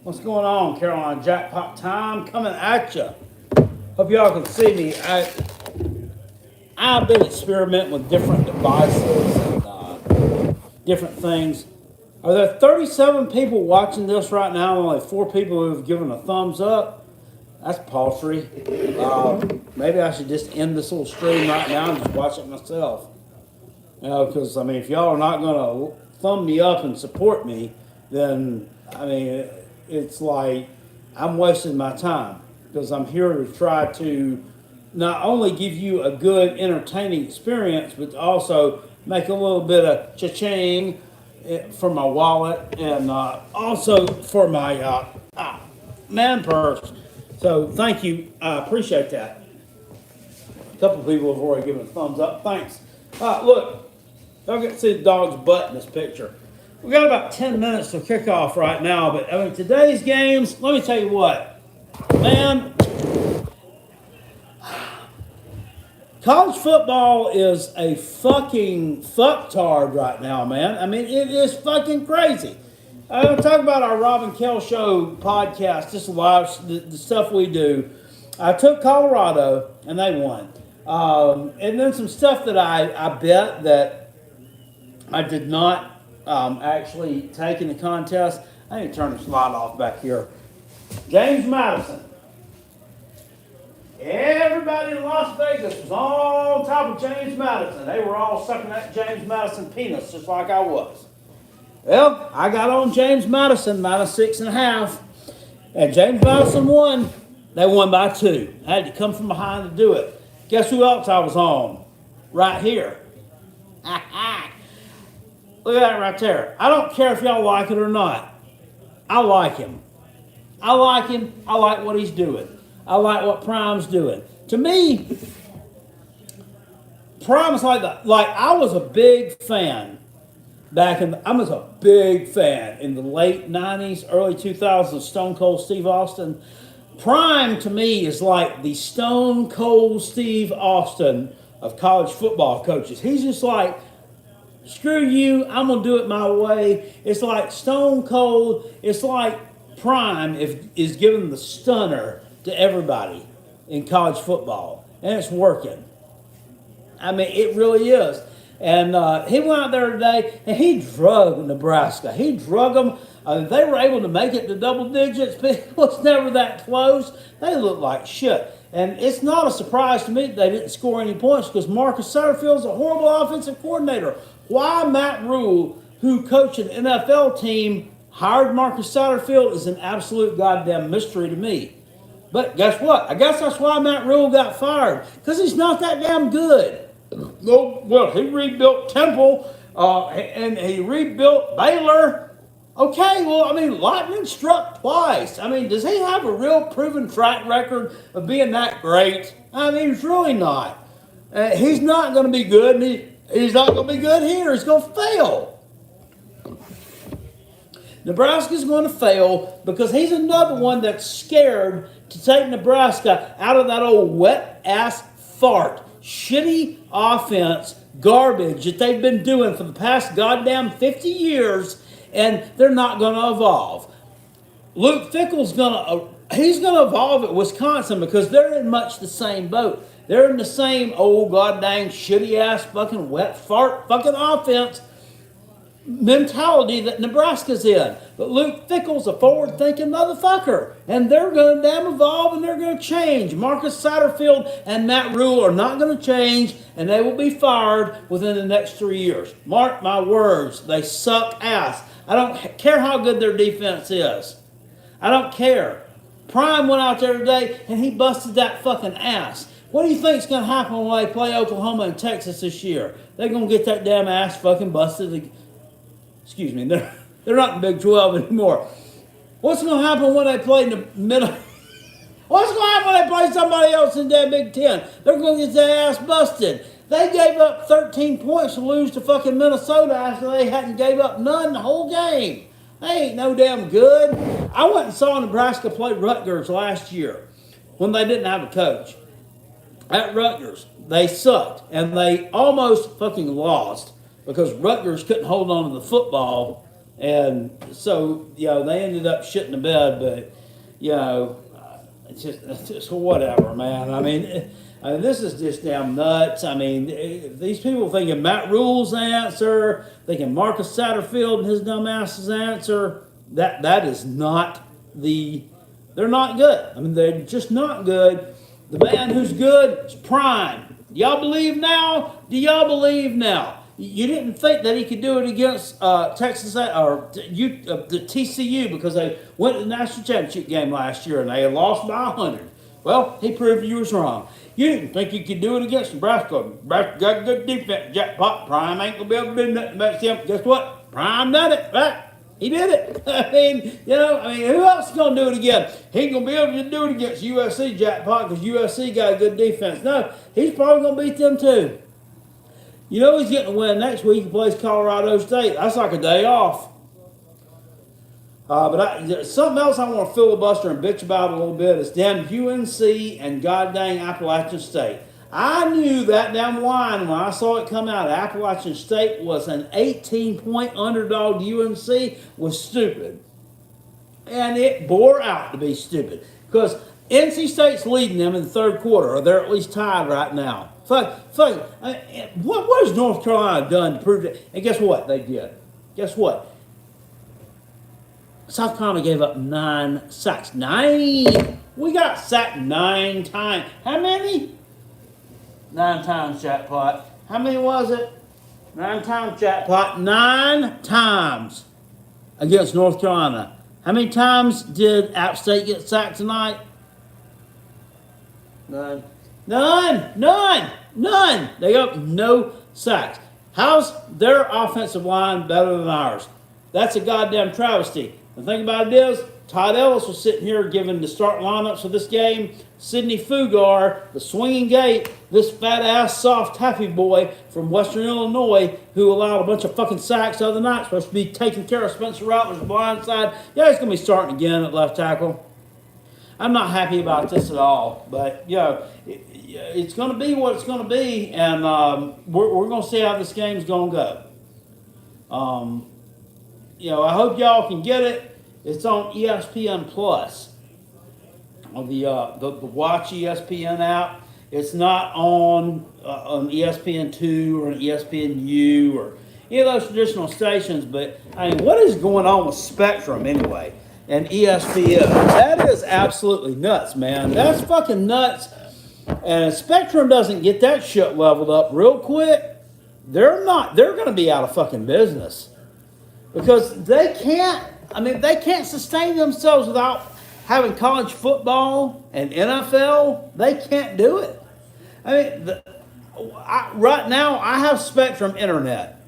What's going on? Carolina Jackpot time coming at you. Hope y'all can see me. I've been experimenting with different devices and different things. Are there 37 people watching this right now? Only 4 people who have given a thumbs up. That's paltry. Maybe I should just end this little stream right now and just watch it myself. You know, because I mean, if y'all are not going to thumb me up and support me, then I mean, it's like I'm wasting my time because I'm here to try to not only give you a good, entertaining experience, but also make a little bit of cha-ching for my wallet and also for my man purse. So thank you. I appreciate that. A couple of people have already given a thumbs up. Thanks. Look, y'all get to see the dog's butt in this picture. We got about 10 minutes to kick off right now, but I mean, today's games, let me tell you what, man, college football is a fucking fucktard right now, man. I mean, it is fucking crazy. I'm going to talk about our Rob and Kel Show podcast, just live, the stuff we do. I took Colorado, and they won. And then some stuff that I bet that I did not actually take in the contest. I need to turn the slide off back here. James Madison. Everybody in Las Vegas was on top of James Madison. They were all sucking that James Madison penis just like I was. Well, I got on James Madison -6.5. And James Madison won. They won by 2. I had to come from behind to do it. Guess who else I was on? Right here. Look at that right there. I don't care if y'all like it or not. I like him. I like him. I like what he's doing. I like what Prime's doing. To me, Prime's like I was a big fan I was a big fan in the late 90s, early 2000s, Stone Cold Steve Austin. Prime to me is like the Stone Cold Steve Austin of college football coaches. He's just like, screw you, I'm going to do it my way. It's like Stone Cold. It's like Prime is giving the stunner to everybody in college football. And it's working. I mean, it really is. And he went out there today, and he drug Nebraska. He drug them. They were able to make it to double digits, but it was never that close. They looked like shit. And it's not a surprise to me that they didn't score any points because Marcus Satterfield's a horrible offensive coordinator. Why Matt Rule, who coached an NFL team, hired Marcus Satterfield is an absolute goddamn mystery to me. But guess what? I guess that's why Matt Rule got fired, because he's not that damn good. No, well, he rebuilt Temple, and he rebuilt Baylor. Okay, well, I mean, lightning struck twice. I mean, does he have a real proven track record of being that great? I mean, he's really not. He's not going to be good, and he's not going to be good here. He's going to fail. Nebraska's going to fail because he's another one that's scared to take Nebraska out of that old wet-ass fart, shitty offense, garbage that they've been doing for the past goddamn 50 years, and they're not going to evolve. Luke Fickell's he's going to evolve at Wisconsin because they're in much the same boat. They're in the same old goddamn shitty-ass fucking wet fart fucking offense mentality that Nebraska's in. But Luke Fickell's a forward-thinking motherfucker. And they're going to damn evolve and they're going to change. Marcus Satterfield and Matt Rule are not going to change, and they will be fired within the next 3 years. Mark my words. They suck ass. I don't care how good their defense is. I don't care. Prime went out there today and he busted that fucking ass. What do you think is going to happen when they play Oklahoma and Texas this year? They're going to get that damn ass fucking busted. Excuse me, they're not in Big 12 anymore. What's going to happen when they play in the middle? What's going to happen when they play somebody else in that Big 10? They're going to get their ass busted. They gave up 13 points to lose to fucking Minnesota after they hadn't gave up none the whole game. They ain't no damn good. I went and saw Nebraska play Rutgers last year when they didn't have a coach. At Rutgers, they sucked, and they almost fucking lost because Rutgers couldn't hold on to the football And so, they ended up shitting the bed, but, it's just whatever, man. I mean, this is just damn nuts. I mean, these people thinking Matt Rule's answer, thinking Marcus Satterfield and his dumb ass's answer, that is not they're not good. I mean, they're just not good. The man who's good is Prime. Do y'all believe now? Do y'all believe now? You didn't think that he could do it against Texas or the TCU because they went to the national championship game last year and they had lost by 100. Well, he proved you was wrong. You didn't think you could do it against Nebraska. Nebraska got good defense. Jackpot. Prime ain't gonna be able to do nothing against him. Guess what? Prime done it. Right? He did it. I mean, who else is gonna do it again? He ain't gonna be able to do it against USC, Jackpot, because USC got a good defense. No, he's probably gonna beat them too. He's getting a win next week. He plays Colorado State. That's like a day off. But something else I want to filibuster and bitch about a little bit is damn UNC and goddamn Appalachian State. I knew that damn line when I saw it come out. Appalachian State was an 18-point underdog. UNC was stupid. And it bore out to be stupid. Because NC State's leading them in the third quarter, or they're at least tied right now. What has North Carolina done to prove it? And guess what they did? Guess what? South Carolina gave up 9 sacks. 9! We got sacked 9 times. How many? 9 times, Jackpot. How many was it? 9 times, Jackpot. 9 times against North Carolina. How many times did App State get sacked tonight? None. They got no sacks. How's their offensive line better than ours? That's a goddamn travesty. The thing about it is, Todd Ellis was sitting here giving the start lineups for this game. Sidney Fugar, the swinging gate, this fat-ass, soft, taffy boy from Western Illinois who allowed a bunch of fucking sacks the other night, supposed to be taking care of Spencer Rattler's blind side. Yeah, he's going to be starting again at left tackle. I'm not happy about this at all, but it's going to be what it's going to be, and we're going to see how this game's going to go. I hope y'all can get it. It's on ESPN Plus, on the Watch ESPN app. It's not on ESPN2 or an ESPNU or any of those traditional stations. But I mean, what is going on with Spectrum anyway? And ESPN. That is absolutely nuts, man. That's fucking nuts. And if Spectrum doesn't get that shit leveled up real quick, they're going to be out of fucking business. Because they can't sustain themselves without having college football and NFL. They can't do it. I mean, right now I have Spectrum Internet.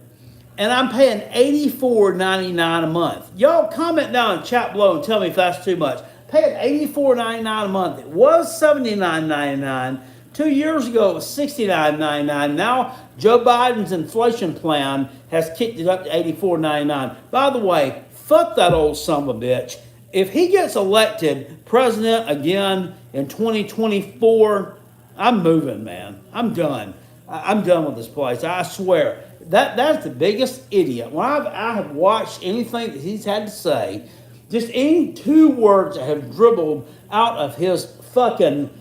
And I'm paying $84.99 a month. Y'all comment down in the chat below and tell me if that's too much. Paying $84.99 a month. It was $79.99. 2 years ago, it was $69.99. Now, Joe Biden's inflation plan has kicked it up to $84.99. By the way, fuck that old son of a bitch. If he gets elected president again in 2024, I'm moving, man. I'm done. I'm done with this place. I swear. That's the biggest idiot. When I have watched anything that he's had to say, just any 2 words that have dribbled out of his fucking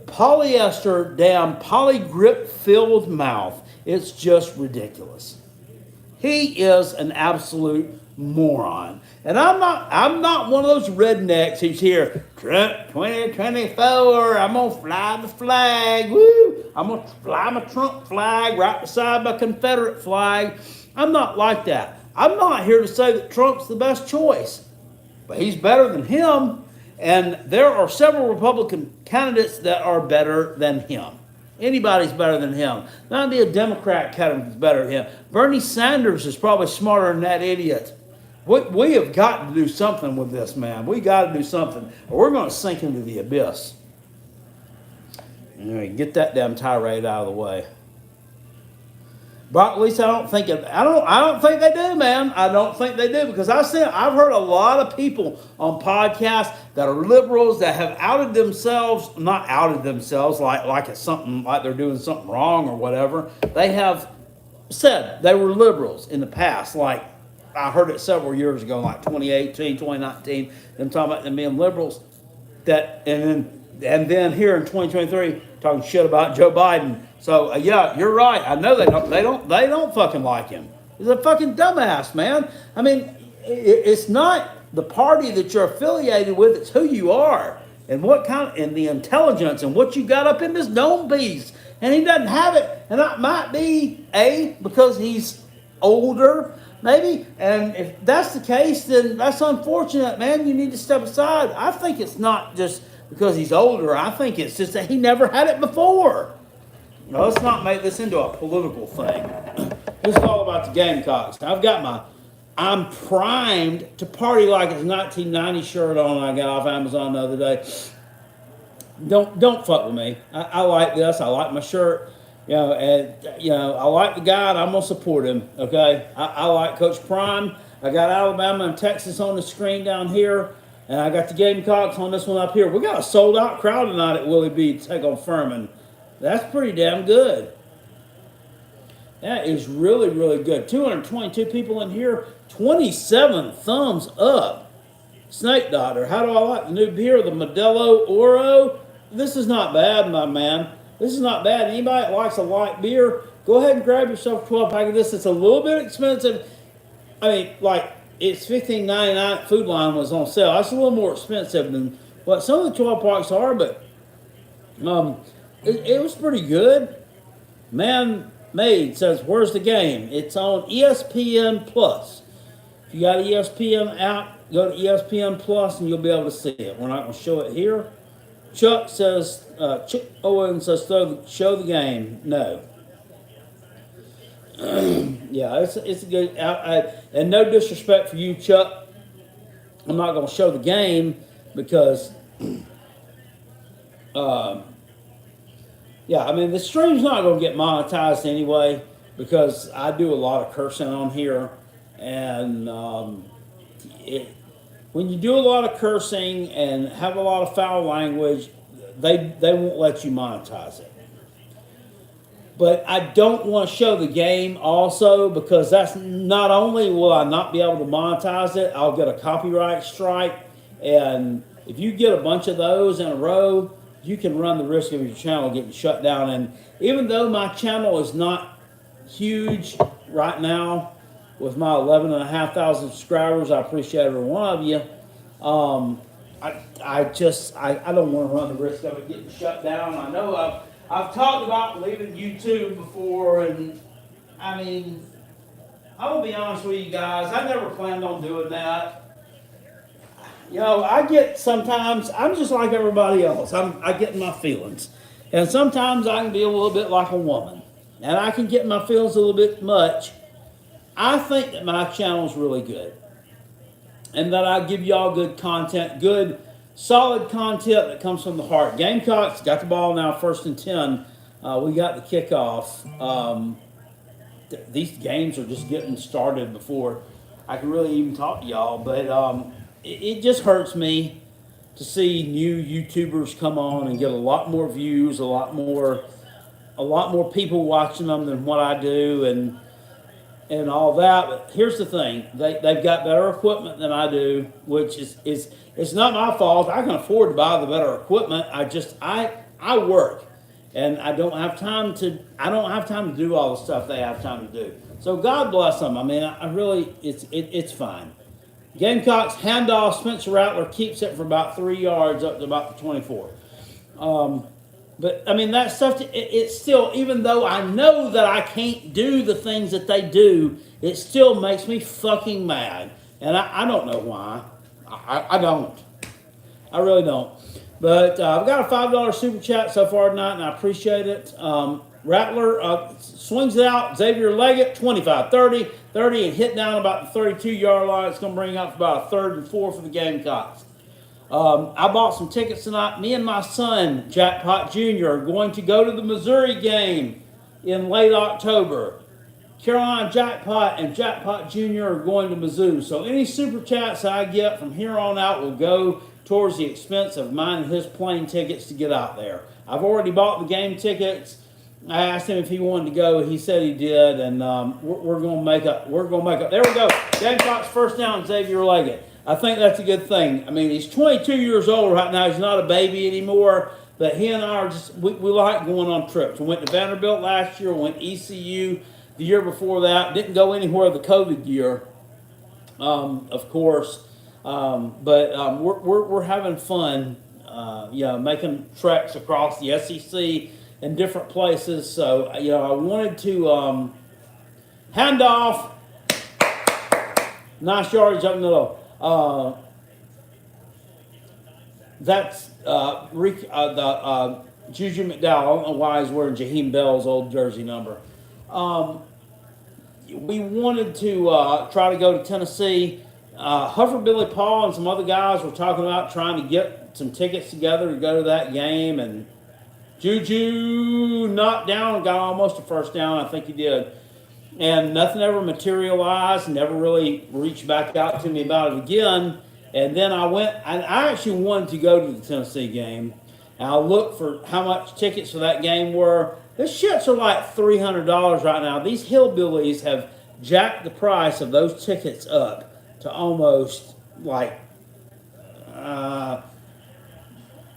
polyester damn polygrip filled mouth, it's just ridiculous. He is an absolute moron. And I'm not one of those rednecks who's here, Trump 2024, I'm gonna fly the flag, woo! I'm gonna fly my Trump flag right beside my Confederate flag. I'm not like that. I'm not here to say that Trump's the best choice, but he's better than him, and there are several Republican candidates that are better than him. Anybody's better than him. Not be a Democrat candidate is better than him. Bernie Sanders is probably smarter than that idiot. We have got to do something with this, man. We got to do something, or we're going to sink into the abyss. Anyway, get that damn tirade out of the way. But at least I don't think they do, man. I don't think they do, because I've heard a lot of people on podcasts that are liberals that have outed themselves, not outed themselves like it's something, like they're doing something wrong or whatever. They have said they were liberals in the past, like I heard it several years ago, like 2018, 2019, them talking about them being liberals. And then here in 2023, talking shit about Joe Biden. So yeah, you're right. I know they don't fucking like him. He's a fucking dumbass, man. I mean, it's not the party that you're affiliated with; it's who you are and and the intelligence and what you got up in this dome piece. And he doesn't have it, and that might be because he's older, maybe. And if that's the case, then that's unfortunate, man. You need to step aside. I think it's not just because he's older. I think it's just that he never had it before. Now, let's not make this into a political thing. This is all about the Gamecocks. I'm primed to party like it's 1990 shirt on I got off Amazon the other day. Don't fuck with me. I like this. I like my shirt. I like the guy, and I'm gonna support him. Okay, I like Coach Prime. I got Alabama and Texas on the screen down here, and I got the Gamecocks on this one up here. We got a sold out crowd tonight at Willie B to take on Furman. That's pretty damn good. That is really, really good. 222 people in here. 27 thumbs up. Snake Doctor, how do I like the new beer? The Modelo Oro. This is not bad, my man. This is not bad. Anybody that likes a light beer, go ahead and grab yourself a 12-pack of this. It's a little bit expensive. I mean, like, it's $15.99. Food Line was on sale. That's a little more expensive than what some of the 12-packs are, but it was pretty good. Man Made says, where's the game? It's on ESPN Plus. If you got ESPN app, go to ESPN Plus and you'll be able to see it. We're not going to show it here. Chuck says, Chuck Owen says, show the game. No. Yeah, it's a good. And no disrespect for you, Chuck. I'm not going to show the game because, yeah, I mean, the stream's not going to get monetized anyway because I do a lot of cursing on here. And when you do a lot of cursing and have a lot of foul language, they won't let you monetize it. But I don't want to show the game also because that's not only will I not be able to monetize it, I'll get a copyright strike. And if you get a bunch of those in a row, you can run the risk of your channel getting shut down. And even though my channel is not huge right now, with my 11,500 subscribers, I appreciate every one of you. I don't want to run the risk of it getting shut down. I know I've talked about leaving YouTube before, and I mean, I'm gonna be honest with you guys. I never planned on doing that. You know, I get sometimes I'm just like everybody else. I get in my feelings, and sometimes I can be a little bit like a woman, and I can get in my feelings a little bit much. I think that my channel is really good and that I give y'all good content, good, solid content that comes from the heart. Gamecocks got the ball now, 1st and 10. We got the kickoff. These games are just getting started before I can really even talk to y'all, but it just hurts me to see new YouTubers come on and get a lot more views, a lot more people watching them than what I do, and all that. But here's the thing. They've got better equipment than I do, which is it's not my fault. I can afford to buy the better equipment. I work and I don't have time to do all the stuff they have time to do. So God bless them. I mean, I really it's fine. Gamecocks handoff, Spencer Rattler keeps it for about 3 yards up to about the 24. But, I mean, that stuff, it's still, even though I know that I can't do the things that they do, it still makes me fucking mad. And I don't know why. I don't. I really don't. But I've got a $5 super chat so far tonight, and I appreciate it. Rattler swings it out. Xavier Leggett, 25, 30, and hit down about the 32-yard line. It's going to bring up about a 3rd and 4 for the Gamecocks. I bought some tickets tonight. Me and my son, Jackpot Jr., are going to go to the Missouri game in late October. Carolina Jackpot and Jackpot Jr. are going to Mizzou. So any super chats I get from here on out will go towards the expense of mine and his plane tickets to get out there. I've already bought the game tickets. I asked him if he wanted to go. He said he did, and we're going to make up. We're going to make up. There we go. Gamecocks first down, Xavier Leggett. I think that's a good thing. I mean, he's 22 years old right now. He's not a baby anymore. But he and I are just, we like going on trips. We went to Vanderbilt last year. We went ECU the year before that. Didn't go anywhere the COVID year, of course. But we're having fun, making treks across the SEC in different places. So, I wanted to hand off. Nice yardage up in the middle. That's Juju McDowell. I don't know why he's wearing Jaheim Bell's old jersey number. We wanted to try to go to Tennessee. Huffer Billy Paul and some other guys were talking about trying to get some tickets together to go to that game, and Juju knocked down and got almost a first down. I think he did. And nothing ever materialized, never really reached back out to me about it again. And then I actually wanted to go to the Tennessee game. And I looked for how much tickets for that game were. The shits are like $300 right now. These hillbillies have jacked the price of those tickets up to almost like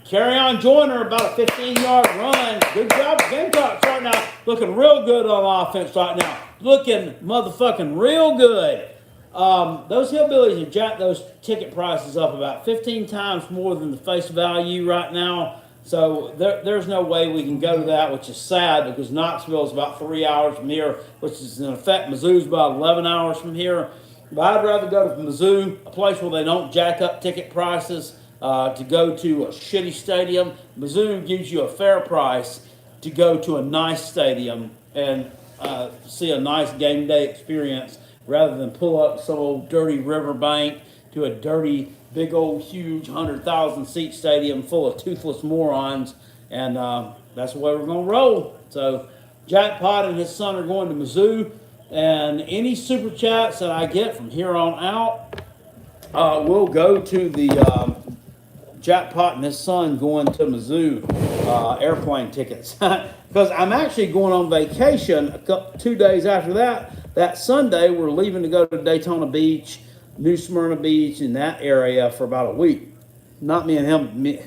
Carry on Joyner, about a 15-yard run. Good job, Gamecocks right now. Looking real good on offense right now. Looking motherfucking real good. Those hillbillies have jacked those ticket prices up about 15 times more than the face value right now. So there's no way we can go to that, which is sad because Knoxville is about 3 hours from here, which is in effect Mizzou's about 11 hours from here. But I'd rather go to Mizzou, a place where they don't jack up ticket prices, to go to a shitty stadium. Mizzou gives you a fair price to go to a nice stadium and see a nice game day experience rather than pull up some old dirty riverbank to a dirty, big old, huge 100,000 seat stadium full of toothless morons. And that's the way we're going to roll. So Jackpot and his son are going to Mizzou. And any super chats that I get from here on out will go to the Jackpot and his son going to Mizzou airplane tickets. Because I'm actually going on vacation 2 days after that. That Sunday, we're leaving to go to Daytona Beach, New Smyrna Beach, in that area for about a week. Not me and him, me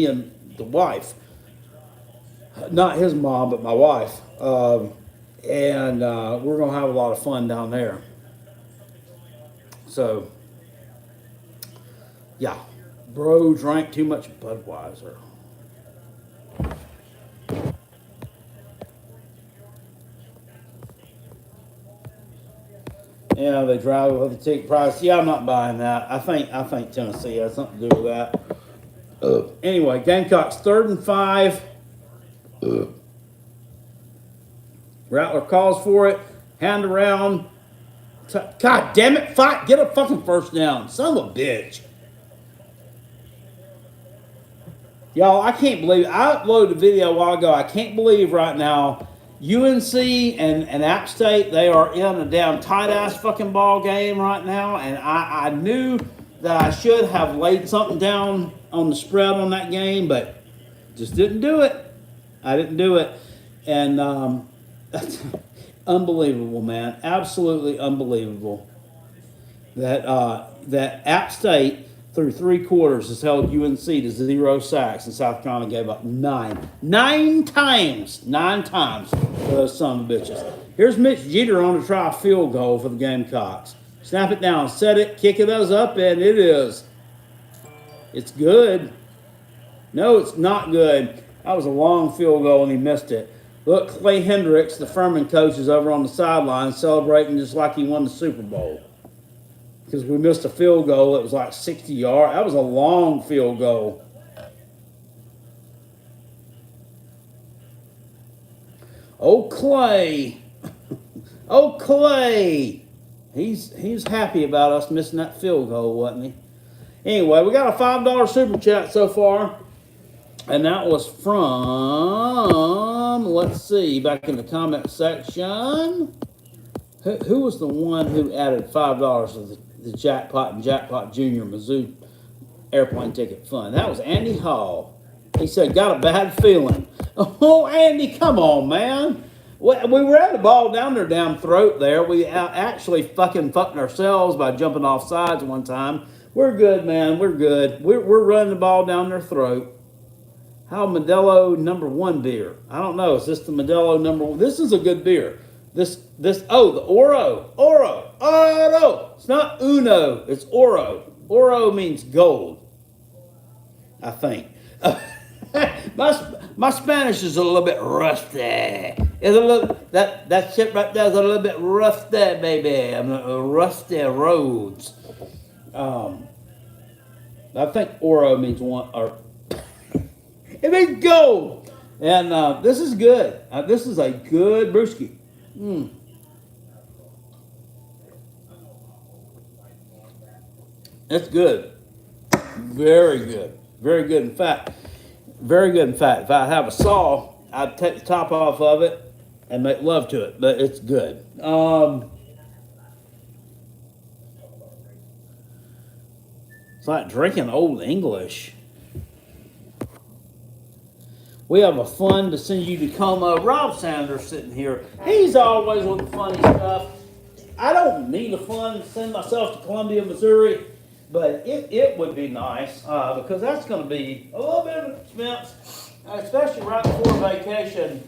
and the wife. Not his mom, but my wife. And we're going to have a lot of fun down there. So, yeah. Bro drank too much Budweiser. Yeah, they drive with the ticket price. Yeah, I'm not buying that. I think Tennessee has something to do with that. Anyway, Gamecocks 3rd and 5. Rattler calls for it. Hand around. God damn it! Fight! Get a fucking first down, son of a bitch. Y'all, I can't believe I uploaded a video a while ago. I can't believe right now UNC and App State, they are in a damn tight-ass fucking ball game right now. And I knew that I should have laid something down on the spread on that game, but just didn't do it. I didn't do it. And that's unbelievable, man. Absolutely unbelievable that App State, through 3 quarters, has held UNC to 0 sacks, and South Carolina gave up 9. 9 times for those son of bitches. Here's Mitch Jeter on to try a field goal for the Gamecocks. Snap it down, set it, kick it up, and it is. It's good. No, it's not good. That was a long field goal, and he missed it. Look, Clay Hendricks, the Furman coach, is over on the sideline celebrating just like he won the Super Bowl. Because we missed a field goal. It was like 60 yards. That was a long field goal. Oh, Clay. Oh, Clay. He's happy about us missing that field goal, wasn't he? Anyway, we got a $5 super chat so far. And that was from, let's see, back in the comment section. Who was the one who added $5 to the Jackpot and Jackpot Jr. Mizzou airplane ticket fund? That was Andy Hall. He said, got a bad feeling. Oh, Andy, come on, man. We ran the ball down their damn throat there. We actually fucking fucked ourselves by jumping off sides one time. We're good, man. We're good. We're running the ball down their throat. How Modelo #1 beer? I don't know. Is this the Modelo #1? This is a good beer. The Oro. It's not Uno. It's Oro. Oro means gold, I think. My Spanish is a little bit rusty. It's a little that shit right there is a little bit rusty, baby. I'm rusty roads. I think Oro means one, or it means gold. And this is good. This is a good brewski. It's good. Very good. Very good. In fact, very good. In fact, if I have a saw, I'd take the top off of it and make love to it. But it's good. It's like drinking Old English. We have a fun to send you to Como. Rob Sanders sitting here. He's always with the funny stuff. I don't need a fun to send myself to Columbia, Missouri, but it would be nice because that's going to be a little bit of an expense, especially right before vacation.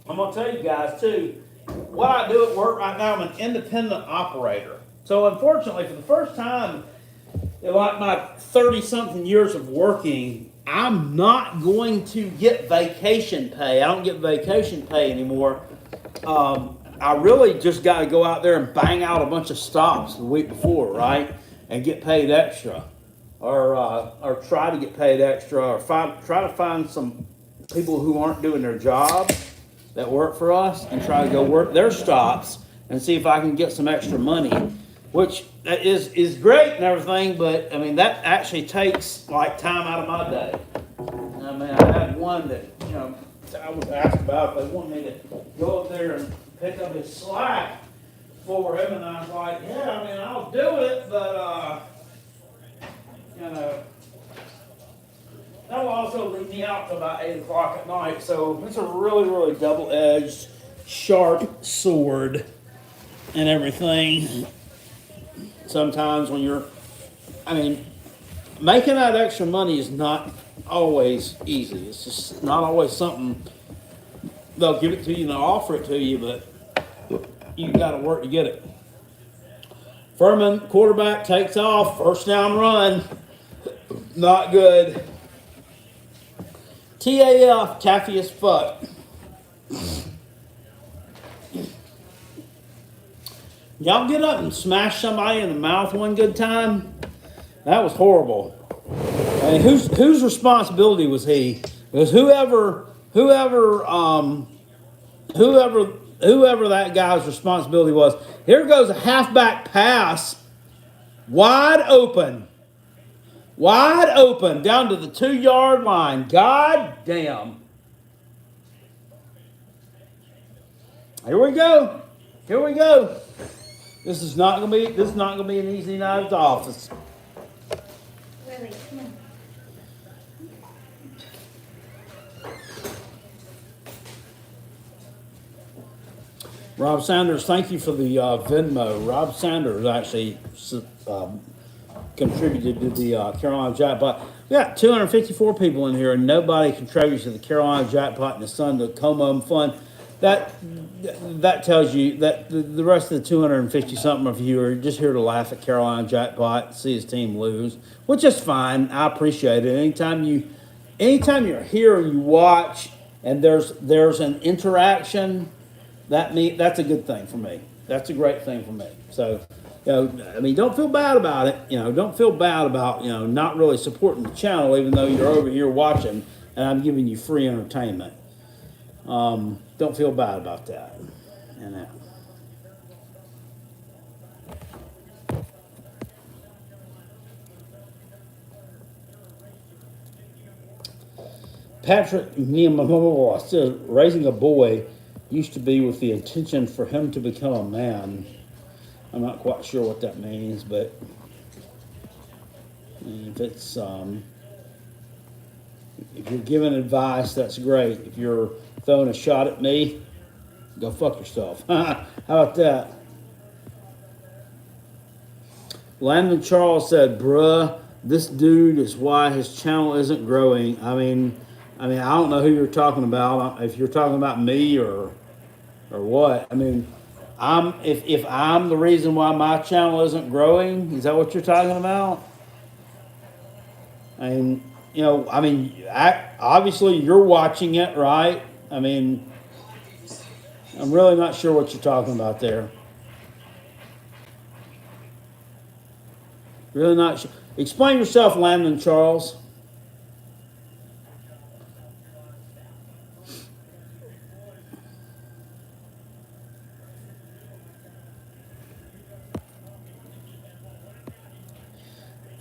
I'm going to tell you guys, too, what I do at work right now, I'm an independent operator. So, unfortunately, for the first time in like my 30-something years of working, I'm not going to get vacation pay. I don't get vacation pay anymore. I really just got to go out there and bang out a bunch of stops the week before, right? And get paid extra. Or try to get paid extra. Or try to find some people who aren't doing their job that work for us and try to go work their stops and see if I can get some extra money. Which is great and everything, but I mean that actually takes like time out of my day. I mean, I had one that I was asked about if they wanted me to go up there and pick up his slack for him, and I was like, yeah, I mean I'll do it, but that'll also leave me out till about 8 o'clock at night. So it's a really, really double-edged, sharp sword and everything. Sometimes when making that extra money is not always easy. It's just not always something they'll give it to you and they'll offer it to you, but you got to work to get it. Furman, quarterback, takes off, first down run. Not good. TAF, taffy as fuck. Y'all get up and smash somebody in the mouth one good time? That was horrible. I mean, whose responsibility was he? It was whoever that guy's responsibility was. Here goes a halfback pass, wide open, down to the 2-yard line. God damn. Here we go. This is not gonna be an easy night at the office. Really, come on. Rob Sanders, thank you for the Venmo. Rob Sanders actually contributed to the Carolina Jackpot. We got 254 people in here, and nobody contributes to the Carolina Jackpot and the Sun to Como Fun. That tells you that the rest of the 250 something of you are just here to laugh at Carolina Jackpot, see his team lose, which is fine. I appreciate it. Anytime you're here and you watch and there's an interaction, that's a good thing for me. That's a great thing for me. So, I mean, don't feel bad about it. Don't feel bad about not really supporting the channel, even though you're over here watching and I'm giving you free entertainment. Don't feel bad about that. Patrick Miyamura says, raising a boy used to be with the intention for him to become a man. I'm not quite sure what that means, but if it's If you're giving advice, that's great. If you're throwing a shot at me, go fuck yourself. How about that? Landon Charles said, bruh, this dude is why his channel isn't growing. I mean, I don't know who you're talking about. If you're talking about me or what. I mean, if I'm the reason why my channel isn't growing, is that what you're talking about? And obviously you're watching it, right? I mean, I'm really not sure what you're talking about there. Really not sure. Explain yourself, Landon Charles.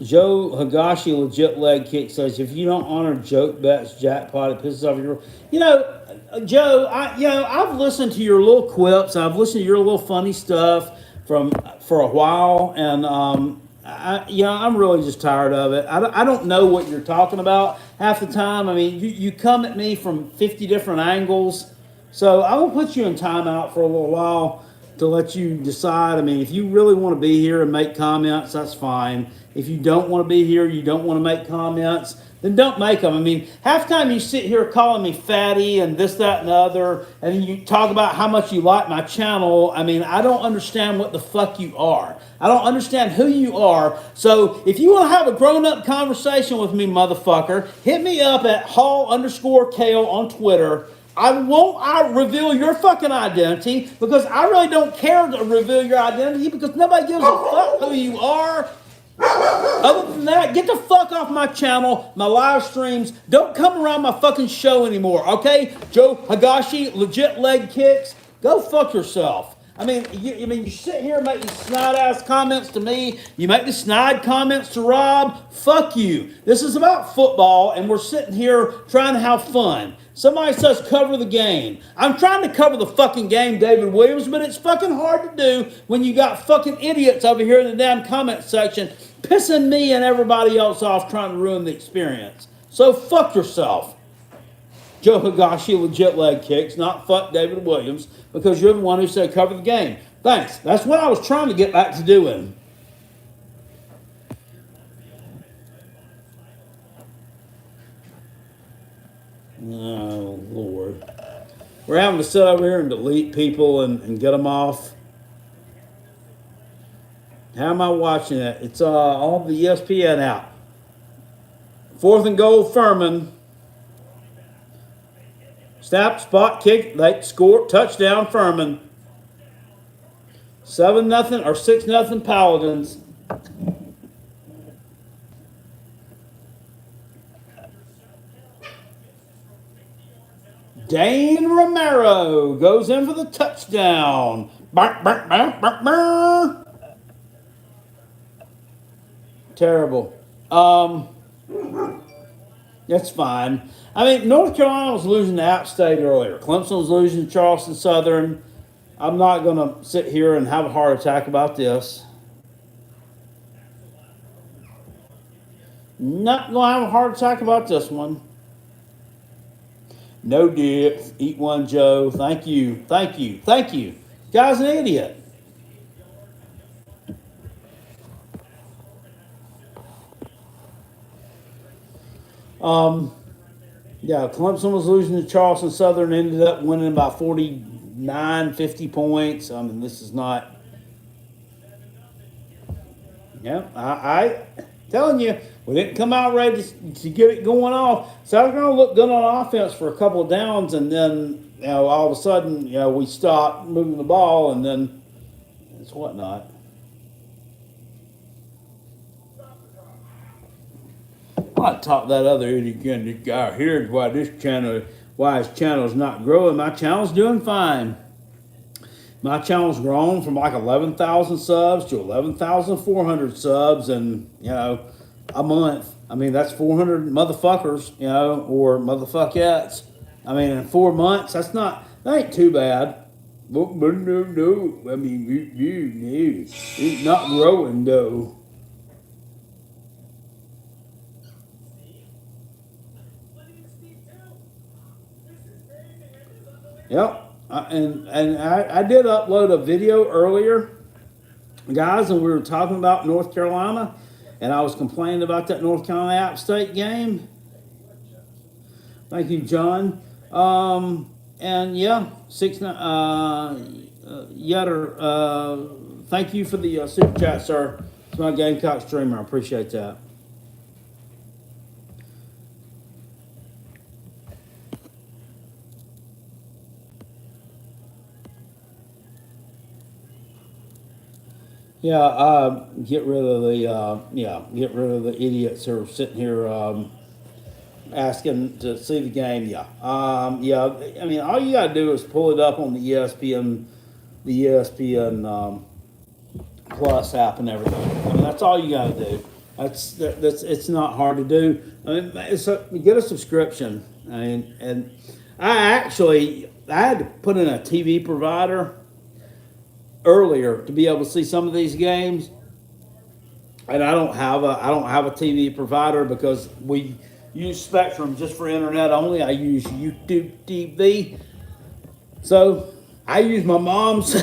Joe Higashi legit leg kick says, if you don't honor joke bets jackpot, it pisses off your. Joe, I've listened to your little quips. I've listened to your little funny stuff for a while, and I'm really just tired of it. I don't know what you're talking about half the time. I mean, you come at me from 50 different angles, so I will put you in timeout for a little while to let you decide. I mean, if you really want to be here and make comments, that's fine. If you don't want to be here, you don't want to make comments, then don't make them. I mean, half the time you sit here calling me fatty and this, that, and the other, and then you talk about how much you like my channel. I mean, I don't understand what the fuck you are. I don't understand who you are. So if you want to have a grown-up conversation with me, motherfucker, hit me up at Hall_Kale on Twitter. I won't reveal your fucking identity because I really don't care to reveal your identity because nobody gives a fuck who you are. Other than that, get the fuck off my channel, my live streams. Don't come around my fucking show anymore, okay? Joe Higashi, legit leg kicks. Go fuck yourself. I mean, you sit here and make these snide-ass comments to me. You make the snide comments to Rob. Fuck you. This is about football, and we're sitting here trying to have fun. Somebody says cover the game. I'm trying to cover the fucking game, David Williams, but it's fucking hard to do when you got fucking idiots over here in the damn comment section pissing me and everybody else off trying to ruin the experience. So fuck yourself. Joe Higashi legit leg kicks, not fuck David Williams, because you're the one who said cover the game. Thanks. That's what I was trying to get back to doing. Oh, Lord. We're having to sit over here and delete people and get them off. How am I watching it? It's on the ESPN app. 4th and goal, Furman. Snap, spot, kick, late score, touchdown, Furman. 7-0 or 6-0 Paladins. Dane Romero goes in for the touchdown. Bark, bark, bark, bark, bark. Terrible. That's fine. I mean, North Carolina was losing to App State earlier. Clemson was losing to Charleston Southern. I'm not going to sit here and have a heart attack about this. Not going to have a heart attack about this one. No dip. Eat one, Joe. Thank you. Thank you. Thank you. Guy's an idiot. Yeah, Clemson was losing to Charleston Southern, ended up winning by 49, 50 points. I mean, this is not. Yeah, I telling you, we didn't come out ready to get it going off. So I was going to look good on offense for a couple of downs, and then all of a sudden, we stopped moving the ball, and then it's whatnot. I taught that other idiot again, this guy here, why his channel is not growing. My channel's doing fine. My channel's grown from like 11,000 subs to 11,400 subs in, a month. I mean, that's 400 motherfuckers, or motherfuckettes. I mean, in 4 months, that ain't too bad. No, I mean, it's not growing, though. Yep. And I did upload a video earlier, guys, and we were talking about North Carolina, and I was complaining about that North Carolina App State game. Thank you, John. And yeah, Yetter, thank you for the super chat, sir. It's my Gamecock streamer. I appreciate that. Yeah, get rid of the idiots who are sitting here asking to see the game. Yeah, I mean, all you gotta do is pull it up on the ESPN Plus app and everything. I mean, that's all you gotta do. That's it's not hard to do. I mean, you get a subscription. I mean, and I had to put in a TV provider earlier to be able to see some of these games, and I don't have a TV provider because we use Spectrum just for internet only. I use YouTube TV, so I use my mom's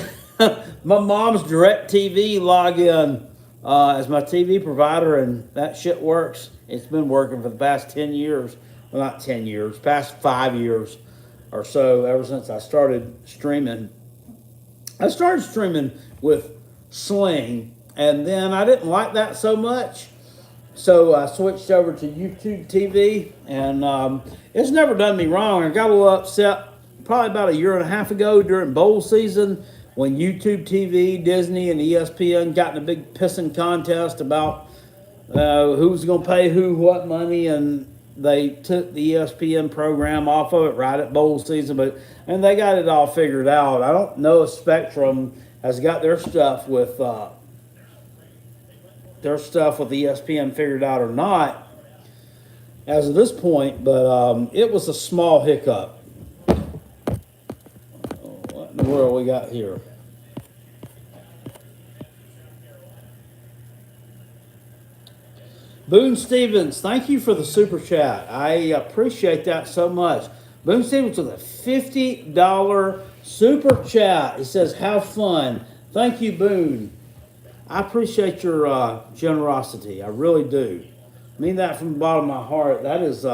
Direct TV login as my TV provider, and that shit works. It's been working for the past 10 years. Well, not 10 years, past 5 years or so, ever since I started streaming. I started streaming with Sling, and then I didn't like that so much, so I switched over to YouTube TV, and it's never done me wrong. I got a little upset probably about a year and a half ago during bowl season when YouTube TV, Disney, and ESPN got in a big pissing contest about who was going to pay who what money, and they took the ESPN program off of it right at bowl season, and they got it all figured out. I don't know if Spectrum has got their stuff with ESPN figured out or not as of this point, but it was a small hiccup. What in the world we got here? Boone Stevens, thank you for the super chat. I appreciate that so much. Boone Stevens with a $50 super chat. He says, have fun. Thank you, Boone. I appreciate your generosity. I really do. I mean that from the bottom of my heart. That's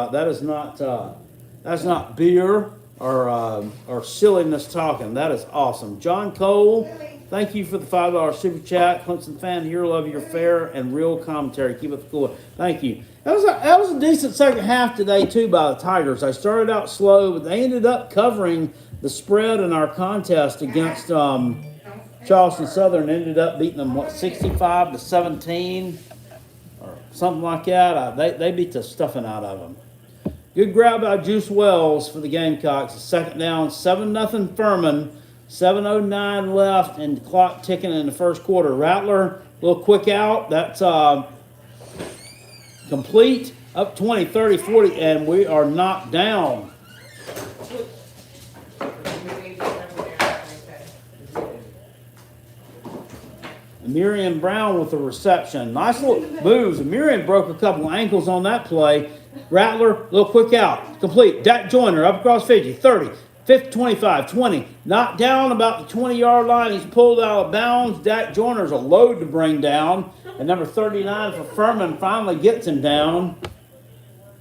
not beer or silliness talking. That is awesome. John Cole, thank you for the $5 super chat. Clemson fan here, love your fair and real commentary. Keep it cool. Thank you. That was a decent second half today too by the Tigers. I started out slow, but they ended up covering the spread in our contest against Charleston Southern. Ended up beating them 65-17 or something like that. They beat the stuffing out of them. Good grab by Juice Wells for the Gamecocks. Second down, 7-0 Furman. 7:09 left and the clock ticking in the first quarter. Rattler, little quick out. That's complete. Up 20, 30, 40, and we are knocked down. Miriam Brown with the reception. Nice little moves. Miriam broke a couple of ankles on that play. Rattler, little quick out. Complete. Dak Joyner up across 50, 30, 50, 25, 20. Knocked down about the 20-yard line. He's pulled out of bounds. Dak Joyner's a load to bring down. And number 39 for Furman finally gets him down.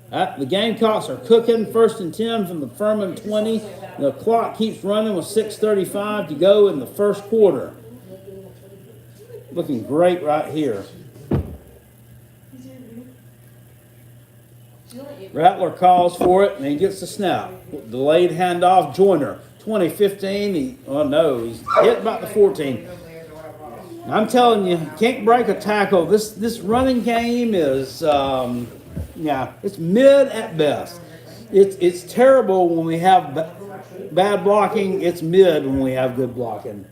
The Gamecocks are cooking. 1st and 10 from the Furman 20. The clock keeps running with 6:35 to go in the first quarter. Looking great right here. Rattler calls for it, and he gets the snap. Delayed handoff, Joyner. 20-15. He's hit about the 14. I'm telling you, can't break a tackle. This running game is, it's mid at best. It's terrible when we have bad blocking. It's mid when we have good blocking.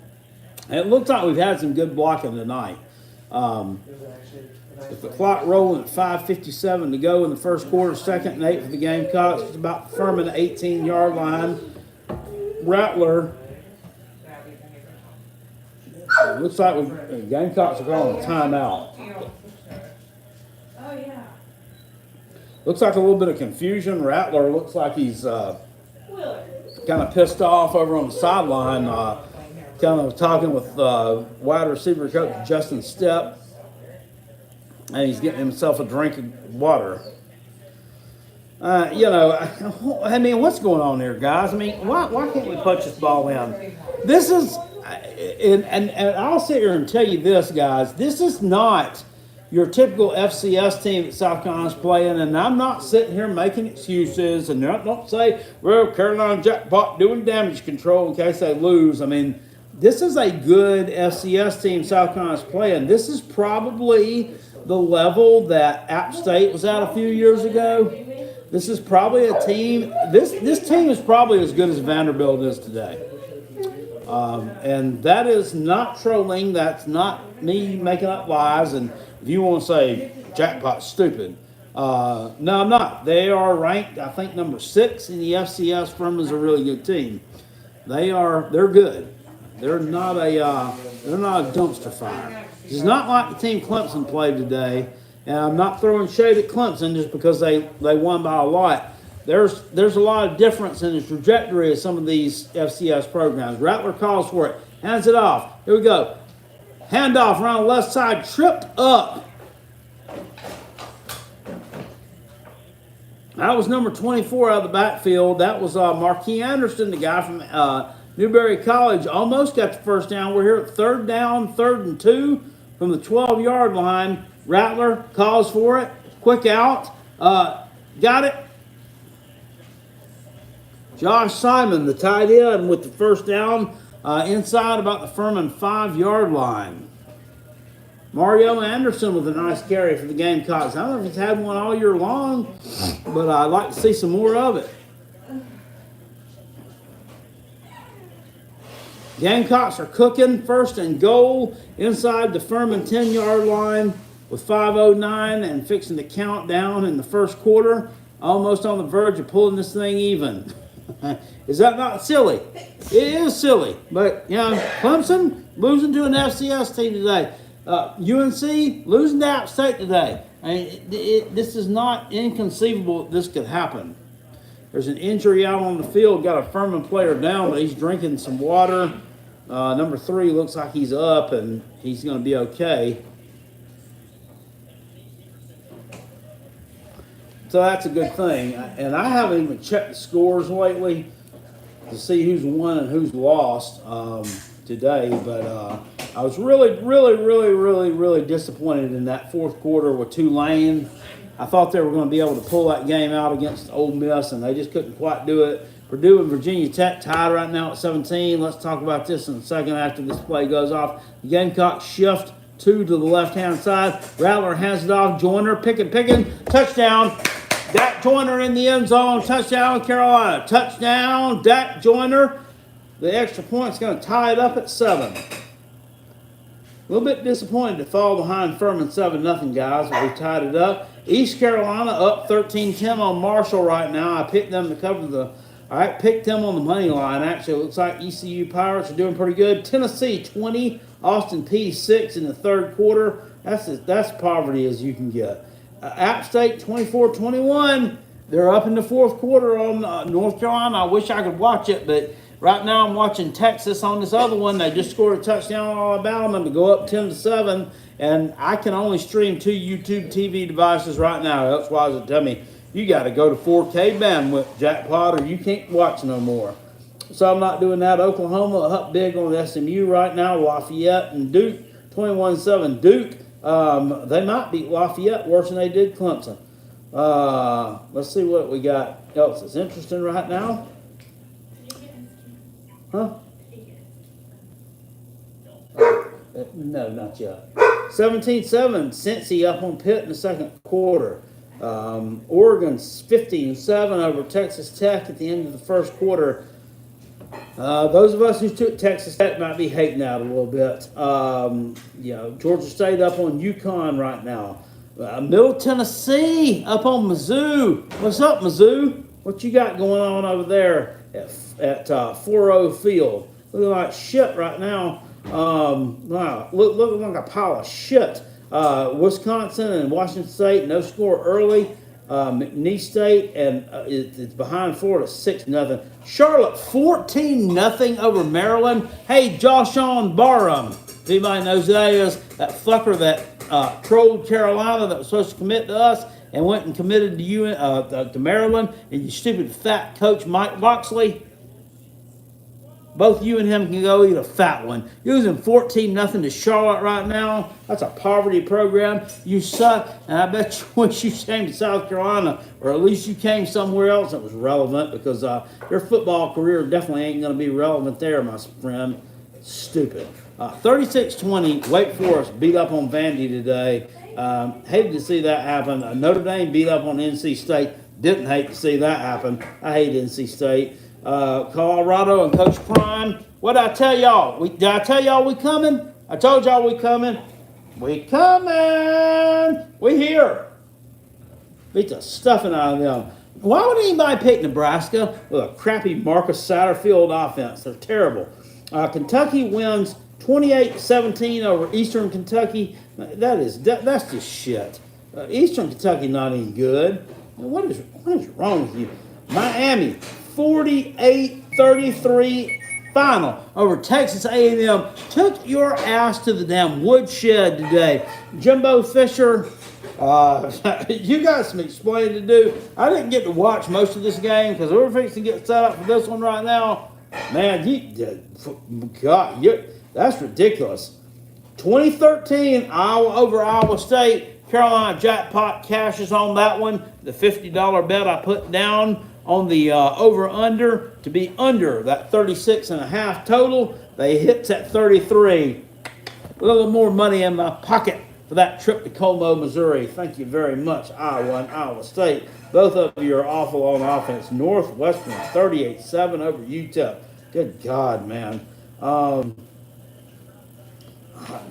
And it looks like we've had some good blocking tonight. With the clock rolling at 5:57 to go in the first quarter, 2nd and 8 for the Gamecocks. It's about Furman 18-yard line. Rattler. Looks like the Gamecocks are calling a timeout. Oh, yeah. Looks like a little bit of confusion. Rattler looks like he's kind kind of pissed off over on the sideline, kind of talking with wide receiver coach Justin Stepp, and he's getting himself a drink of water. I mean, what's going on here, guys? I mean, why can't we punch this ball in? This is, and I'll sit here and tell you this, guys. This is not your typical FCS team that South Carolina's playing, and I'm not sitting here making excuses, and don't say, well, Carolina Jackpot doing damage control in case they lose. I mean, this is a good FCS team South Carolina's playing. This is probably the level that App State was at a few years ago. This is probably a team, this team is probably as good as Vanderbilt is today. And that is not trolling. That's not me making up lies. And if you want to say Jackpot's stupid, no, I'm not. They are ranked, I think, number 6 in the FCS. Furman's a really good team. They're good. They're not a dumpster fire. It's not like the team Clemson played today. And I'm not throwing shade at Clemson just because they won by a lot. There's a lot of difference in the trajectory of some of these FCS programs. Rattler calls for it, hands it off. Here we go. Handoff around the left side, tripped up. That was number 24 out of the backfield. That was Marquis Anderson, the guy from Newberry College. Almost got the first down. We're here at 3rd down, 3rd and 2 from the 12-yard line. Rattler calls for it. Quick out. Got it. Josh Simon, the tight end, with the first down inside about the Furman 5-yard line. Mario Anderson with a nice carry for the Gamecocks. I don't know if he's had one all year long, but I'd like to see some more of it. Gamecocks are cooking. 1st and goal inside the Furman 10-yard line with 5:09 and fixing to count down in the first quarter. Almost on the verge of pulling this thing even. Is that not silly? It is silly. But, Clemson losing to an FCS team today. UNC losing to App State today. I mean, this is not inconceivable that this could happen. There's an injury out on the field. Got a Furman player down, but he's drinking some water. Number 3 looks like he's up, and he's going to be okay. So that's a good thing. And I haven't even checked the scores lately to see who's won and who's lost today. But I was really disappointed in that fourth quarter with Tulane. I thought they were going to be able to pull that game out against Ole Miss, and they just couldn't quite do it. Purdue and Virginia Tech tied right now at 17. Let's talk about this in a second after this play goes off. The Gamecocks shift 2 to the left-hand side. Rattler hands it off. Joyner, picking, touchdown. Dak Joyner in the end zone. Touchdown, Carolina. Touchdown, Dak Joyner. The extra point's going to tie it up at 7. A little bit disappointed to fall behind Furman 7-0, guys, but we tied it up. East Carolina up 13-10 on Marshall right now. I picked them to cover I picked them on the money line. Actually, it looks like ECU Pirates are doing pretty good. Tennessee 20, Austin Peay 6 in the third quarter. That's poverty as you can get. App State 24-21. They're up in the fourth quarter on North Carolina. I wish I could watch it, but right now I'm watching Texas on this other one. They just scored a touchdown on Alabama to go up 10-7, and I can only stream 2 YouTube TV devices right now. That's why they tell me, you got to go to 4K bandwidth, Jackpot, or you can't watch no more. So I'm not doing that. Oklahoma up big on SMU right now. Lafayette and Duke, 21-7. Duke, they might beat Lafayette worse than they did Clemson. Let's see what we got else that's interesting right now. Huh? No, not yet. 17-7, Cincy up on Pitt in the second quarter. Oregon's 15-7 over Texas Tech at the end of the first quarter. Those of us who took Texas Tech might be hating out a little bit. Georgia State up on UConn right now. Middle Tennessee up on Mizzou. What's up, Mizzou? What you got going on over there at 4-0 Field? Looking like shit right now. Wow, looking like a pile of shit. Wisconsin and Washington State, no score early. McNeese State, and it's behind Florida 6-0. Charlotte 14-0 over Maryland. Hey, Joshawn Barham, if anybody knows who that is, that fucker that trolled Carolina that was supposed to commit to us and went and committed to Maryland, and you stupid fat coach Mike Loxley. Both you and him can go eat a fat one. You're losing 14-0 to Charlotte right now. That's a poverty program. You suck, and I bet you wish you came to South Carolina, or at least you came somewhere else that was relevant, because your football career definitely ain't going to be relevant there, my friend. Stupid. 36-20, Wake Forest beat up on Vandy today. Hated to see that happen. Notre Dame beat up on NC State. Didn't hate to see that happen. I hate NC State. Colorado and Coach Prime. What did I tell y'all? Did I tell y'all we coming? I told y'all we coming. We coming. We here. Beat the stuffing out of them. Why would anybody pick Nebraska with a crappy Marcus Satterfield offense? They're terrible. Kentucky wins 28-17 over Eastern Kentucky. That's just shit. Eastern Kentucky not any good. What is wrong with you? Miami 48-33 final over Texas A&M. Took your ass to the damn woodshed today. Jimbo Fisher, you got some explaining to do. I didn't get to watch most of this game because we're fixing to get set up for this one right now. Man, that's ridiculous. 2013, Iowa over Iowa State. Carolina jackpot cashes on that one. The $50 bet I put down on the over-under to be under that 36.5 total. They hit at 33. A little more money in my pocket for that trip to Como, Missouri. Thank you very much, Iowa and Iowa State. Both of you are awful on offense. Northwestern 38-7 over UTEP. Good God, man.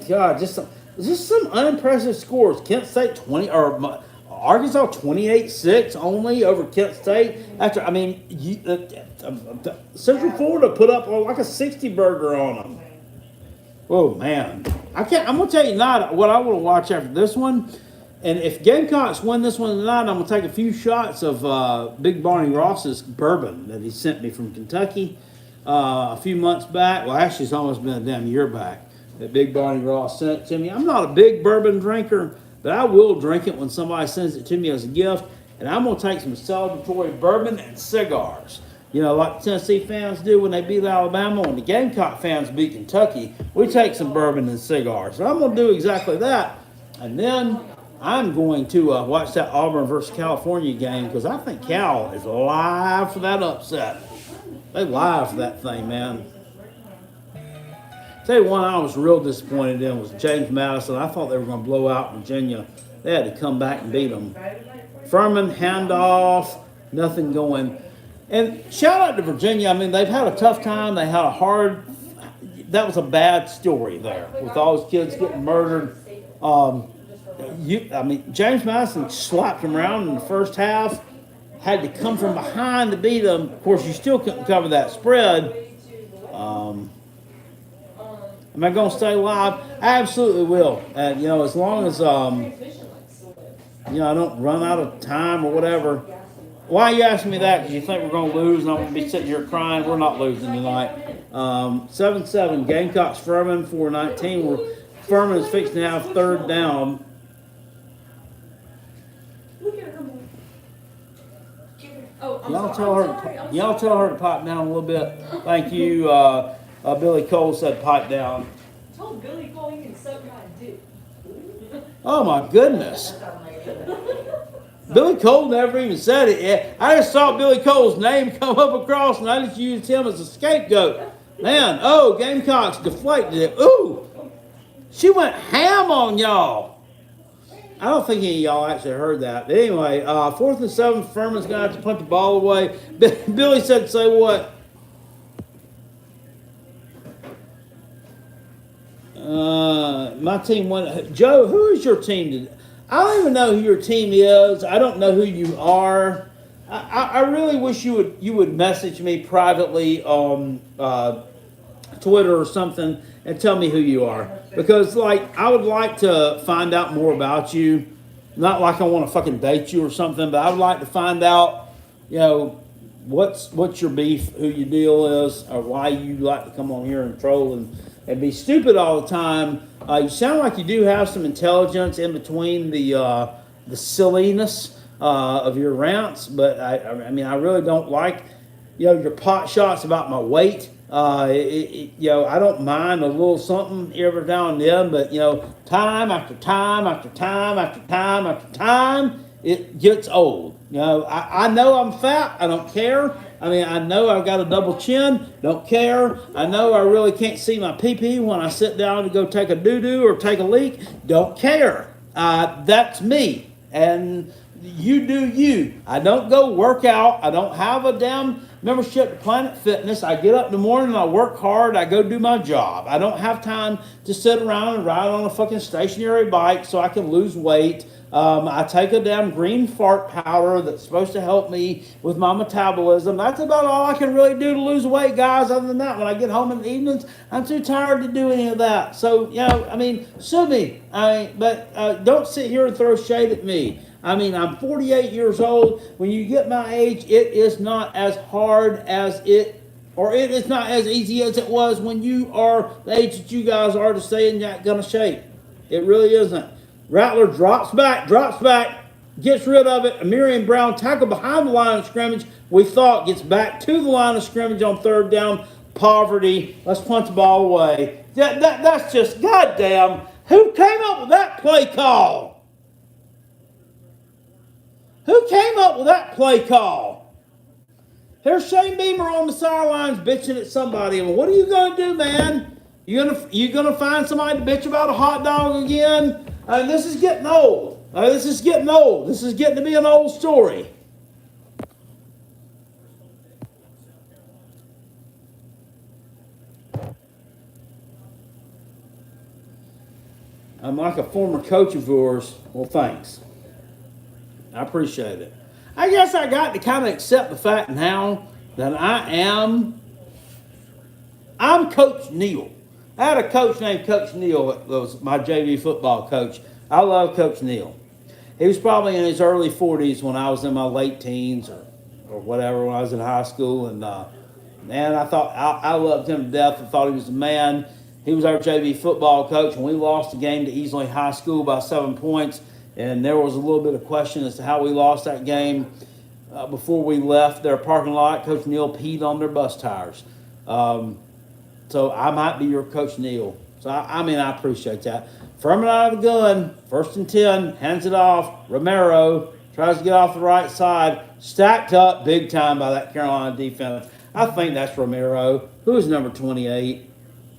God, just some unimpressive scores. Kent State 20 or Arkansas 28-6 only over Kent State. After Central Florida put up like a 60 burger on them. Oh man, I'm gonna tell you tonight what I want to watch after this one. And if Gamecocks win this one tonight, I'm gonna take a few shots of Big Barney Ross's bourbon that he sent me from Kentucky a few months back. Well, actually, it's almost been a damn year back that Big Barney Ross sent it to me. I'm not a big bourbon drinker, but I will drink it when somebody sends it to me as a gift. And I'm going to take some celebratory bourbon and cigars. You know, like the Tennessee fans do when they beat Alabama. When the Gamecock fans beat Kentucky, we take some bourbon and cigars. So I'm going to do exactly that. And then I'm going to watch that Auburn versus California game because I think Cal is live for that upset. They live for that thing, man. Tell you one I was real disappointed in was James Madison. I thought they were going to blow out Virginia. They had to come back and beat them. Furman, handoff, nothing going. And shout out to Virginia. I mean, they've had a tough time. They had a hard – that was a bad story there with all those kids getting murdered. James Madison slapped them around in the first half, had to come from behind to beat them. Of course, you still couldn't cover that spread. Am I going to stay live? I absolutely will. And, as long as, I don't run out of time or whatever. Why are you asking me that? Because you think we're going to lose and I'm going to be sitting here crying. We're not losing tonight. 7-7, Gamecocks, Furman, 4-19. Furman is fixing to have third down. Y'all tell her to pipe down a little bit. Thank you. Billy Cole said pipe down. I told Billy Cole he can suck my dick. Oh my goodness. Billy Cole never even said it yet. I just saw Billy Cole's name come up across and I just used him as a scapegoat. Man, Gamecocks deflated it. Ooh, she went ham on y'all. I don't think any of y'all actually heard that. But anyway, 4th and 7, Furman's going to have to punt the ball away. Billy said, say what? My team won. Joe, who is your team today? I don't even know who your team is. I don't know who you are. I really wish you would message me privately on Twitter or something and tell me who you are. Because, I would like to find out more about you. Not like I want to fucking date you or something, but I would like to find out, what's your beef, who your deal is, or why you like to come on here and troll and be stupid all the time. You sound like you do have some intelligence in between the silliness of your rants, but I really don't like, your pot shots about my weight. I don't mind a little something every now and then, but time after time after time after time after time, it gets old. I know I'm fat. I don't care. I know I've got a double chin. Don't care. I know I really can't see my pee-pee when I sit down to go take a doo-doo or take a leak. Don't care. That's me. And you do you. I don't go work out. I don't have a damn membership to Planet Fitness. I get up in the morning and I work hard. I go do my job. I don't have time to sit around and ride on a fucking stationary bike so I can lose weight. I take a damn green fart powder that's supposed to help me with my metabolism. That's about all I can really do to lose weight, guys. Other than that, when I get home in the evenings, I'm too tired to do any of that. So, sue me. But don't sit here and throw shade at me. I'm 48 years old. When you get my age, it is not as hard as it is not as easy as it was when you are the age that you guys are to stay in that kind of shape. It really isn't. Rattler drops back, gets rid of it. Amirian Brown tackle behind the line of scrimmage. We thought gets back to the line of scrimmage on third down. Poverty. Let's punt the ball away. That's just goddamn. Who came up with that play call? Who came up with that play call? Here's Shane Beamer on the sidelines bitching at somebody. Well, what are you going to do, man? You gonna find somebody to bitch about a hot dog again? This is getting old. This is getting old. This is getting to be an old story. I'm like a former coach of yours. Well, thanks. I appreciate it. I guess I got to kind of accept the fact now that I'm Coach Neal. I had a coach named Coach Neal that was my JV football coach. I love Coach Neal. He was probably in his early 40s when I was in my late teens or whatever when I was in high school. And, man, I loved him to death. I thought he was a man. He was our JV football coach, and we lost the game to Easley High School by 7 points. And there was a little bit of question as to how we lost that game. Before we left their parking lot, Coach Neal peed on their bus tires. So I might be your Coach Neal. So, I appreciate that. Furman out of the gun, 1st and 10, hands it off. Romero tries to get off the right side. Stacked up big time by that Carolina defense. I think that's Romero. Who is number 28?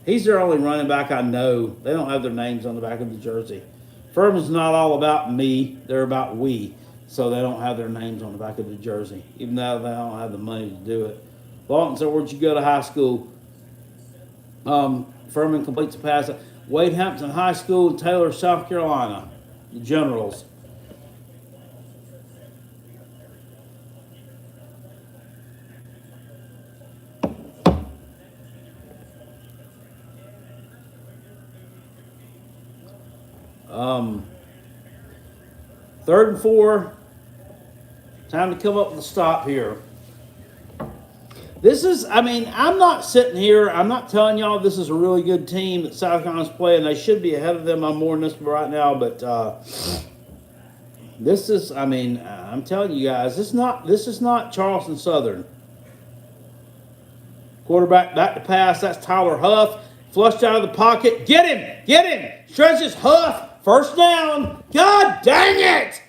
He's their only running back I know. They don't have their names on the back of the jersey. Furman's not all about me. They're about we. So they don't have their names on the back of the jersey, even though they don't have the money to do it. Lawton said, where'd you go to high school? Furman completes the pass. Wade Hampton High School, Taylor, South Carolina. The Generals. Third and 4. Time to come up with a stop here. This is, I'm not sitting here, I'm not telling y'all this is a really good team that South Carolina's playing. They should be ahead of them. I'm more than this right now, but this is, I'm telling you guys, this is not Charleston Southern. Quarterback back to pass. That's Tyler Huff. Flushed out of the pocket. Get him. Stretches Huff. First down. God dang it.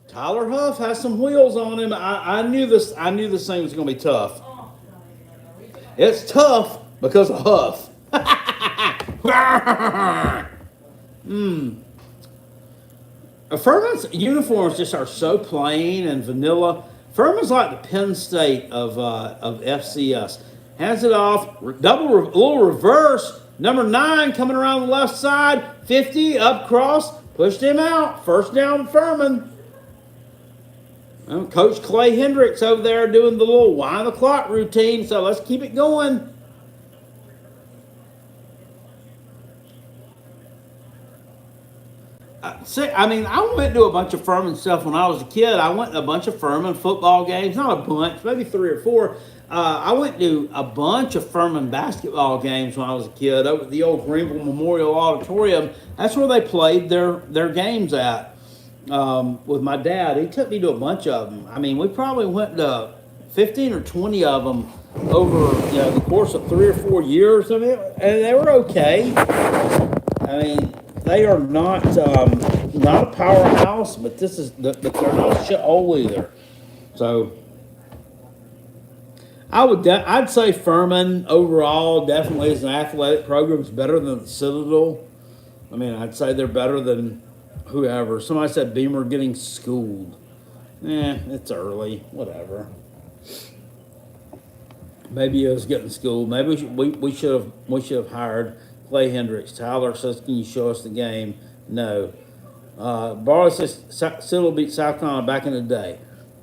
Tyler Huff has some wheels on him. I knew this thing was going to be tough. It's tough because of Huff. Furman's uniforms just are so plain and vanilla. Furman's like the Penn State of FCS. Hands it off. Little reverse. Number 9 coming around the left side. 50 up cross. Pushed him out. First down Furman. Coach Clay Hendricks over there doing the little wind the clock routine, so let's keep it going. I went to a bunch of Furman stuff when I was a kid. I went to a bunch of Furman football games, not a bunch, maybe 3 or 4. I went to a bunch of Furman basketball games when I was a kid over at the old Greenville Memorial Auditorium. That's where they played their games at with my dad. He took me to a bunch of them. I mean, we probably went to 15 or 20 of them over the course of 3 or 4 years. I mean, and they were okay. I mean, they are not a powerhouse, but they're not shit hole either. So I'd say Furman overall definitely as an athletic program is better than the Citadel. I mean, I'd say they're better than whoever. Somebody said Beamer getting schooled. It's early. Whatever. Maybe it was getting schooled. Maybe we should have hired Clay Hendricks. Tyler says, "Can you show us the game?" No. Barlow says Citadel beat South Carolina back in the day.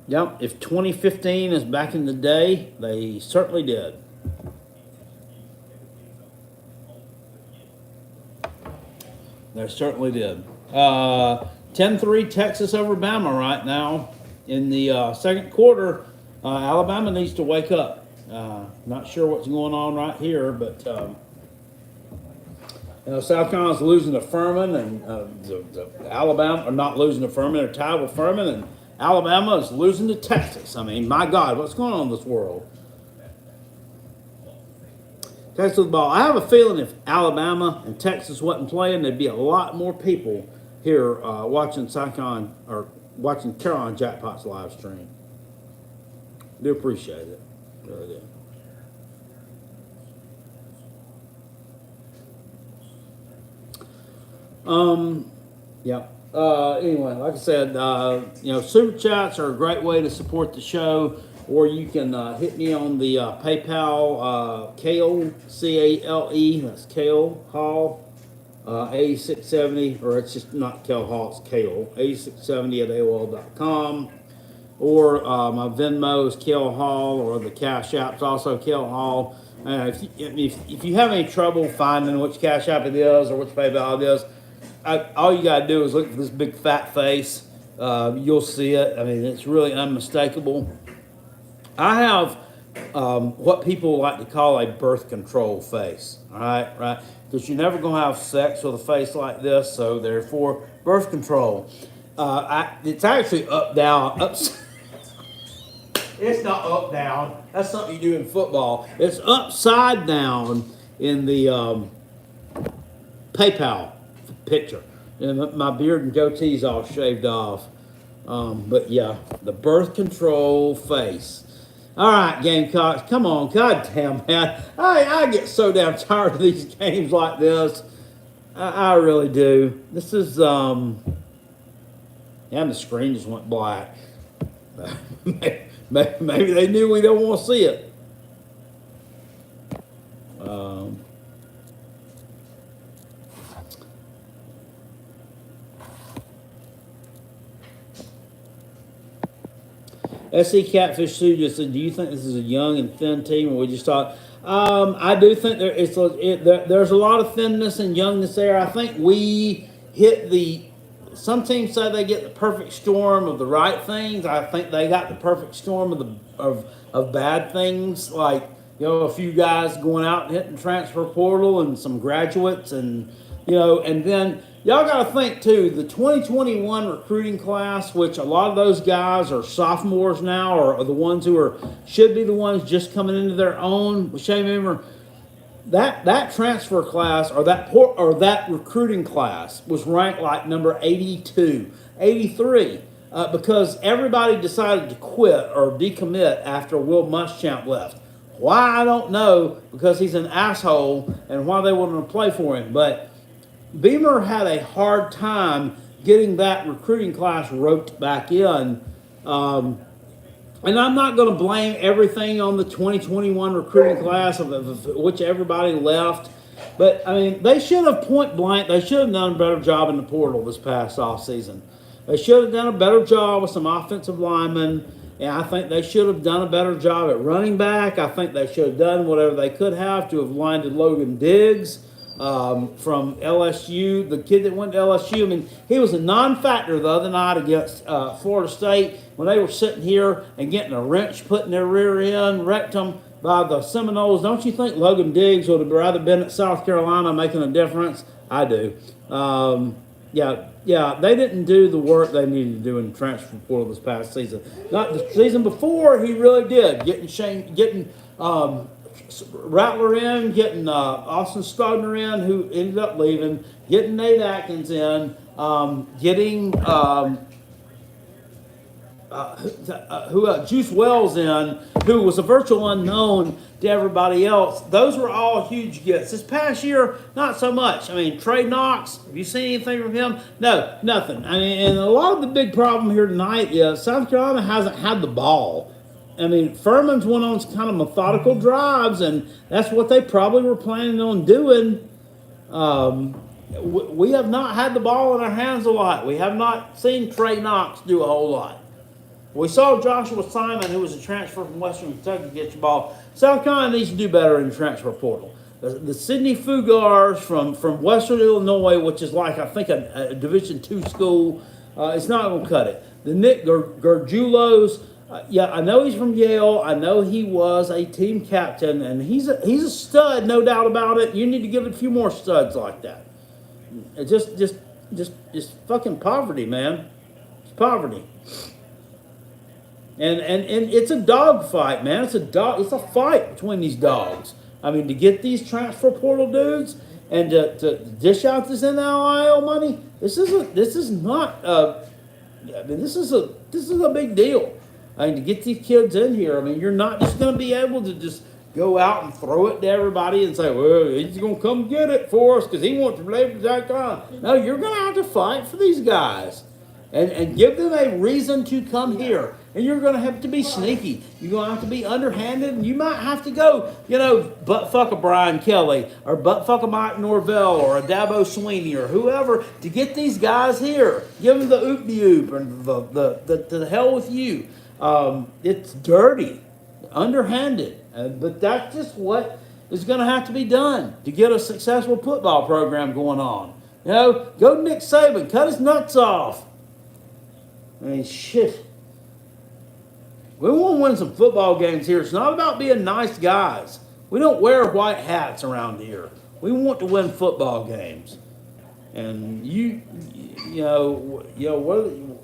Yep. If 2015 is back in the day, they certainly did. They certainly did. 10-3 Texas over Bama right now in the second quarter. Alabama needs to wake up. Not sure what's going on right here, but South Carolina's losing to Furman, and the Alabama are not losing to Furman. They're tied with Furman, and Alabama is losing to Texas. I mean, my God, what's going on in this world? Texas with the ball. I have a feeling if Alabama and Texas wasn't playing, there'd be a lot more people here watching South Carolina or watching Carolina Jackpots live stream. Do appreciate it, really do. Yeah. Anyway, like I said, super chats are a great way to support the show, or you can hit me on the PayPal, Kale, C-A-L-E, that's Kale Hall, 8670, or it's just not Kale Hall, it's Kale, 8670 at AOL.com, or my Venmo is Kale Hall, or the Cash App's also Kale Hall. If you have any trouble finding which Cash App it is or which PayPal it is, all you got to do is look for this big fat face. You'll see it. I mean, it's really unmistakable. I have what people like to call a birth control face. All right? Because you're never going to have sex with a face like this, so therefore, birth control. It's actually up, down, upside. It's not up, down. That's something you do in football. It's upside down in the PayPal picture. And my beard and goatee's all shaved off. But yeah, the birth control face. All right, Gamecocks, come on. God damn, man. I get so damn tired of these games like this. I really do. This is, the screen just went black. Maybe they knew we don't want to see it. SC Catfish Sue just said, "Do you think this is a young and thin team?" Or we just thought, I do think there's a lot of thinness and youngness there. I think we hit some teams say they get the perfect storm of the right things. I think they got the perfect storm of bad things, like a few guys going out and hitting transfer portal and some graduates, and and then y'all got to think too, the 2021 recruiting class, which a lot of those guys are sophomores now, or are the ones who should be the ones just coming into their own. Shame, remember that transfer class or that recruiting class was ranked like number 82, 83, because everybody decided to quit or decommit after Will Muschamp left. Why, I don't know, because he's an asshole, and why they wouldn't play for him. But Beamer had a hard time getting that recruiting class roped back in. And I'm not going to blame everything on the 2021 recruiting class, of which everybody left. But, I mean, they should have point blank, they should have done a better job in the portal this past offseason. They should have done a better job with some offensive linemen. And I think they should have done a better job at running back. I think they should have done whatever they could have to have landed Logan Diggs from LSU. The kid that went to LSU, I mean, he was a non-factor the other night against Florida State when they were sitting here and getting a wrench put in their rear end, wrecked them by the Seminoles. Don't you think Logan Diggs would have rather been at South Carolina making a difference? I do. Yeah, they didn't do the work they needed to do in the transfer portal this past season. Not the season before, he really did. Getting Rattler in, getting Austin Stogner in, who ended up leaving, getting Nate Atkins in, getting Juice Wells in, who was a virtual unknown to everybody else. Those were all huge gets. This past year, not so much. I mean, Trey Knox, have you seen anything from him? No, nothing. I mean, and a lot of the big problem here tonight is South Carolina hasn't had the ball. I mean, Furman's went on kind of methodical drives, and that's what they probably were planning on doing. We have not had the ball in our hands a lot. We have not seen Trey Knox do a whole lot. We saw Joshua Simon, who was a transfer from Western Kentucky, get the ball. South Carolina needs to do better in the transfer portal. The Sidney Fugars from Western Illinois, which is like, I think, a Division II school, it's not going to cut it. The Nick Gargiulos, yeah, I know he's from Yale. I know he was a team captain, and he's a stud, no doubt about it. You need to give it a few more studs like that. It's just fucking poverty, man. It's poverty. And it's a dog fight, man. It's a fight between these dogs. I mean, to get these transfer portal dudes and to dish out this NIL money, this is a big deal. I mean, to get these kids in here, I mean, you're not just going to be able to just go out and throw it to everybody and say, well, he's going to come get it for us because he wants to play for South Carolina. No, you're going to have to fight for these guys and give them a reason to come here. And you're going to have to be sneaky. You're going to have to be underhanded, and you might have to go, butt fuck a Brian Kelly or butt fuck a Mike Norvell or a Dabo Sweeney or whoever to get these guys here. Give them the oop-de-oop and the hell with you. It's dirty, underhanded, but that's just what is going to have to be done to get a successful football program going on. Go Nick Saban, cut his nuts off. I mean, shit. We want to win some football games here. It's not about being nice guys. We don't wear white hats around here. We want to win football games. And you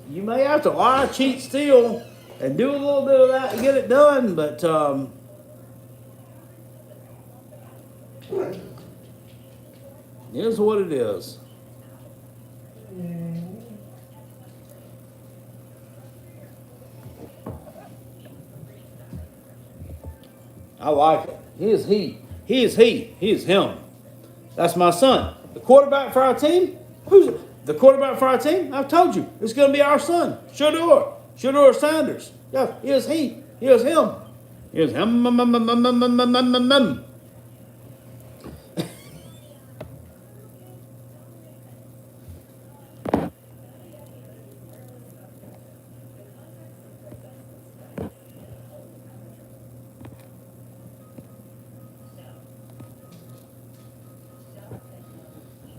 may have to lie, cheat, steal, and do a little bit of that to get it done, but it is what it is. I like it. He is he. He is he. He is him. That's my son. The quarterback for our team? Who's the quarterback for our team? I've told you. It's going to be our son. Shedeur Sanders. Yeah, he is he. He is him. He is him.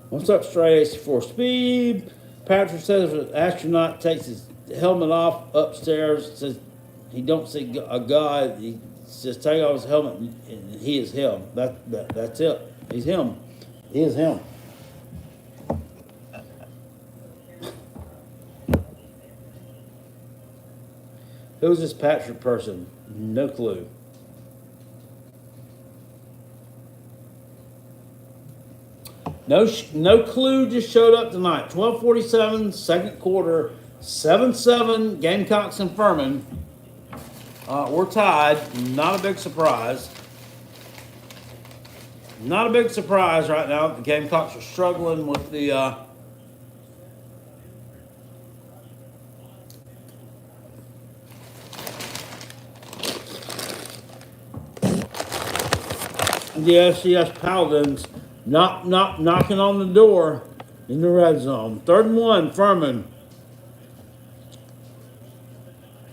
What's up, Stray 84 Speed? Patrick says an astronaut takes his helmet off upstairs, says he don't see a god. He says take off his helmet and he is him. That's it. He's him. He is him. Who's this Patrick person? No clue. No clue just showed up tonight. 12:47, second quarter, 7-7, Gamecocks and Furman. We're tied. Not a big surprise. Not a big surprise right now. The Gamecocks are struggling with the FCS Paladins knocking on the door in the red zone. 3rd and 1, Furman.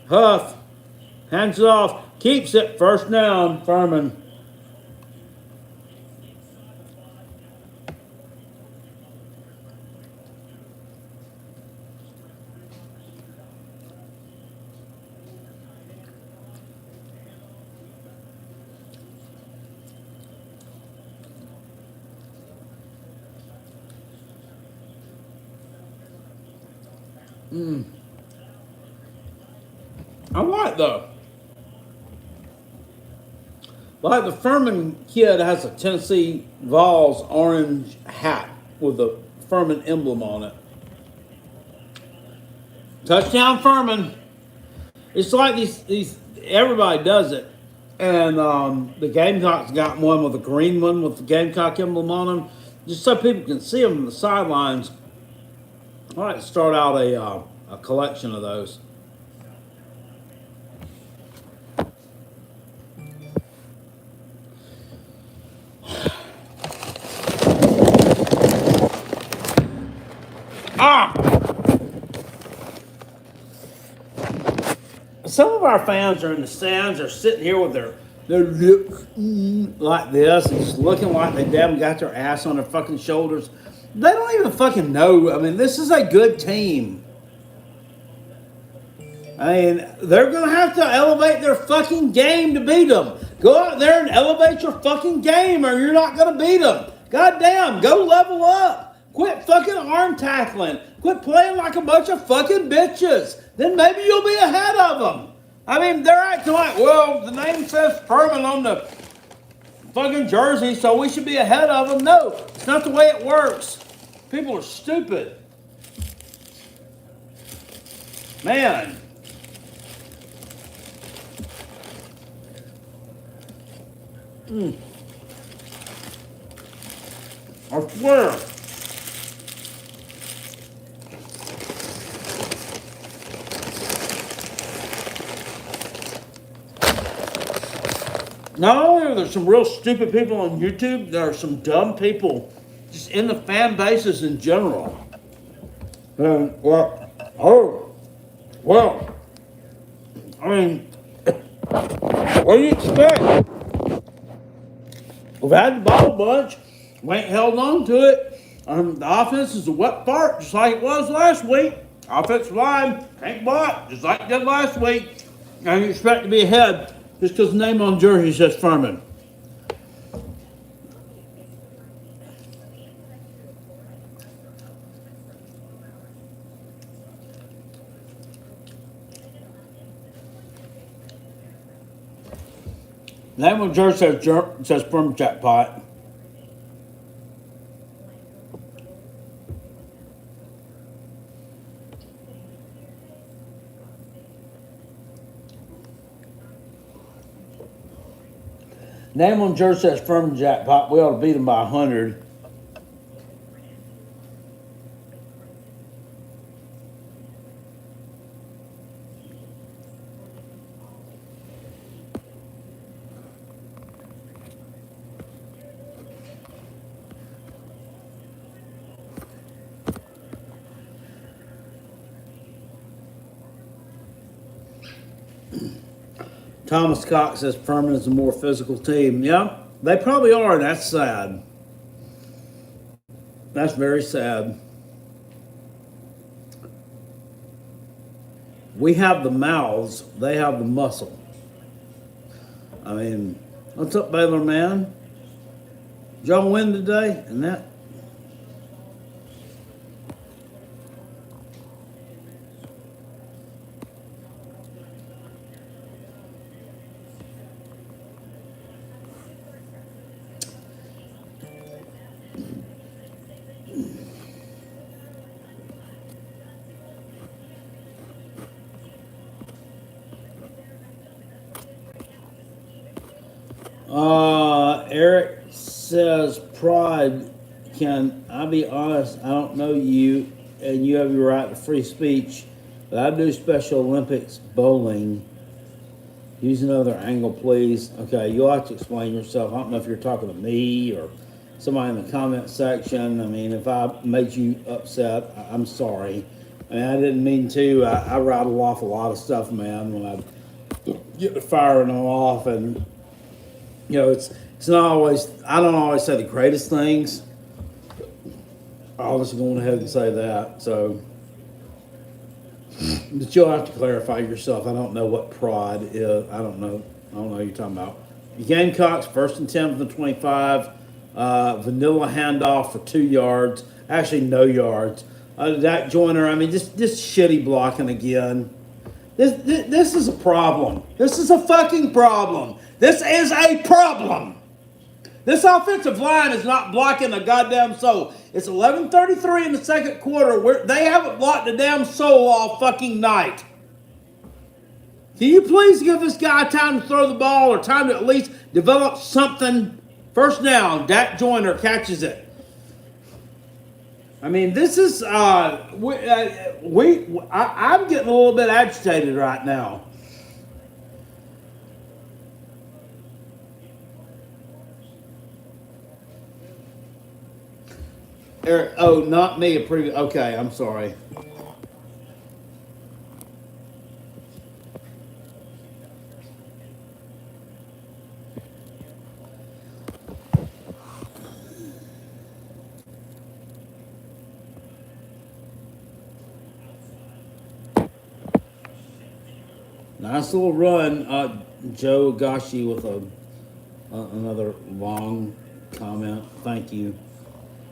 Huff. Hands it off. Keeps it. First down, Furman. I like the Furman kid has a Tennessee Vols orange hat with a Furman emblem on it. Touchdown Furman. It's like these everybody does it. And the Gamecocks got one with a green one with the Gamecock emblem on them, just so people can see them on the sidelines. I like to start out a collection of those. Some of our fans are in the stands, are sitting here with their lips like this and just looking like they damn got their ass on their fucking shoulders. They don't even fucking know. I mean, this is a good team. I mean, they're going to have to elevate their fucking game to beat them. Go out there and elevate your fucking game or you're not going to beat them. Goddamn, go level up. Quit fucking arm tackling. Quit playing like a bunch of fucking bitches. Then maybe you'll be ahead of them. I mean, they're acting like, well, the name says Furman on the fucking jersey, so we should be ahead of them. No, it's not the way it works. People are stupid. Man. I swear. Not only are there some real stupid people on YouTube, there are some dumb people just in the fan bases in general. And, well, I mean, what do you expect? We've had the ball a bunch. We ain't held on to it. The offense is a wet fart, just like it was last week. Offensive line ain't blocked, just like it did last week. And you expect to be ahead just because the name on the jersey says Furman. Name on the jersey says Furman Jackpot. Name on jersey says Furman Jackpot. We ought to beat them by 100. Thomas Cox says Furman is a more physical team. Yeah, they probably are. That's sad. That's very sad. We have the mouths. They have the muscle. I mean, what's up, Baylor man? Did y'all win today? And that. Eric says, Pride, can I be honest? I don't know you, and you have your right to free speech, but I do Special Olympics bowling. Use another angle, please. Okay, you'll have to explain yourself. I don't know if you're talking to me or somebody in the comment section. I mean, if I made you upset, I'm sorry. And I didn't mean to. I rattle off a lot of stuff, man, when I get to firing them off. And, it's not always, I don't always say the greatest things. I'll just go ahead and say that. So, but you'll have to clarify yourself. I don't know what prod is. I don't know what you're talking about. The Gamecocks, 1st and 10 from the 25. Vanilla handoff for 2 yards. Actually, no yards. Dak Joyner, I mean, just shitty blocking again. This is a problem. This is a fucking problem. This is a problem. This offensive line is not blocking a goddamn soul. It's 11:33 in the second quarter. Where they haven't blocked a damn soul all fucking night. Can you please give this guy time to throw the ball or time to at least develop something? First down, Dak Joyner catches it. I mean, this is I'm getting a little bit agitated right now. Eric, oh, not me. Okay, I'm sorry. Nice little run, Joe Gashi with another long comment. Thank you.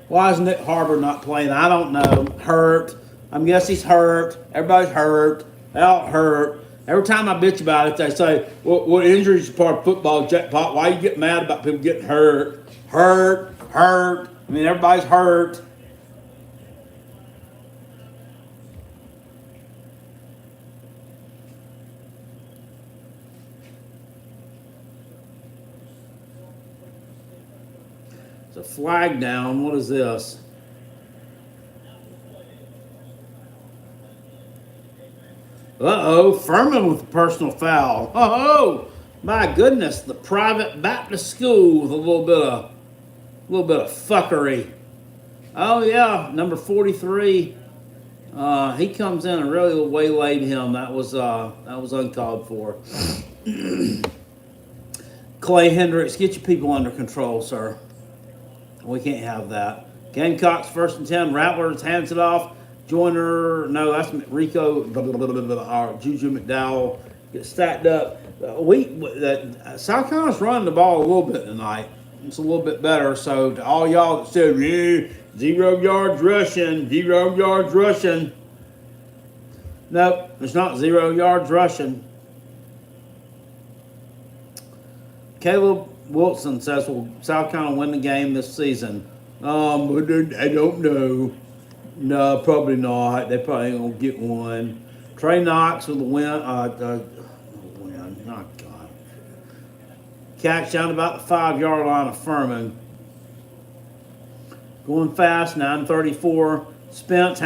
Why is Nick Harbor not playing? I don't know. Hurt. I'm guessing he's hurt. Everybody's hurt. They all hurt. Every time I bitch about it, they say, well, injuries are part of football, jackpot. Why you get mad about people getting hurt? Hurt. I mean, everybody's hurt. A flag down. What is this? Uh-oh, Furman with a personal foul. Oh, my goodness, the private Baptist school with a little bit of fuckery. Oh yeah, number 43. He comes in and really waylaid him. That was uncalled for. Clay Hendricks, get your people under control, sir. We can't have that. Gamecocks 1st and 10. Rattlers hands it off. Joyner, no, that's Rico. Juju McDowell gets stacked up. South Carolina's running the ball a little bit tonight. It's a little bit better. So to all y'all that said, 0 yards rushing. Nope, it's not 0 yards rushing. Caleb Wilson says, will South Carolina win the game this season? I don't know. No, probably not. They probably ain't going to get one. Trey Knox with the win. Oh, God. Catch down about the 5-yard line of Furman. Going fast, 9:34. Spence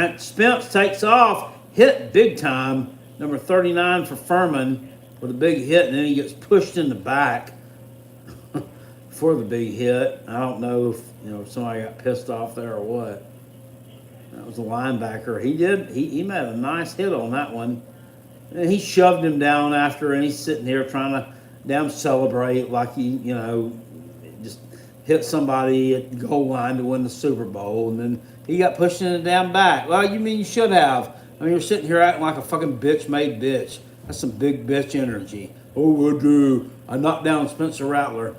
takes off. Hit big time. Number 39 for Furman with a big hit, and then he gets pushed in the back for the big hit. I don't know if somebody got pissed off there or what. That was a linebacker. He made a nice hit on that one. And he shoved him down after, and he's sitting here trying to damn celebrate like he, just hit somebody at the goal line to win the Super Bowl. And then he got pushed in the damn back. Well, you mean you should have. I mean, you're sitting here acting like a fucking bitch-made bitch. That's some big bitch energy. I knocked down Spencer Rattler.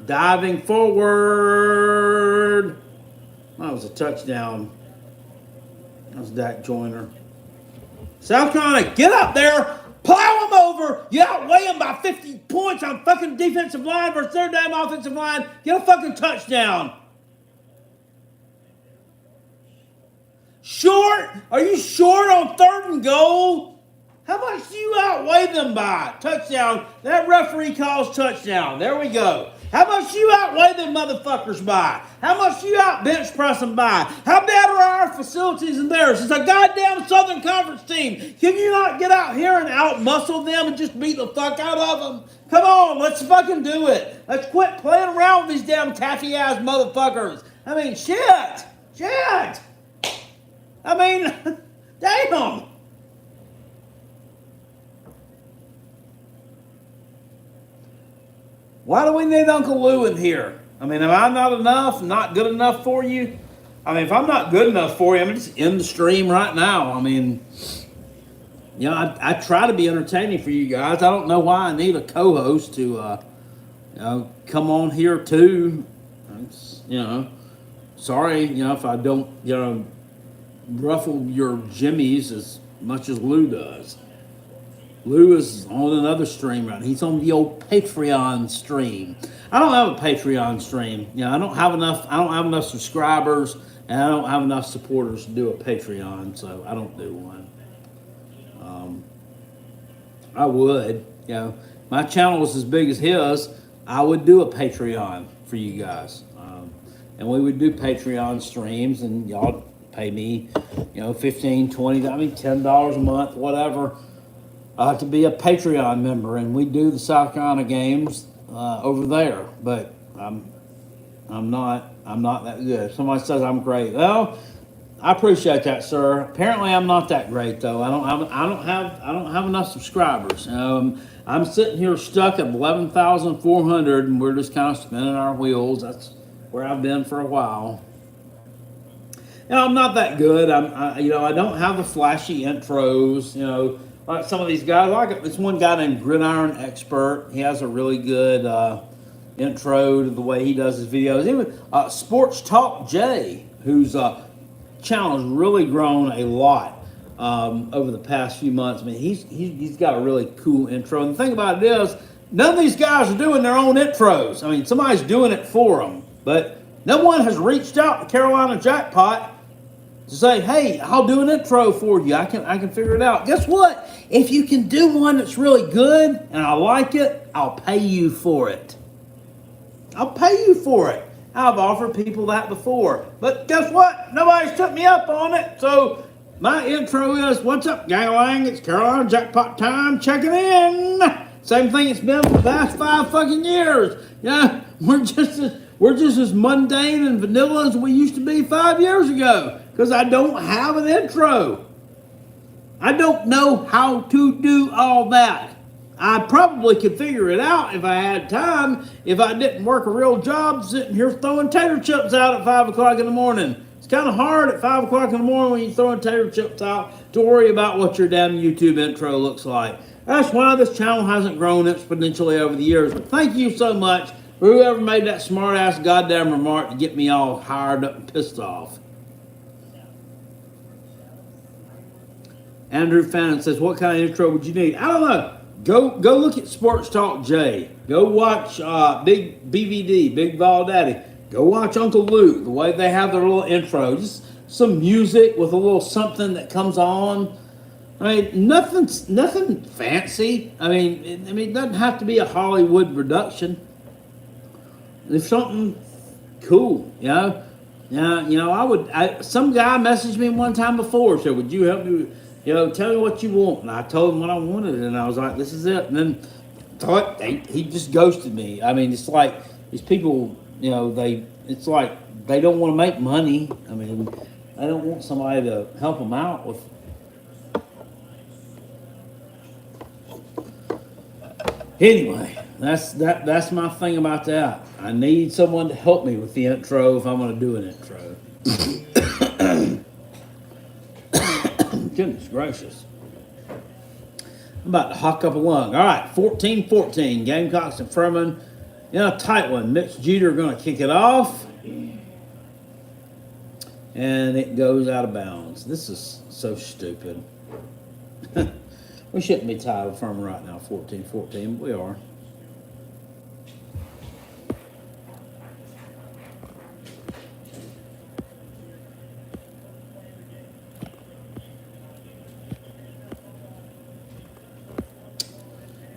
Diving forward. That was a touchdown. That was Dak Joyner. South Carolina, get up there. Plow them over. You outweigh them by 50 points on fucking defensive line versus their damn offensive line. Get a fucking touchdown. Short? Are you short on 3rd and goal? How much do you outweigh them by? Touchdown. That referee calls touchdown. There we go. How much do you outweigh them motherfuckers by? How much do you out bench press them by? How bad are our facilities than theirs? It's a goddamn Southern Conference team. Can you not get out here and out muscle them and just beat the fuck out of them? Come on, let's fucking do it. Let's quit playing around with these damn taffy ass motherfuckers. I mean, shit. I mean, damn. Why do we need Uncle Lou in here? I mean, am I not enough, not good enough for you? I mean, if I'm not good enough for you, I'm just in the stream right now. I mean, you know, I try to be entertaining for you guys. I don't know why I need a co-host to, you know, come on here too. You know, sorry, you know, if I don't, you know, ruffle your jimmies as much as Lou does. Lou is on another stream right now. He's on the old Patreon stream. I don't have a Patreon stream. You know, I don't have enough subscribers, and I don't have enough supporters to do a Patreon, so I don't do one. I would, you know, my channel was as big as his. I would do a Patreon for you guys, and we would do Patreon streams, and y'all pay me, you know, $15, $20, I mean $10 a month, whatever. To be a Patreon member, and we do the South Carolina games over there. But I'm not that good. If somebody says I'm great, well, I appreciate that, sir. Apparently, I'm not that great though. I don't have enough subscribers. I'm sitting here stuck at 11,400, and we're just kind of spinning our wheels. That's where I've been for a while. You know, I'm not that good. You know, I don't have the flashy intros. You know, like some of these guys. Like this one guy named Gridiron Expert. He has a really good intro to the way he does his videos. Even Sports Talk Jay, whose channel has really grown a lot over the past few months. I mean, he's got a really cool intro. And the thing about it is, none of these guys are doing their own intros. I mean, somebody's doing it for them, but no one has reached out to Carolina Jackpot to say, hey, I'll do an intro for you. I can figure it out. Guess what? If you can do one that's really good and I like it, I'll pay you for it. I'll pay you for it. I've offered people that before. But guess what? Nobody's took me up on it. So my intro is, what's up, gang? It's Carolina Jackpot time. Checking in. Same thing it's been for the past 5 fucking years. Yeah, we're just as mundane and vanilla as we used to be 5 years ago. Because I don't have an intro. I don't know how to do all that. I probably could figure it out if I had time, if I didn't work a real job sitting here throwing tater chips out at 5 o'clock in the morning. It's kind of hard at 5 o'clock in the morning when you're throwing tater chips out to worry about what your damn YouTube intro looks like. That's why this channel hasn't grown exponentially over the years. But thank you so much for whoever made that smart-ass goddamn remark to get me all hired up and pissed off. Andrew Fannin says, what kind of intro would you need? I don't know. Go look at Sports Talk Jay. Go watch Big BVD, Big Vol Daddy. Go watch Uncle Lou, the way they have their little intro. Just some music with a little something that comes on. I mean, nothing fancy. I mean, it doesn't have to be a Hollywood production. It's something cool, you know. Yeah, you know, some guy messaged me one time before, said, would you help me? You know, tell me what you want. And I told him what I wanted, and I was like, this is it. And then he just ghosted me. I mean, it's like these people, you know, it's like they don't want to make money. I mean, they don't want somebody to help them out with. Anyway, that's my thing about that. I need someone to help me with the intro if I'm going to do an intro. Goodness gracious. I'm about to hawk up a lung. All right, 14-14. Gamecocks and Furman in a tight one. Mitch Jeter going to kick it off. And it goes out of bounds. This is so stupid. We shouldn't be tied with Furman right now, 14-14, but we are.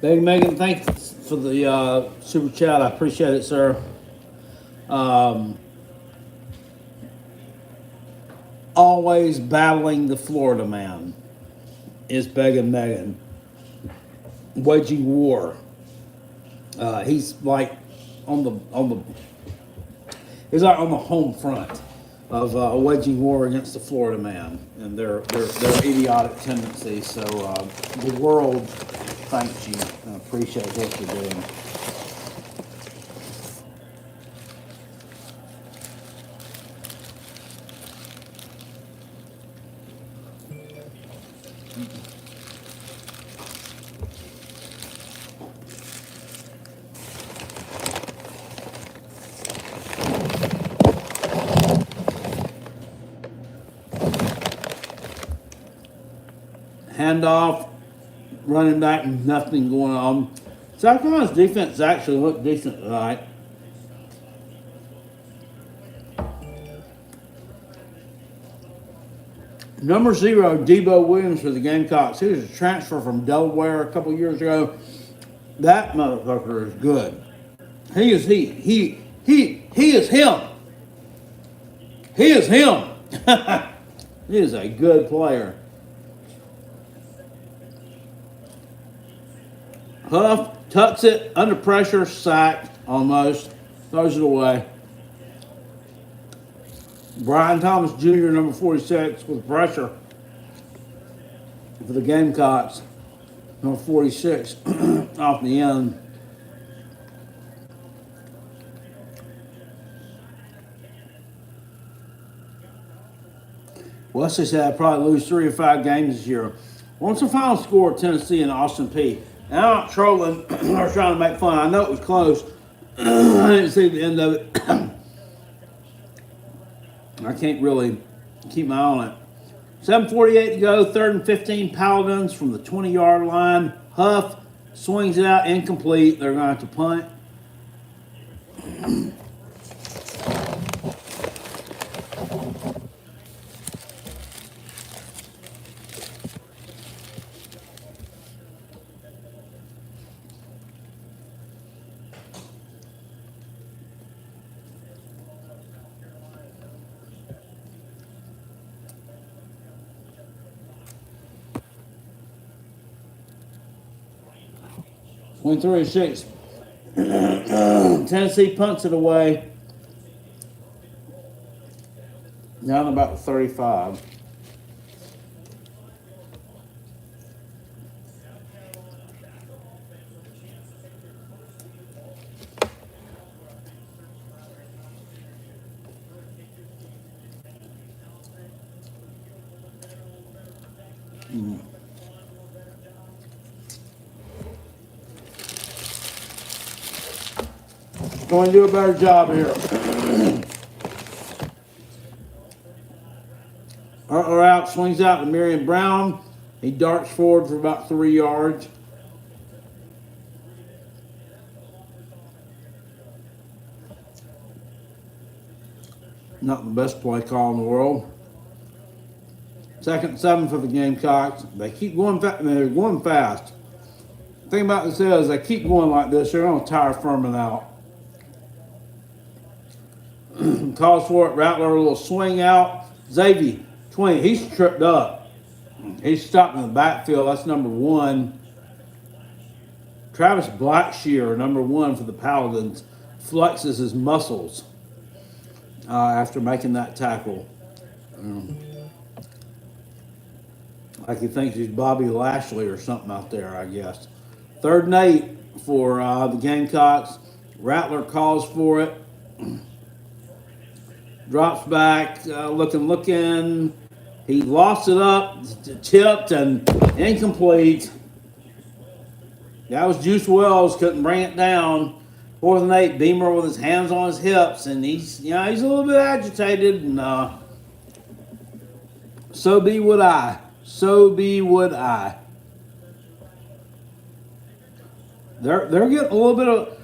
Big Megan, thanks for the super chat. I appreciate it, sir. Always battling the Florida man is Begging Megan. Waging war. He's like on the home front. waging war against the Florida man and their idiotic tendencies. So the world thanks you and appreciates what you're doing. Handoff, running back, nothing going on. South Carolina's defense actually looked decent tonight. Number 0, Debo Williams for the Gamecocks. He was a transfer from Delaware a couple years ago. That motherfucker is good. He is he is him. He is him. He is a good player. Huff tucks it under pressure, sacked almost, throws it away. Brian Thomas Jr., number 46, with pressure for the Gamecocks. Number 46 off the end. Wesley said I'd probably lose 3 or 5 games this year. What's the final score of Tennessee and Austin Peay? And I'm not trolling or trying to make fun. I know it was close. I didn't see the end of it. I can't really keep my eye on it. 7:48 to go, 3rd and 15, Paladins from the 20-yard line. Huff swings it out, incomplete. They're going to have to punt. 23-6. Tennessee punts it away. Down about 35. Going to do a better job here. Or out, swings out to Marion Brown. He darts forward for about 3 yards. Not the best play call in the world. 2nd and 7 for the Gamecocks. They keep going fast. They're going fast. The thing about this is they keep going like this, they're going to tire Furman out. Calls for it. Rattler, a little swing out. Xavier, 20. He's tripped up. He's stopped in the backfield. That's number 1. Travis Blackshear, number 1 for the Paladins, flexes his muscles after making that tackle. Like he thinks he's Bobby Lashley or something out there, I guess. 3rd and 8 for the Gamecocks. Rattler calls for it. Drops back, looking. He lost it up, tipped, and incomplete. That was Juice Wells, couldn't bring it down. 4th and 8, Beamer with his hands on his hips, and he's a little bit agitated, and so be would I. So be would I. They're getting a little bit of.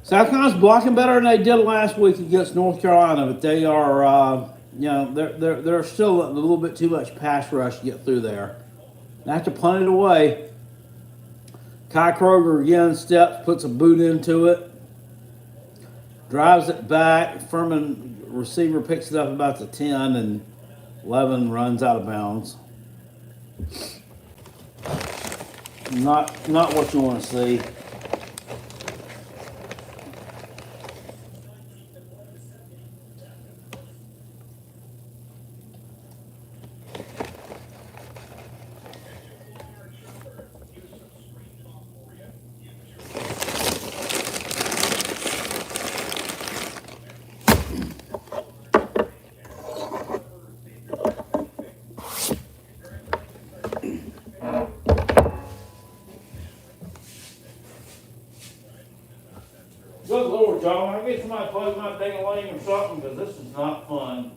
South Carolina's blocking better than they did last week against North Carolina, but they are, they're still a little bit too much pass rush to get through there. They have to punt it away. Kai Kroger again steps, puts a boot into it, drives it back. Furman receiver picks it up about the 10, and Levin runs out of bounds. Not what you want to see. get somebody to play my ding-a-ling or something, because this is not fun.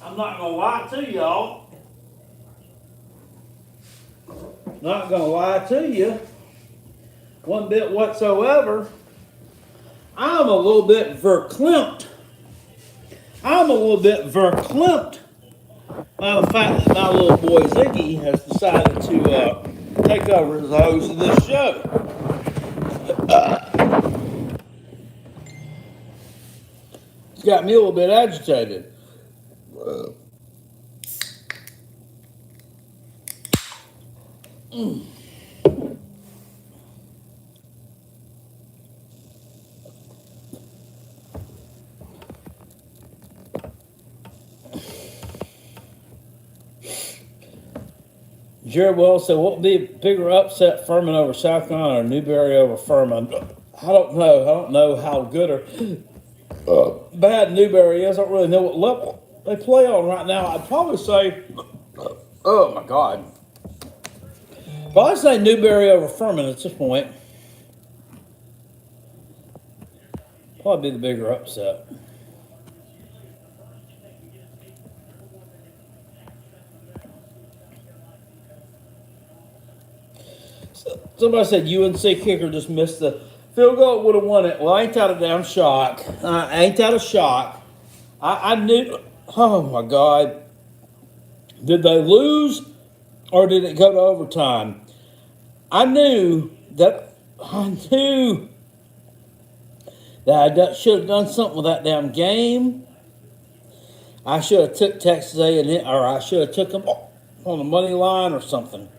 I'm not gonna lie to y'all. Not gonna lie to you. One bit whatsoever. I'm a little bit verklempt. I'm a little bit verklempt by the fact that my little boy Ziggy has decided to take over as the host of this show. It's got me a little bit agitated. Jared Wells said, what would be a bigger upset, Furman over South Carolina or Newberry over Furman? I don't know. I don't know how good or bad Newberry is. I don't really know what level they play on right now. I'd probably say, oh my God. Probably say Newberry over Furman at this point. Probably be the bigger upset. Somebody said UNC kicker just missed the field goal, would have won it. Well, ain't that a damn shock? Ain't that a shock? I knew. Oh my God. Did they lose or did it go to overtime? I knew that I should have done something with that damn game. I should have took Texas A&M, or I should have took them on the money line or something.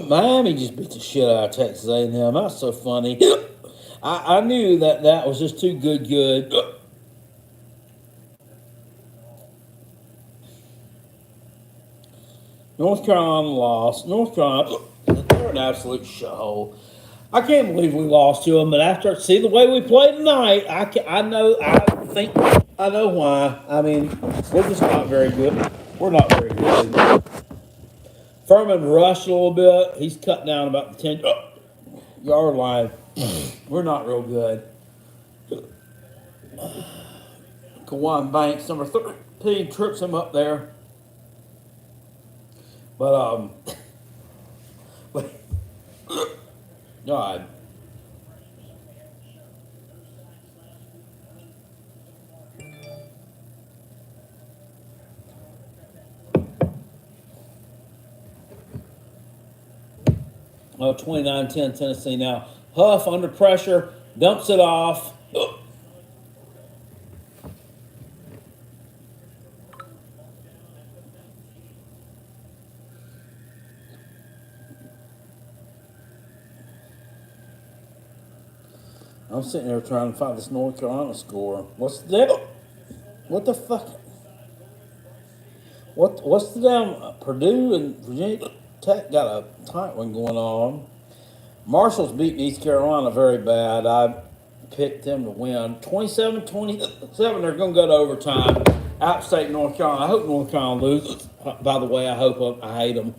Miami just beat the shit out of Texas A&M. That's so funny. I knew that was just too good. North Carolina lost. North Carolina, they're an absolute shithole. I can't believe we lost to them, but after see the way we played tonight, I think I know why. I mean, we're just not very good. We're not very good. Furman rushed a little bit. He's cut down about the 10-yard line. We're not real good. Kawan Banks, number 13, trips him up there. But, God. Oh, 29-10 Tennessee now. Huff under pressure, dumps it off. I'm sitting there trying to find this North Carolina score. What's the deal? What the fuck? What's the damn Purdue and Virginia Tech got a tight one going on? Marshall's beating East Carolina very bad. I picked them to win 27-27. They're going to go to overtime. App State, North Carolina. I hope North Carolina loses. By the way, I hate them.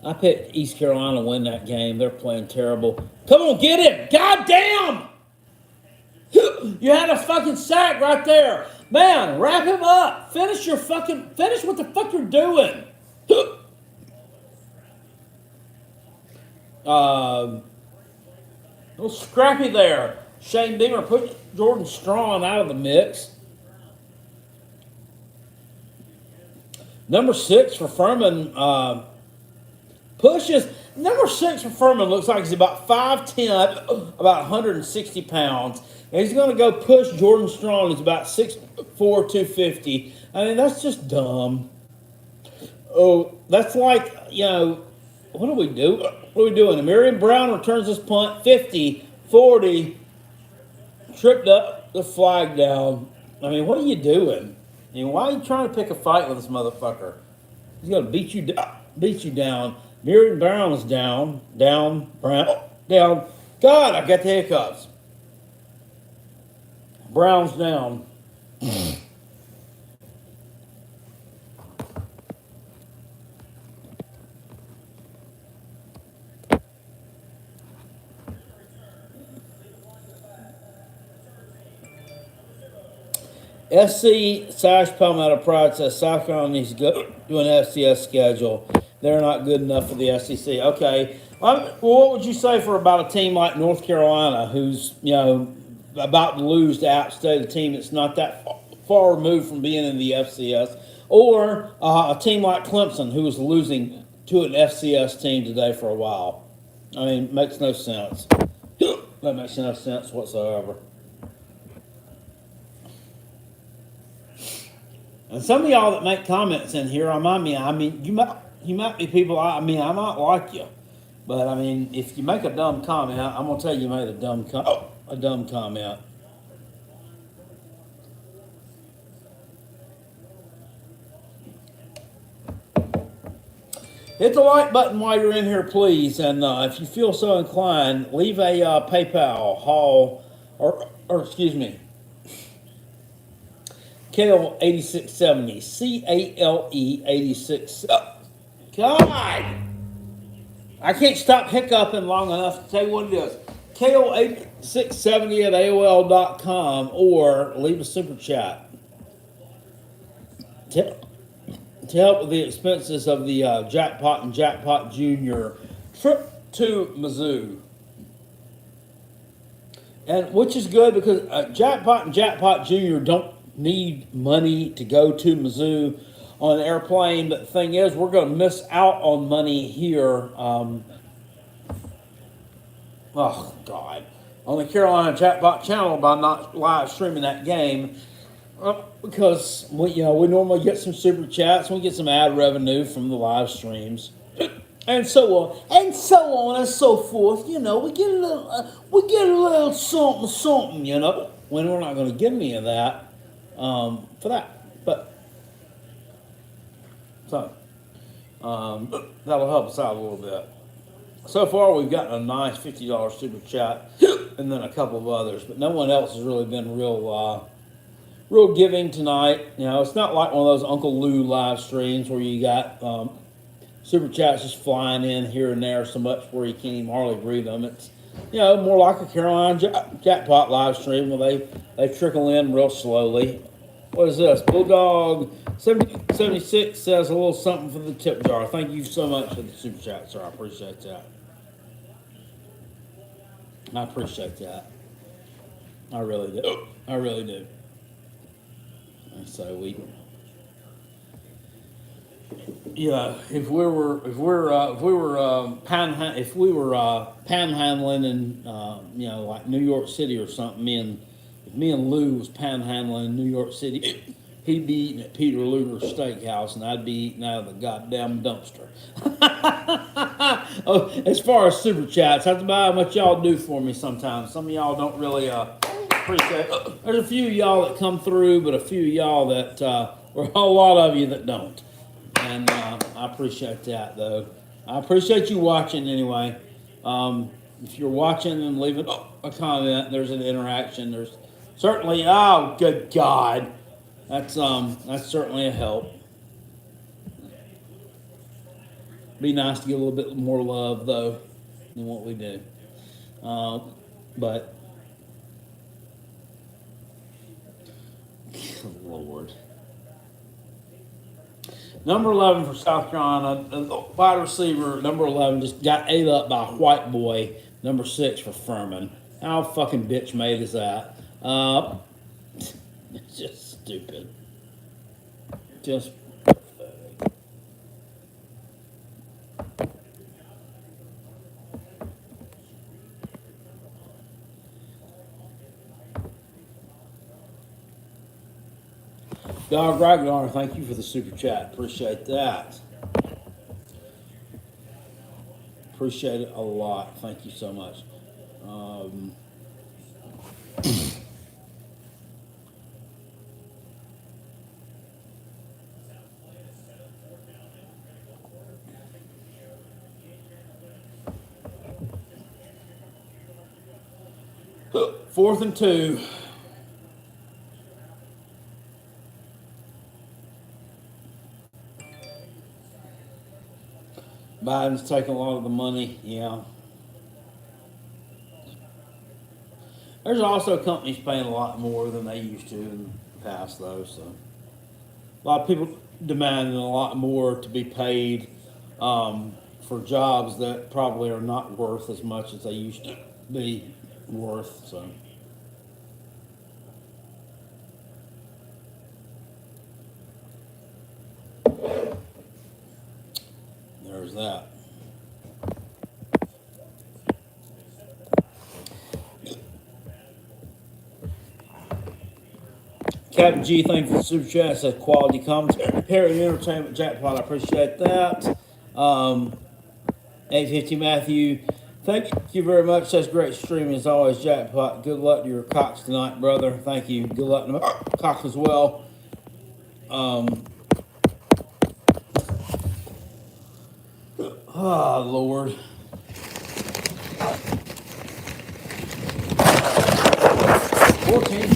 I picked East Carolina to win that game. They're playing terrible. Come on, get him! God damn! You had a fucking sack right there. Man, wrap him up. Finish what the fuck you're doing. A little scrappy there. Shane Beamer put Jordan Strong out of the mix. Number 6 for Furman pushes. Number 6 for Furman looks like he's about 5'10", about 160 pounds. And he's going to go push Jordan Strong, who's about 6'4", 250. I mean, that's just dumb. Oh, that's like, what do we do? What are we doing? Miriam Brown returns this punt, 50, 40, tripped up the flag down. I mean, what are you doing? I mean, why are you trying to pick a fight with this motherfucker? He's going to beat you down. Miriam Brown is down, Brown, down. God, I got the hiccups. Brown's down. SC/Palmetto Pride says South Carolina needs to go do an FCS schedule. They're not good enough for the SEC. Okay. Well, what would you say for about a team like North Carolina, who's about to lose to App State, a team that's not that far removed from being in the FCS, or a team like Clemson, who was losing to an FCS team today for a while? I mean, it makes no sense. That makes no sense whatsoever. And some of y'all that make comments in here, you might be people. I might like you, but I mean, if you make a dumb comment, I'm gonna tell you made a dumb comment. Hit the like button while you're in here, please, and if you feel so inclined, leave a PayPal haul, or excuse me. Kale 8670, CALE 86. God, I can't stop hiccuping long enough to tell you what it is. Kale 8670 at AOL.com, or leave a super chat to help with the expenses of the Jackpot and Jackpot Junior trip to Mizzou. And which is good because Jackpot and Jackpot Junior don't need money to go to Mizzou on an airplane, but the thing is, we're going to miss out on money here. Oh God, on the Carolina Jackpot channel by not live streaming that game, because we normally get some super chats, we get some ad revenue from the live streams, and so on and so forth. We get a little something. When we're not going to give any of that. For that, but so that'll help us out a little bit. So far, we've gotten a nice $50 super chat, and then a couple of others, but no one else has really been real giving tonight. It's not like one of those Uncle Lou live streams where you got super chats just flying in here and there so much where you can't even hardly read them. It's more like a Carolina Jackpot live stream where they trickle in real slowly. What is this? Bulldog 76 says a little something for the tip jar. Thank you so much for the super chat, sir. I appreciate that. I appreciate that. I really do. I really do. And so if we were panhandling in like New York City or something, if me and Lou was panhandling in New York City, he'd be eating at Peter Luger's Steakhouse, and I'd be eating out of the goddamn dumpster. As far as super chats, that's about how much y'all do for me sometimes. Some of y'all don't really appreciate it. There's a few of y'all that come through, but a few of y'all that, or a whole lot of you that don't. And I appreciate that, though. I appreciate you watching anyway. If you're watching and leaving a comment, there's an interaction. There's certainly, oh, good God, that's certainly a help. Be nice to get a little bit more love though than what we do. But good Lord. Number 11 for South Carolina, wide receiver, number 11, just got ate up by a white boy. Number 6 for Furman. How fucking bitch made is that? It's just stupid. Just pathetic. Dog Ragnar, thank you for the super chat. Appreciate that. Appreciate it a lot. Thank you so much. Fourth and 2. Biden's taking a lot of the money, yeah. There's also companies paying a lot more than they used to in the past, though. So a lot of people demanding a lot more to be paid for jobs that probably are not worth as much as they used to be worth. So. There's that. Captain G, thank you for the super chat. Says quality commentary and entertainment jackpot. I appreciate that. 850 Matthew, thank you very much. That's great streaming as always, jackpot. Good luck to your Cox tonight, brother. Thank you. Good luck to my Cox as well. Oh, Lord. $14.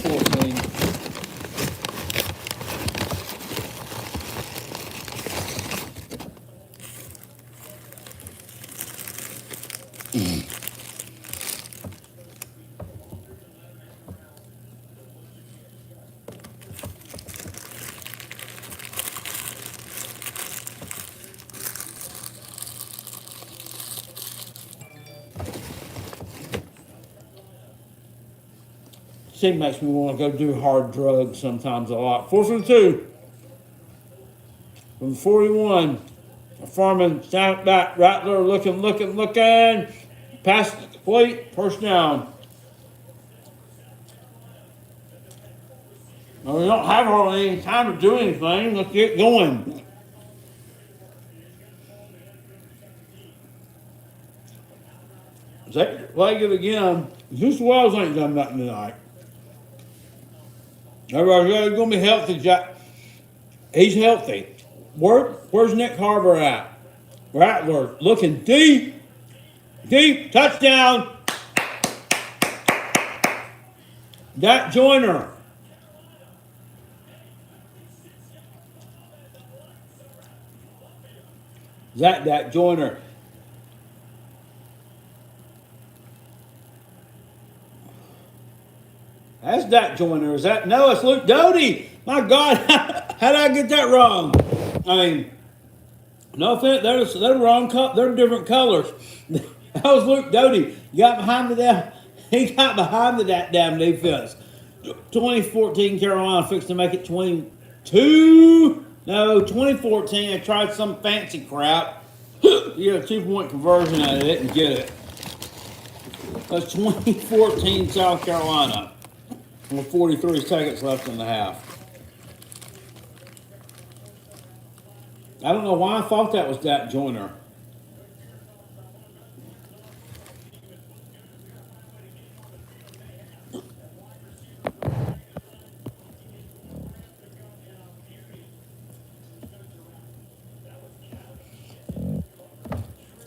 She makes me want to go do hard drugs sometimes a lot. 4th and 2. From 41. Furman, snap back, Rattler looking. Pass complete, first down. Well, we don't have hardly any time to do anything. Let's get going. Zach played it again. Zeus Wells ain't done nothing tonight. Everybody's going to be healthy, Jack. He's healthy. Where's Nick Harbor at? Rattler looking deep, touchdown. Dak Joyner. Dak Joyner. That's Dak Joyner. Is that? No, it's Luke Doty. My God, how did I get that wrong? I mean, no offense, they're wrong. They're different colors. That was Luke Doty. He got behind the damn defense. 2014 Carolina fixed to make it 22. No, 2014. They tried some fancy crap. You get a 2-point conversion out of it and get it. That's 2014 South Carolina. With 43 seconds left in the half. I don't know why I thought that was Dak Joyner.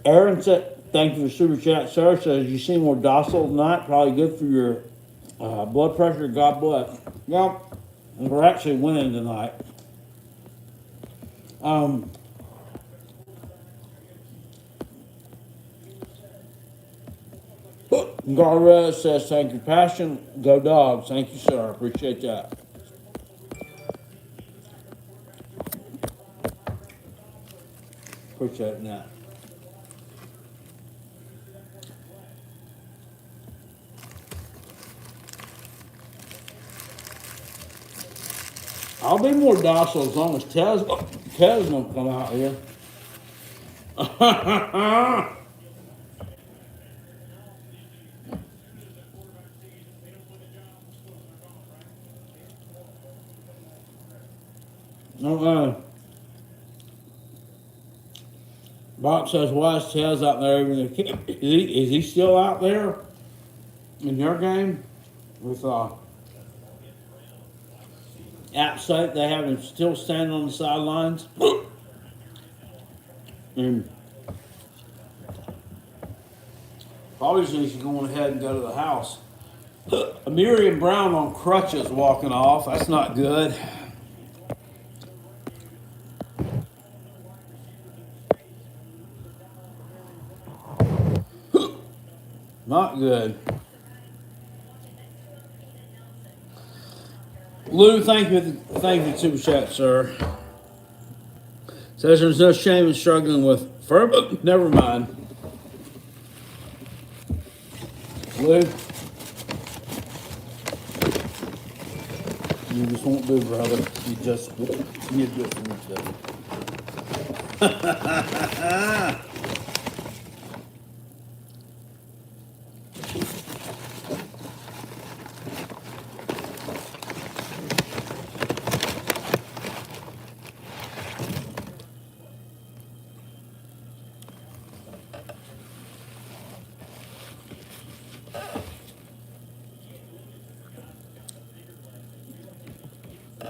Aaron said, thank you for super chat, sir. Says you seem more docile tonight. Probably good for your blood pressure. God bless. Well, we're actually winning tonight. Garrett says, thank you, passion. Go dogs. Thank you, sir. Appreciate that. Appreciate that. I'll be more docile as long as Tez don't come out here. Bob says, why is Tez out there? Is he still out there in your game with App State? They have him still standing on the sidelines. And probably needs to go ahead and go to the house. Miriam Brown on crutches walking off. That's not good. Not good. Lou, thank you, super chat, sir. Says there's no shame in struggling with Furman. Never mind. Lou, you just won't do, brother. You just won't do.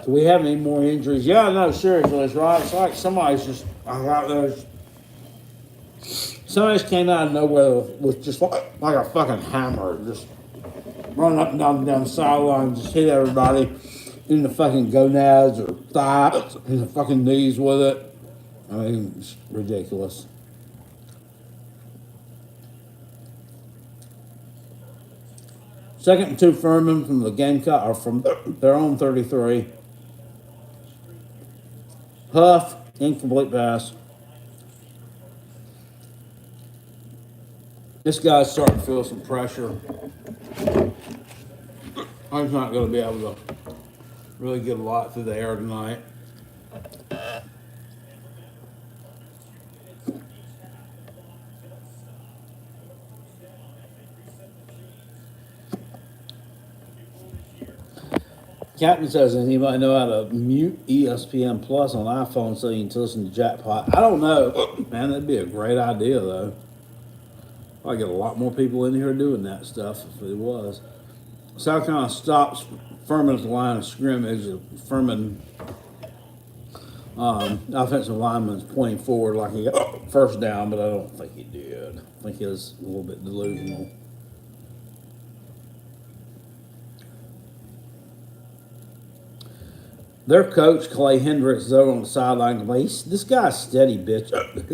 Do we have any more injuries? Yeah, no, seriously, it's right. It's like somebody's just out there. Somebody just came out of nowhere with just like a fucking hammer, just running up and down the sideline, just hit everybody in the fucking gonads or thighs, in the fucking knees with it. I mean, it's ridiculous. Second and 2 Furman from the Gamecocks, or from their own 33. Huff, incomplete pass. This guy's starting to feel some pressure. I'm not going to be able to really get a lot through the air tonight. Captain says, does anybody know how to mute ESPN Plus on iPhone so you can listen to Jackpot? I don't know. Man, that'd be a great idea, though. I'd get a lot more people in here doing that stuff if it was. South Carolina stops Furman's line of scrimmage. Furman offensive lineman's pointing forward like he got first down, but I don't think he did. I think he was a little bit delusional. Their coach, Clay Hendricks, is over on the sideline. This guy's steady bitching.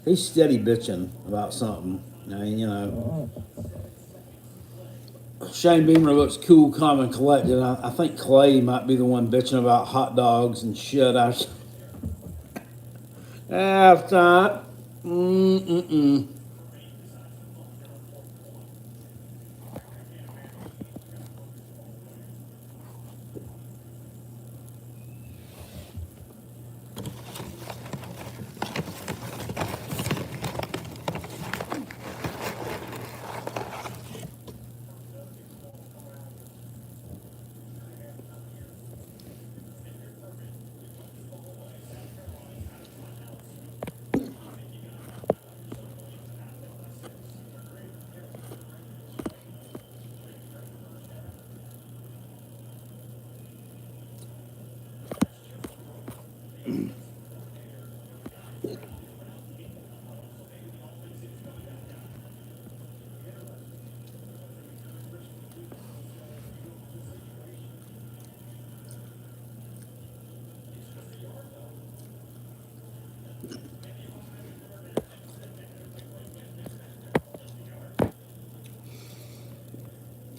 He's steady bitching about something. I mean, you know. Shane Beamer looks cool, calm, and collected. I think Clay might be the one bitching about hot dogs and shit. Halftime.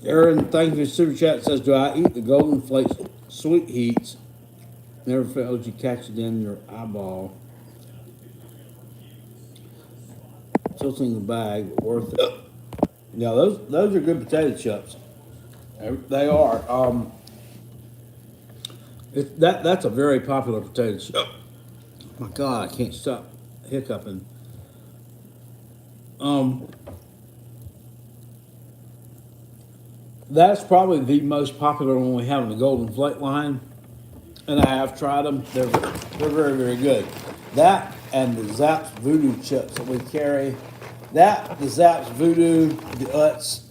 Aaron, thank you for the super chat. Says, do I eat the Golden Flakes sweet heats? Never failed you catch it in your eyeball. Tilting the bag, but worth it. Yeah, those are good potato chips. They are. That's a very popular potato chip. Oh my God, I can't stop hiccuping. That's probably the most popular one we have in the Golden Flake line, and I have tried them. They're very, very good. That and the Zapp's Voodoo chips that we carry. That, the Zapp's Voodoo, the Utz,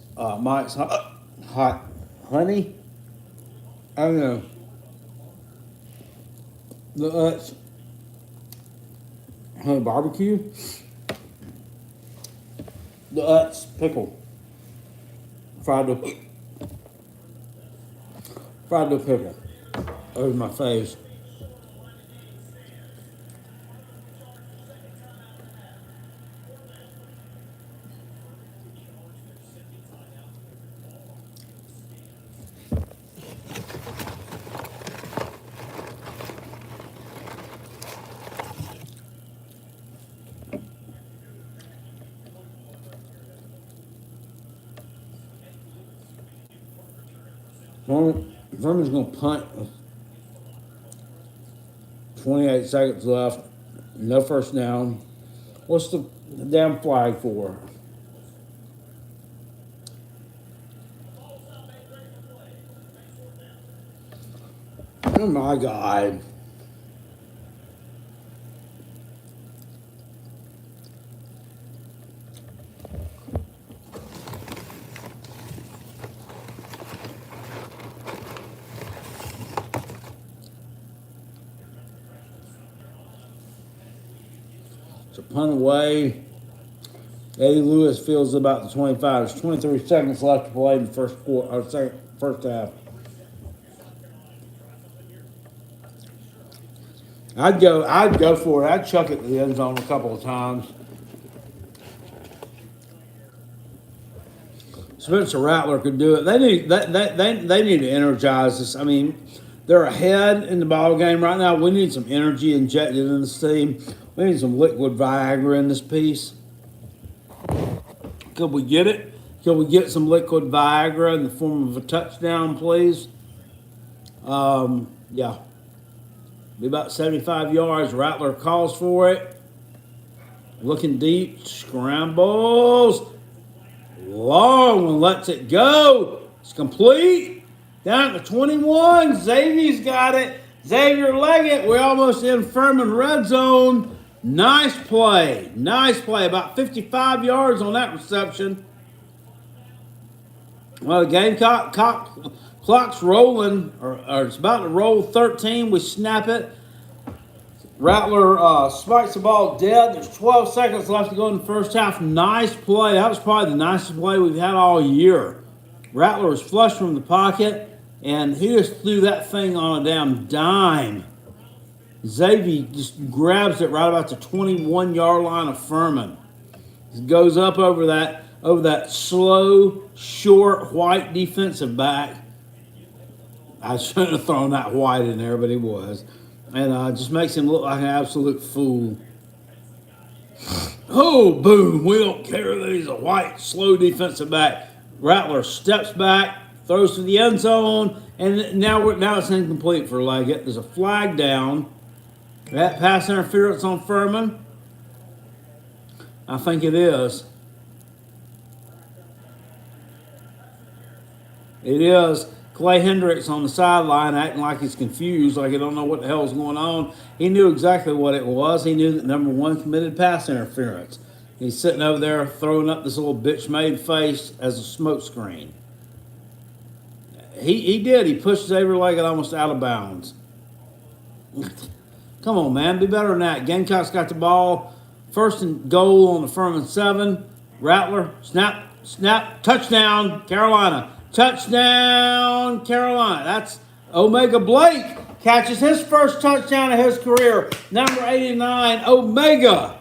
Mike's Hot Honey. I don't know. The Utz Honey Barbecue. The Utz Pickle. Fried the pickle. Those are my faves. Furman's going to punt with 28 seconds left. No first down. What's the damn flag for? Oh my God. It's a punt away. Eddie Lewis feels about the 25. There's 23 seconds left to play in the first quarter, or first half. I'd go for it. I'd chuck it to the end zone a couple of times. Spencer Rattler could do it. They need to energize us. I mean, they're ahead in the ball game right now. We need some energy injected in this team. We need some liquid Viagra in this piece. Could we get it? Could we get some liquid Viagra in the form of a touchdown, please? Yeah. Be about 75 yards. Rattler calls for it. Looking deep. Scrambles. Long one, lets it go. It's complete. Down to 21. Xavier's got it. Xavier Leggett. We're almost in Furman red zone. Nice play. Nice play. About 55 yards on that reception. Well, the Gamecock clock's rolling, or it's about to roll 13. We snap it. Rattler spikes the ball dead. There's 12 seconds left to go in the first half. Nice play. That was probably the nicest play we've had all year. Rattler was flush from the pocket, and he just threw that thing on a damn dime. Xavier just grabs it right about the 21-yard line of Furman. He goes up over that slow, short, white defensive back. I shouldn't have thrown that white in there, but he was. And just makes him look like an absolute fool. Oh, boom. We don't care that he's a white, slow defensive back. Rattler steps back, throws to the end zone, and now it's incomplete for Leggett. There's a flag down. That pass interference on Furman? I think it is. It is. Clay Hendricks on the sideline acting like he's confused, like he don't know what the hell's going on. He knew exactly what it was. He knew that number one committed pass interference. He's sitting over there throwing up this little bitch-made face as a smoke screen. He did. He pushed Xavier Leggett almost out of bounds. Come on, man. Be better than that. Gamecocks got the ball. First and goal on the Furman 7. Rattler, snap, touchdown, Carolina. Touchdown, Carolina. That's Omega Blake. Catches his first touchdown of his career. Number 89, Omega.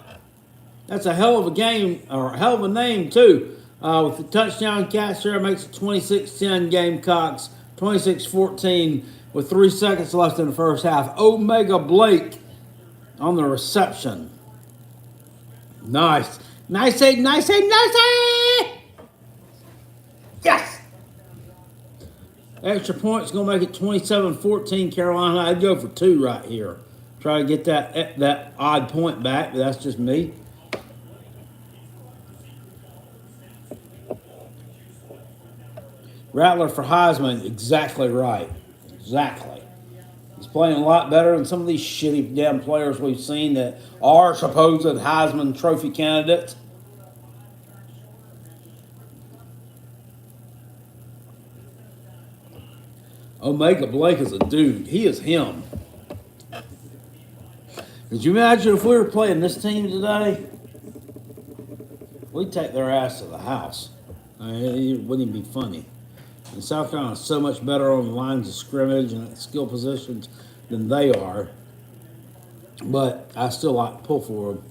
That's a hell of a game, or a hell of a name, too. with the touchdown catch there, makes it 26-10 Gamecocks, 26-14 with 3 seconds left in the first half. Omega Blake on the reception. Nice. Nice. Yes! Extra point's going to make it 27-14 Carolina. I'd go for 2 right here. Try to get that odd point back, but that's just me. Rattler for Heisman, exactly right. Exactly. He's playing a lot better than some of these shitty damn players we've seen that are supposed Heisman Trophy candidates. Omega Blake is a dude. He is him. Could you imagine if we were playing this team today? We'd take their ass to the house. I mean, it wouldn't even be funny. And South Carolina is so much better on the lines of scrimmage and at skill positions than they are. But I still like to pull for them.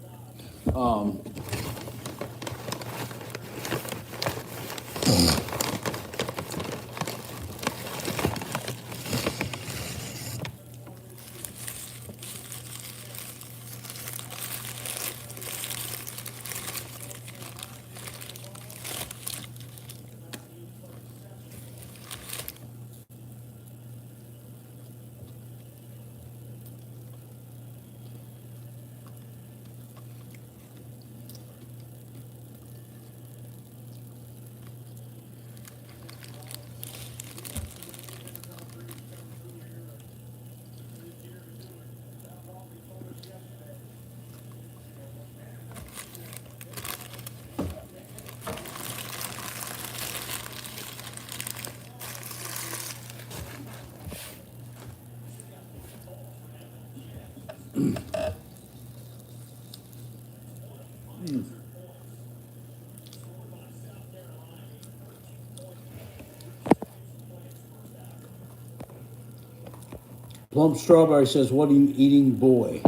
Plump Strawberry says, "What are you eating, boy?"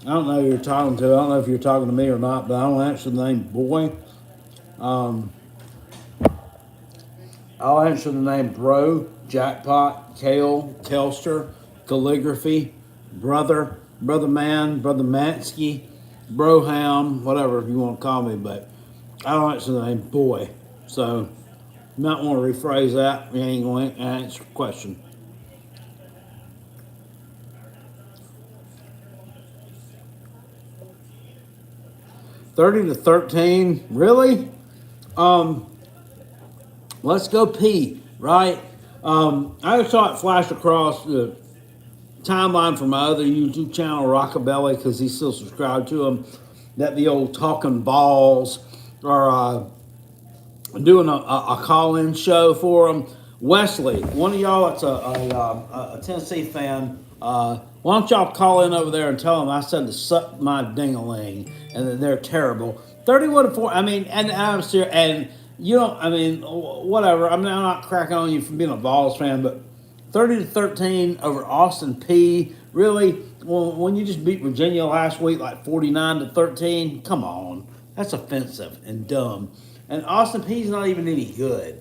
I don't know who you're talking to. I don't know if you're talking to me or not, but I don't answer the name boy. I'll answer the name bro, jackpot, kale, kelster, calligraphy, brother, brother man, brother Mansky, broham, whatever you want to call me, but I don't answer the name boy. So you might want to rephrase that. You ain't going to answer the question. $30-13, really? Let's go P, right? I just saw it flash across the timeline from my other YouTube channel, Rockabelly, because he's still subscribed to him, that the old Talking Balls are doing a call-in show for him. Wesley, one of y'all that's a Tennessee fan, why don't y'all call in over there and tell them I said to suck my ding-a-ling and that they're terrible. 31-4. I mean, and I'm serious. And you don't. I mean, whatever. I mean, I'm not cracking on you for being a Vols fan, but 30-13 over Austin P. Really, when you just beat Virginia last week like 49-13, come on, that's offensive and dumb. And Austin P's not even any good.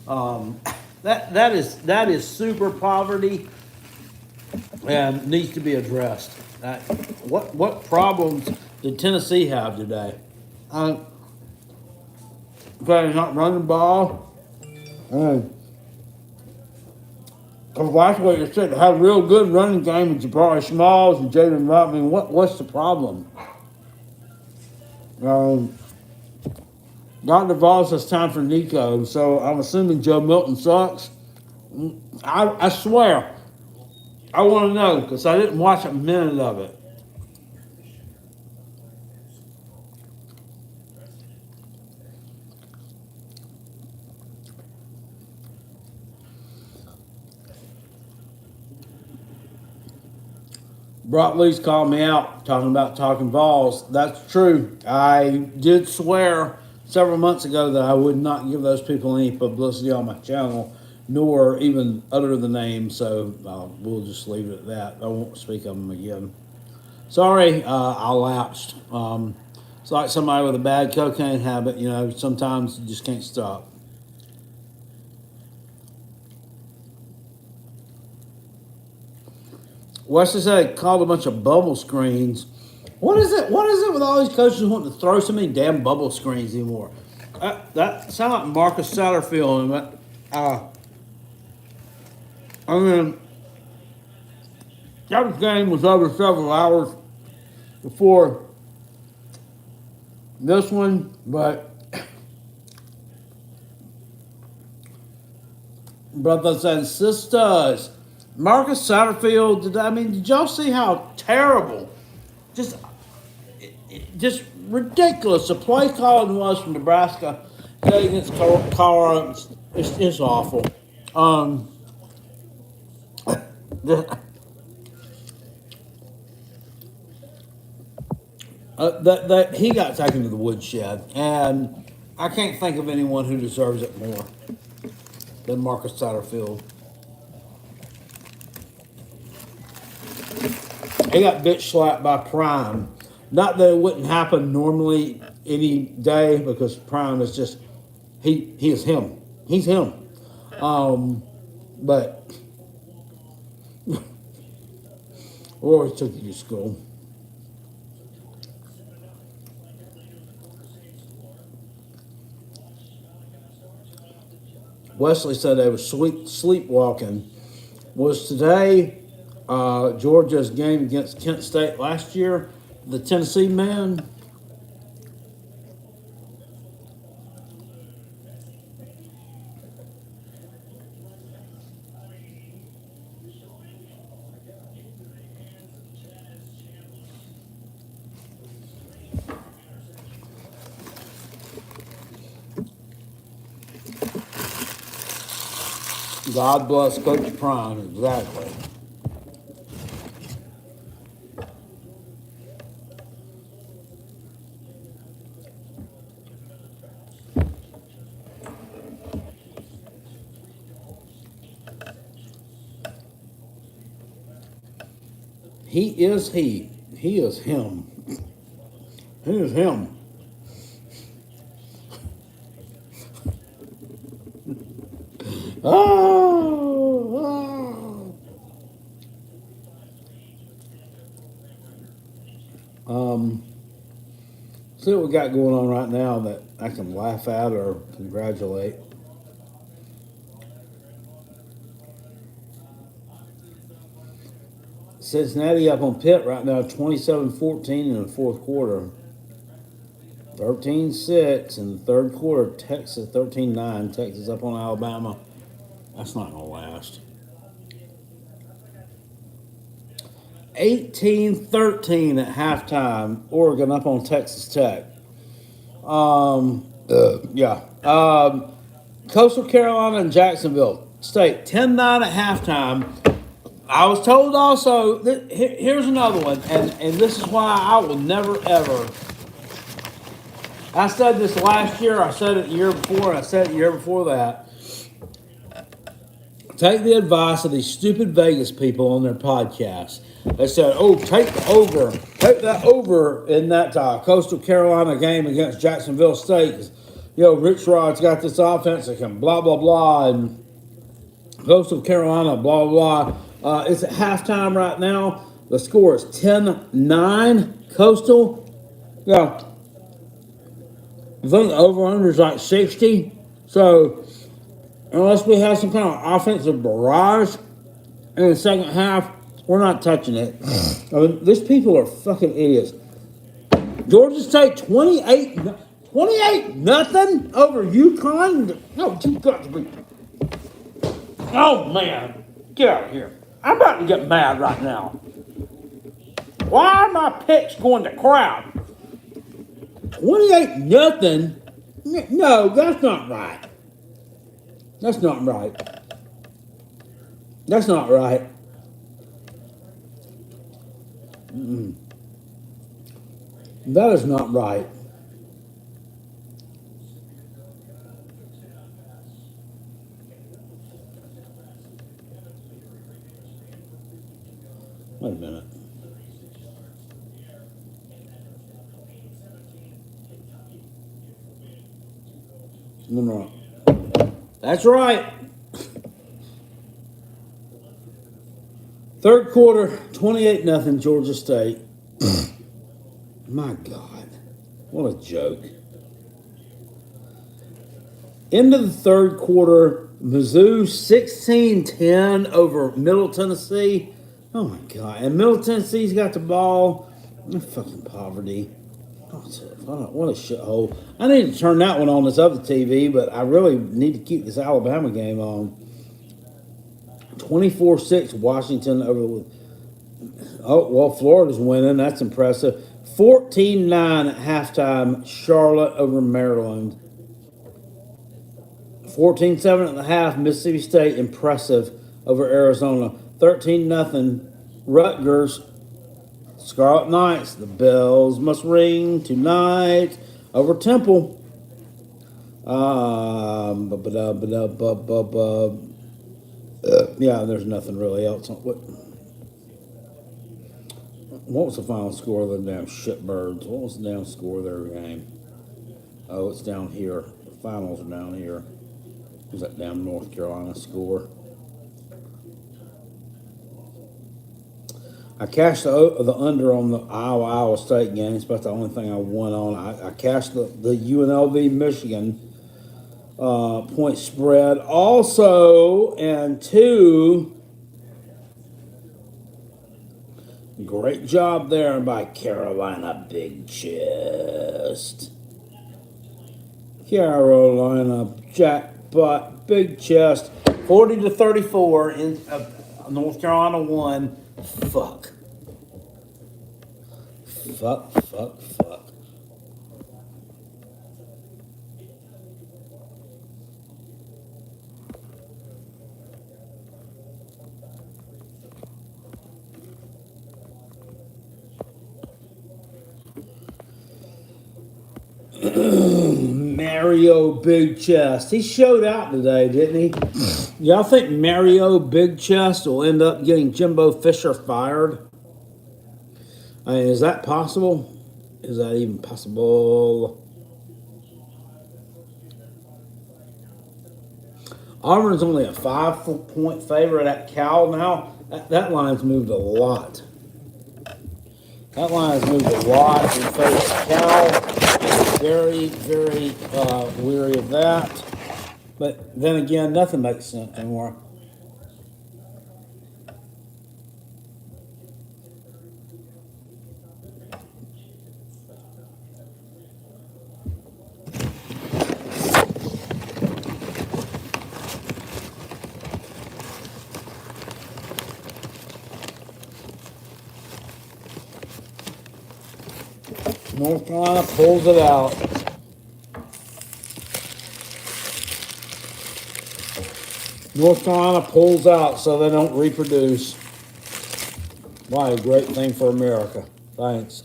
That is super poverty and needs to be addressed. What problems did Tennessee have today? Okay, not running the ball. Because last week you said they had a real good running game with Jabari Smalls and Jaden Robb. I mean, what's the problem? Dr. Voss says time for Nico, so I'm assuming Joe Milton sucks. I swear, I want to know because I didn't watch a minute of it. Brock Lee's called me out talking about talking Vols. That's true. I did swear several months ago that I would not give those people any publicity on my channel, nor even utter the name, so we'll just leave it at that. I won't speak of them again. Sorry, I lapsed. It's like somebody with a bad cocaine habit, you know, sometimes you just can't stop. Wesley said called a bunch of bubble screens. What is it? What is it with all these coaches wanting to throw so many damn bubble screens anymore? That sound like Marcus Satterfield. I mean, that game was over several hours before this one, but brothers and sisters, Marcus Satterfield. Did y'all see how terrible, just ridiculous the play calling was from Nebraska against Colorado? It's awful. That he got taken to the woodshed, and I can't think of anyone who deserves it more than Marcus Satterfield. He got bitch slapped by Prime. Not that it wouldn't happen normally any day, because Prime is just he is him. He's him. But always took you to school. Wesley said they were sleepwalking. Was today Georgia's game against Kent State last year the Tennessee man? God bless Coach Prime, exactly. He is he. He is him. He is him. Oh, see what we got going on right now that I can laugh at or congratulate. Cincinnati up on Pitt right now, 27-14 in the fourth quarter. 13-6 in the third quarter. Texas 13-9. Texas up on Alabama. That's not going to last. 18-13 at halftime. Oregon up on Texas Tech. Coastal Carolina and Jacksonville State 10-9 at halftime. I was told also that here's another one, and this is why I will never ever. I said this last year, I said it the year before, and I said it the year before that. Take the advice of these stupid Vegas people on their podcast. They said, oh, take that over in that Coastal Carolina game against Jacksonville State. Rich Rod's got this offense that can blah, blah, blah, and Coastal Carolina, blah, blah, blah. It's at halftime right now. The score is 10-9 Coastal. Yeah. I think the over-under is like 60. So, unless we have some kind of offensive barrage in the second half, we're not touching it. I mean, these people are fucking idiots. Georgia State 28 nothing over UConn. No, you got to be. Oh man, get out of here! I'm about to get mad right now. Why are my picks going to crowd? 28 nothing. No, that's not right. That's not right. That's not right. That is not right. Wait a minute. No. That's right. Third quarter, 28-0 Georgia State. My God, what a joke. Into the third quarter, Mizzou 16-10 over Middle Tennessee. Oh my God. And Middle Tennessee's got the ball. Fucking poverty. What a shithole. I need to turn that one on this other TV, but I really need to keep this Alabama game on. 24-6 Washington over. Oh, well, Florida's winning. That's impressive. 14-9 at halftime, Charlotte over Maryland. 14-7 at the half, Mississippi State impressive over Arizona. 13-0 Rutgers, Scarlet Knights. The bells must ring tonight over Temple. Yeah, there's nothing really else. What was the final score of the damn shitbirds? What was the damn score of their game? Oh, it's down here. The finals are down here. Was that damn North Carolina score? I cashed the under on the Iowa State game. It's about the only thing I won on. I cashed the UNLV Michigan point spread also, and two. Great job there by Carolina Big Chest. Carolina jackpot Big Chest. 40-34 in North Carolina won. Fuck. Mario Big Chest. He showed out today, didn't he? Y'all think Mario Big Chest will end up getting Jimbo Fisher fired? I mean, is that possible? Is that even possible? Auburn's only a 5-point favorite at Cal now. That line's moved a lot. That line has moved a lot in favor of Cal. Very, very weary of that. But then again, nothing makes sense anymore. North Carolina pulls it out. North Carolina pulls out so they don't reproduce. Why, a great thing for America. Thanks.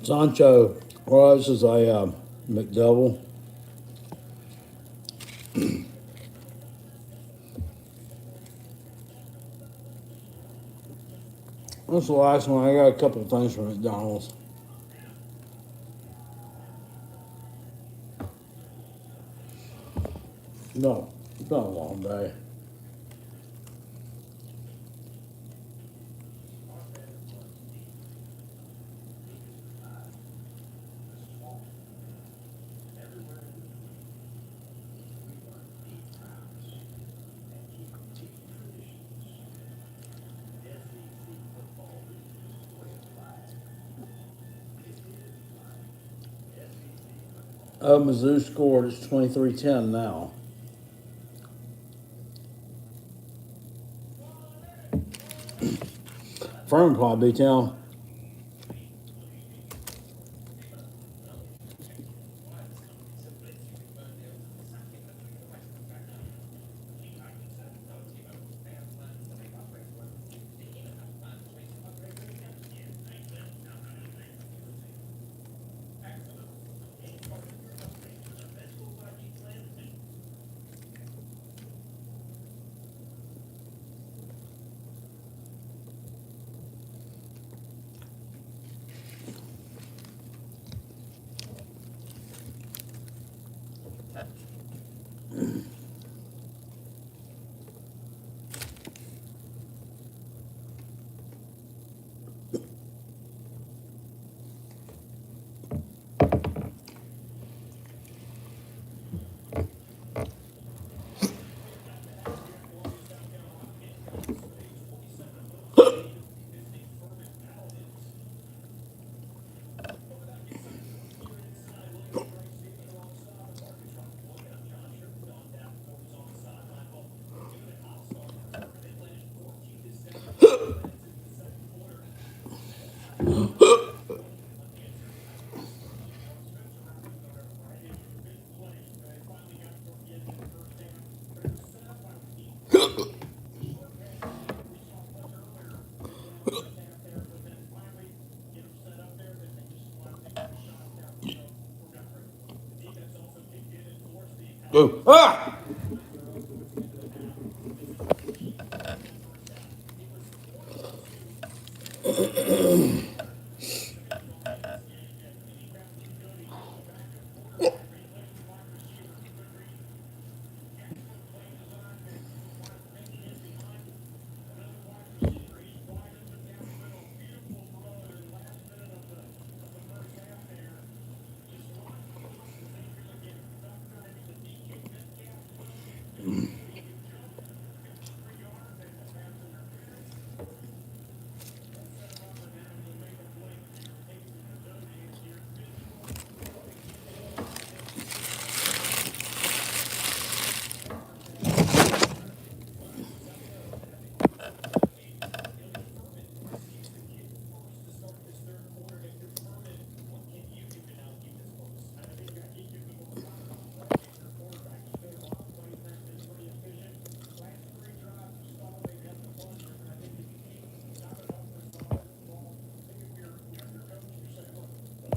Sancho, well, this is a McDouble. This is the last one. I got a couple of things from McDonald's. No, it's been a long day. Oh, Mizzou scored. It's 23-10 now. Furman probably beat down. Ooh. Ah!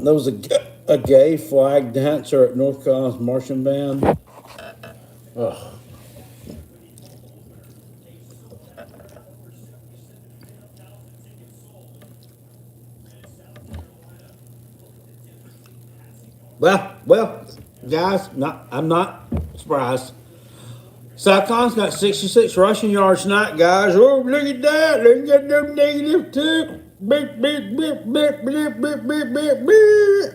There was a gay flag dancer at North Carolina's marching band. Ugh. Well, guys, I'm not surprised. Saquon's got 66 rushing yards tonight, guys. Oh, look at that. Look at them negative two. Beep, beep, beep, beep, beep, beep, beep, beep, beep.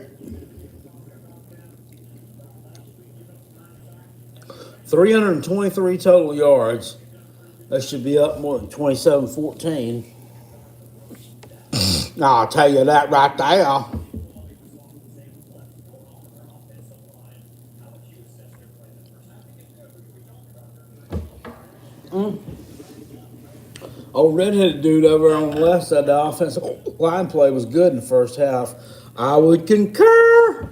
323 total yards. That should be up more than 27-14. I'll tell you that right there. Old redheaded dude over on the left side of the offensive line play was good in the first half. I would concur.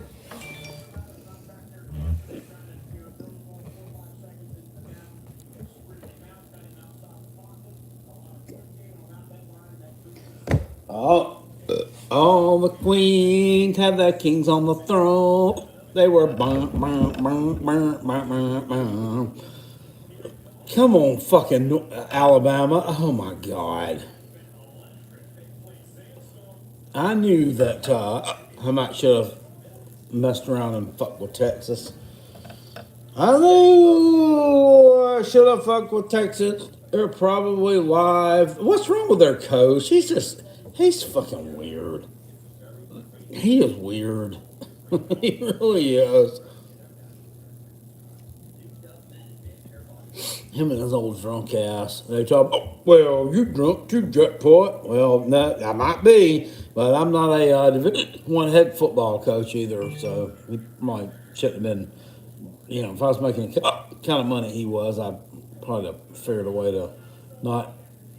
All the queens have their kings on the throne. They were Come on, fucking Alabama. Oh my God. I knew that I might should have messed around and fucked with Texas. I knew I should have fucked with Texas. They're probably live. What's wrong with their coach? He's fucking weird. He is weird. He really is. Him and his old drunk ass. They talk, oh, well, you drunk too, jackpot. Well, no, I might be, but I'm not a Division I head football coach either, so he might shouldn't have been, if I was making the kind of money he was, I'd probably have figured a way to not,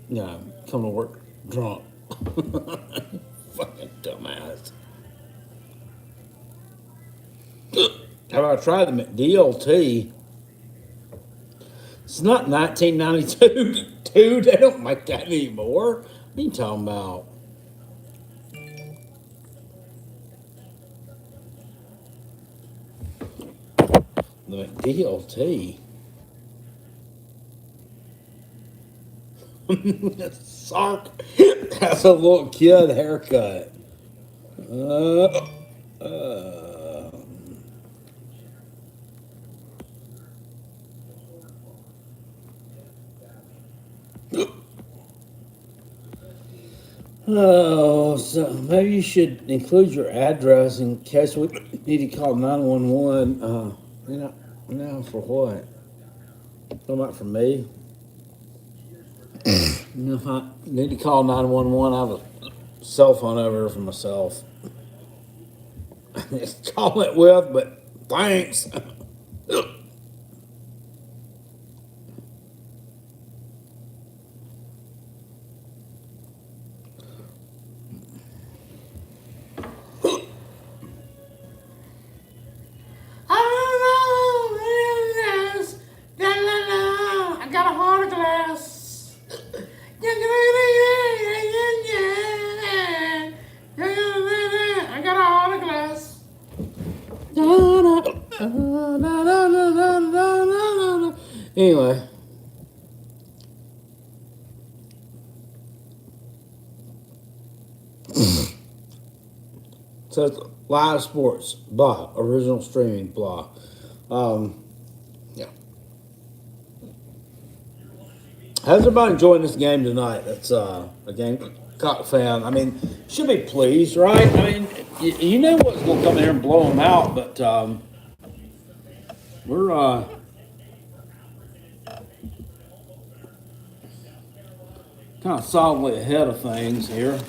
come to work drunk. Fucking dumbass. How about I try the McDLT? It's not 1992, dude. They don't make that anymore. What are you talking about? The McDLT. Sark has a little kid haircut. Oh, so maybe you should include your address in case we need to call 911. For what? Talking about for me? If I need to call 911, I have a cell phone over here for myself. Just call it with, but thanks. I got a heart of glass. I got a heart of glass. Anyway. Says live sports, blah, original streaming, blah. Yeah. How's everybody enjoying this game tonight? That's a Gamecock fan. I mean, should be pleased, right? I mean, you know what's going to come in here and blow them out, but we're kind of solidly ahead of things here.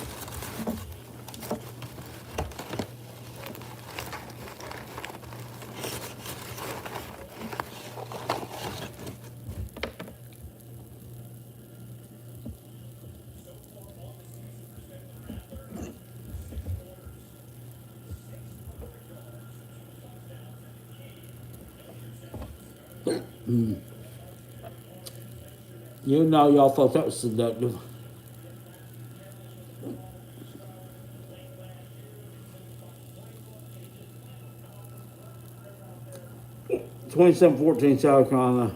You know, y'all thought that was seductive. (27-14) South Carolina.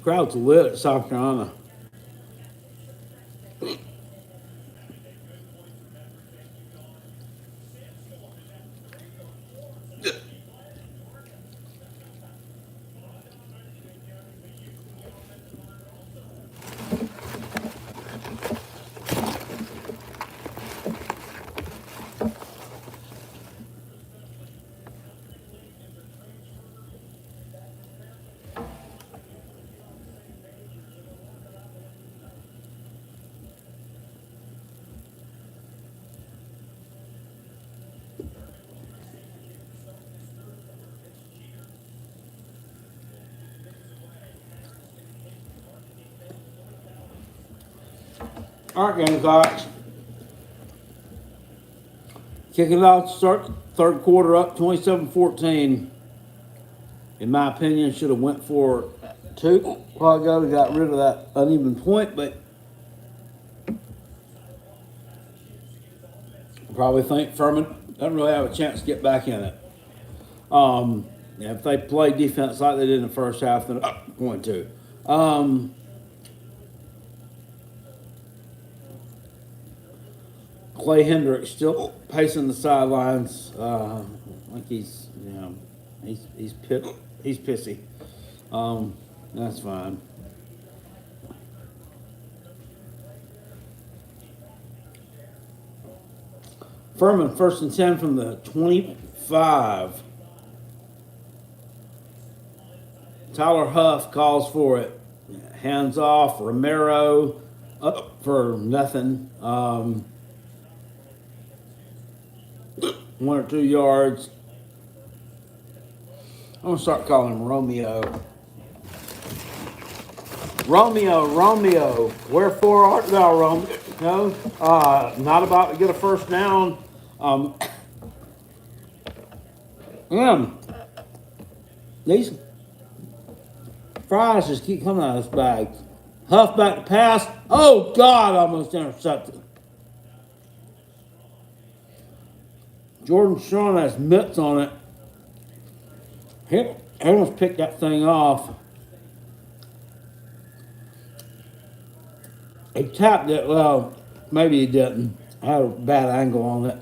Crowd's lit at South Carolina. All right, Gamecocks. Kicking it off to start third quarter up 27-14. In my opinion, should have went for two a while ago to got rid of that uneven point, but probably think Furman doesn't really have a chance to get back in it. If they play defense like they did in the first half, then going to. Clay Hendricks still pacing the sidelines. Like he's pissy. That's fine. Furman 1st and 10 from the 25. Tyler Huff calls for it. Hands off. Romero up for nothing. 1 or 2 yards. I'm going to start calling him Romeo. Romeo, wherefore art thou, Romeo? No, not about to get a first down. These fries just keep coming out of this bag. Huff back to pass. Oh, God, almost intercepted. Jordan Sean has mitts on it. He almost picked that thing off. He tapped it. Well, maybe he didn't. I had a bad angle on it.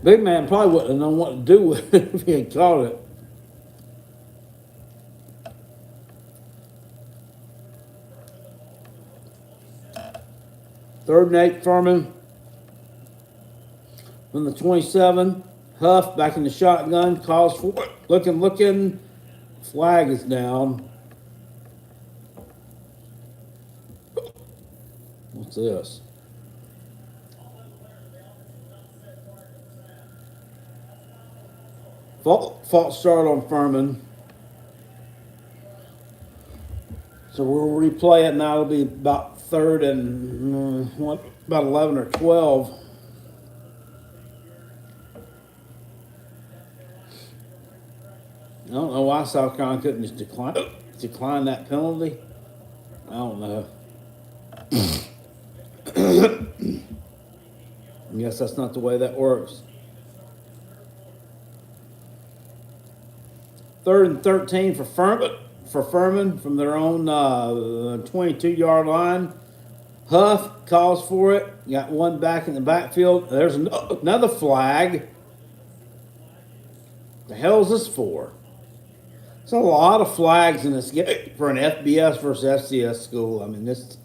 Big man probably wouldn't have known what to do with it if he had caught it. Third and 8, Furman. From the 27, Huff back in the shotgun, calls for it. Looking. Flag is down. What's this? False start on Furman. So we'll replay it now. It'll be about third and about 11 or 12. I don't know why South Carolina couldn't just decline that penalty. I don't know. I guess that's not the way that works. 3rd and 13 for Furman from their own 22-yard line. Huff calls for it. Got one back in the backfield. There's another flag. The hell is this for? There's a lot of flags in this game for an FBS versus FCS school. I mean, this is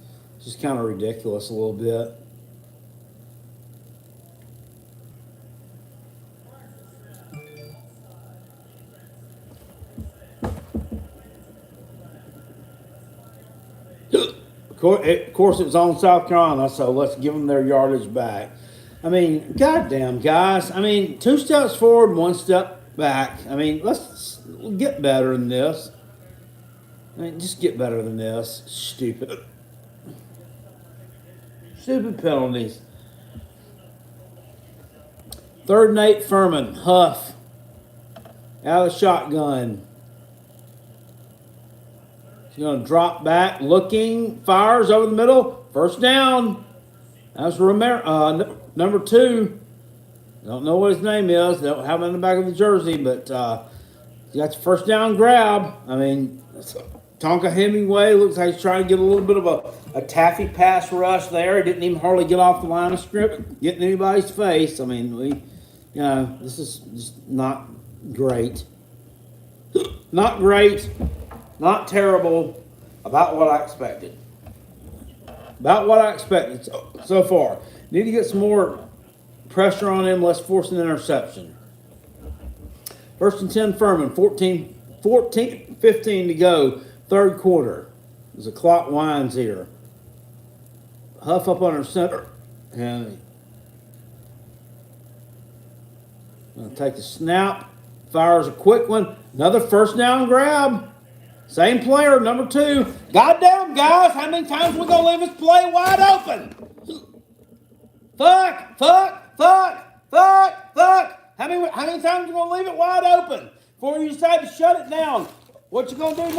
just kind of ridiculous a little bit. Of course, it was on South Carolina, so let's give them their yardage back. I mean, goddamn, guys. I mean, 2 steps forward, 1 step back. I mean, let's get better than this. I mean, just get better than this. Stupid penalties. 3rd and 8, Furman. Huff. Out of the shotgun. He's going to drop back, looking, fires over the middle. First down. That's Romero, number 2. Don't know what his name is. They don't have it in the back of the jersey, but he got the first down grab. I mean, Tonka Hemingway looks like he's trying to get a little bit of a taffy pass rush there. He didn't even hardly get off the line of scrimmage, get in anybody's face. I mean, this is just not great. Not great. Not terrible. About what I expected. So far. Need to get some more pressure on him. Let's force an interception. 1st and 10, Furman. 15 to go. 3rd quarter. As the clock winds here. Huff up under center. And gonna take the snap. Fires a quick one. Another first down grab. Same player, number 2. Goddamn, guys, how many times we gonna leave this play wide open? Fuck. How many times we gonna leave it wide open before you decide to shut it down? What you gonna do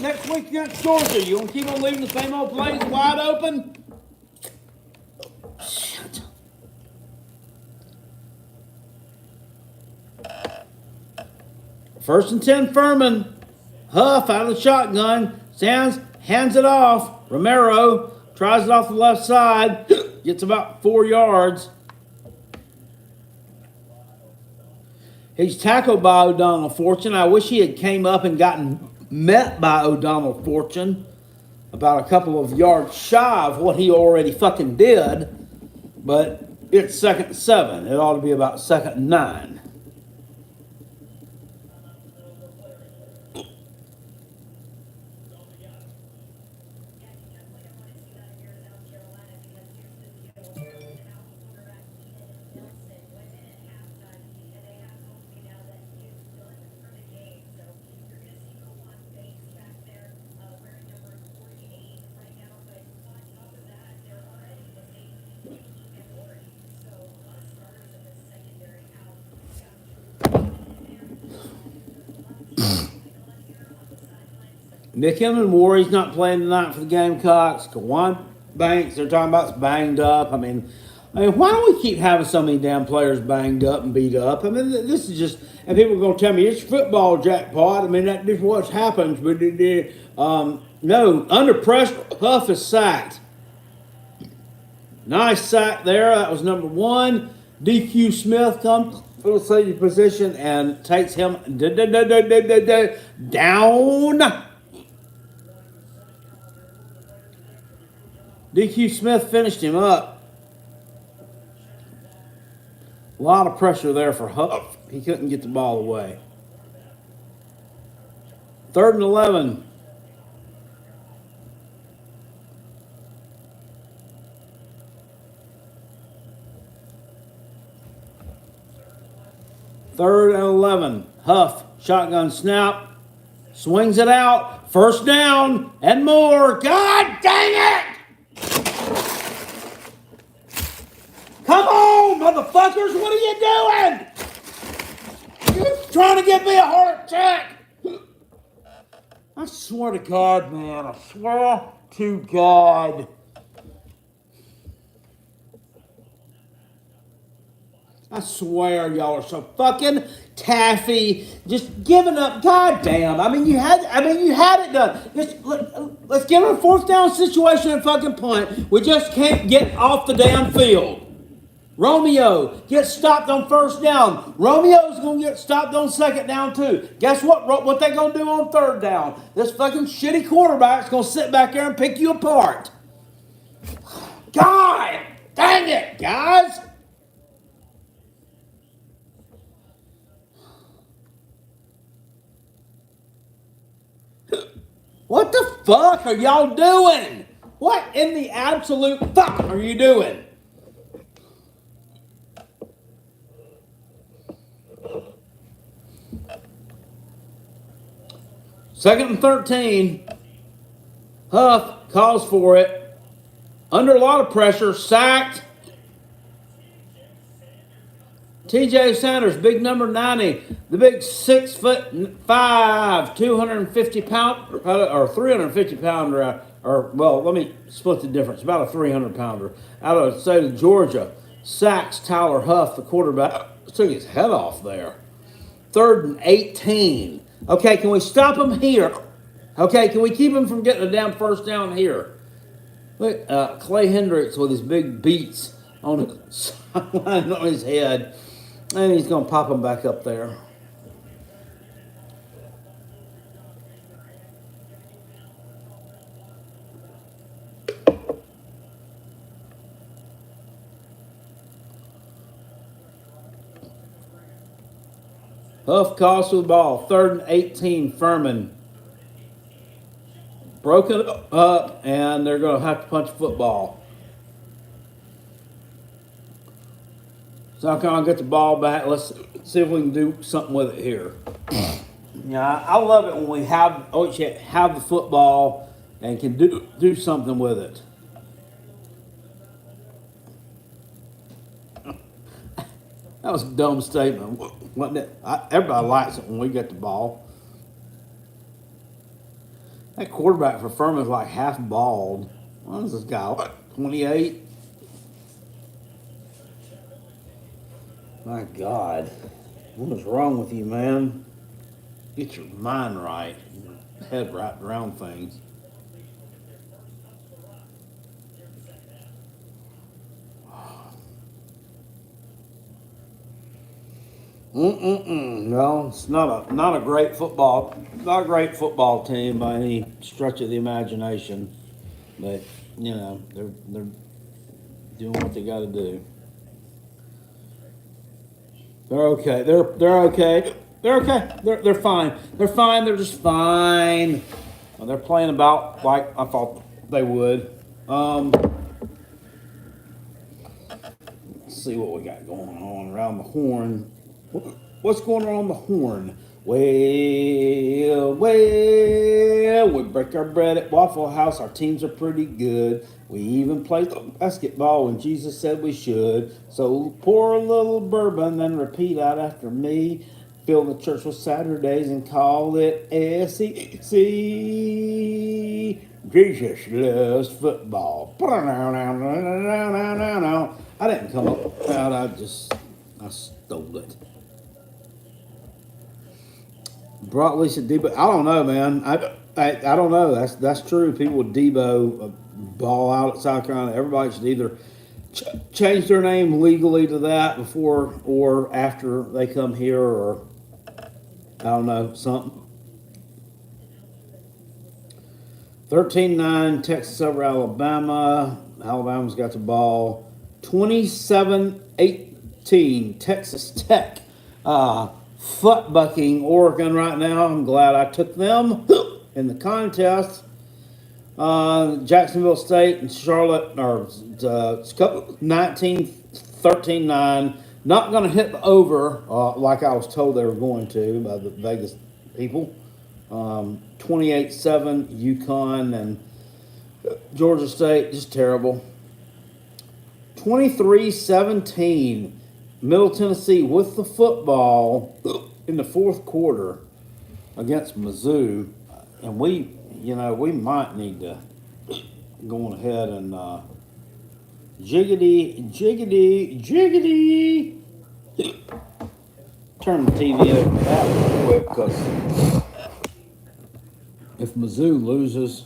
next week against Georgia? You gonna keep on leaving the same old plays wide open? Shit. First and 10, Furman. Huff out of the shotgun. Hands it off. Romero tries it off the left side. Gets about 4 yards. He's tackled by O'Donnell Fortune. I wish he had came up and gotten met by O'Donnell Fortune about a couple of yards shy of what he already fucking did. But it's 2nd and 7. It ought to be about 2nd and 9. Nick Emmenwar, he's not playing tonight for the Gamecocks. Kawan Banks, they're talking about, is banged up. I mean, why do we keep having so many damn players banged up and beat up? I mean, this is just, and people are going to tell me it's football jackpot. I mean, that is what happens. But no, under pressure, Huff is sacked. Nice sack there. That was number 1. DQ Smith comes to the safety position and takes him down. DQ Smith finished him up. A lot of pressure there for Huff. He couldn't get the ball away. 3rd and 11. 3rd and 11. Huff, shotgun snap, swings it out. First down and more. God dang it! Come on, motherfuckers! What are you doing? You're trying to give me a heart attack. I swear to God, man. I swear to God. I swear y'all are so fucking taffy. Just giving up. God damn. You had it done. Let's give it a 4th down situation and fucking punt. We just can't get off the damn field. Romeo gets stopped on 1st down. Romeo's going to get stopped on 2nd down too. Guess what they going to do on 3rd down? This fucking shitty quarterback's going to sit back there and pick you apart. God dang it, guys. What the fuck are y'all doing? What in the absolute fuck are you doing? Second and 13. Huff calls for it. Under a lot of pressure. Sacked. TJ Sanders, big number 90. The big 6'5", 250 pound, or 350 pounder, let me split the difference. About a 300 pounder. Out of the state of Georgia. Sacks Tyler Huff, the quarterback. Took his head off there. 3rd and 18. Okay, can we stop him here? Okay, can we keep him from getting a damn 1st down here? Look, Clay Hendricks with his big beats on the sideline on his head. And he's going to pop him back up there. Huff calls for the ball. 3rd and 18, Furman. Broken up, and they're going to have to punch football. South Carolina get the ball back. Let's see if we can do something with it here. Yeah, I love it when we have the football and can do something with it. That was a dumb statement, wasn't it? Everybody likes it when we get the ball. That quarterback for Furman is like half bald. What is this guy? What, 28? My God. What is wrong with you, man? Get your mind right. Your head wrapped around things. No, it's not a great football team by any stretch of the imagination. But they're doing what they got to do. They're okay. They're okay. They're okay. They're fine. They're fine. They're just fine. Well, they're playing about like I thought they would. Let's see what we got going on around the horn. What's going on the horn? Well, we break our bread at Waffle House. Our teams are pretty good. We even play basketball when Jesus said we should. So pour a little bourbon and repeat out after me. Fill the church with Saturdays and call it SEC. Jesus loves football. I didn't come up with that. I stole it. Brought Lisa Debo. I don't know, man. I don't know. That's true. People with Debo ball out at South Carolina. Everybody should either change their name legally to that before or after they come here, or I don't know, something. 13-9, Texas over Alabama. Alabama's got the ball. 27-18, Texas Tech. Foot-bucking Oregon right now. I'm glad I took them in the contest. Jacksonville State and Charlotte are 13-9. Not going to hit the over like I was told they were going to by the Vegas people. 28-7 UConn and Georgia State, just terrible. 23-17 Middle Tennessee with the football in the fourth quarter against Mizzou. And we might need to go on ahead and jiggity. Turn the TV over to that real quick, because if Mizzou loses,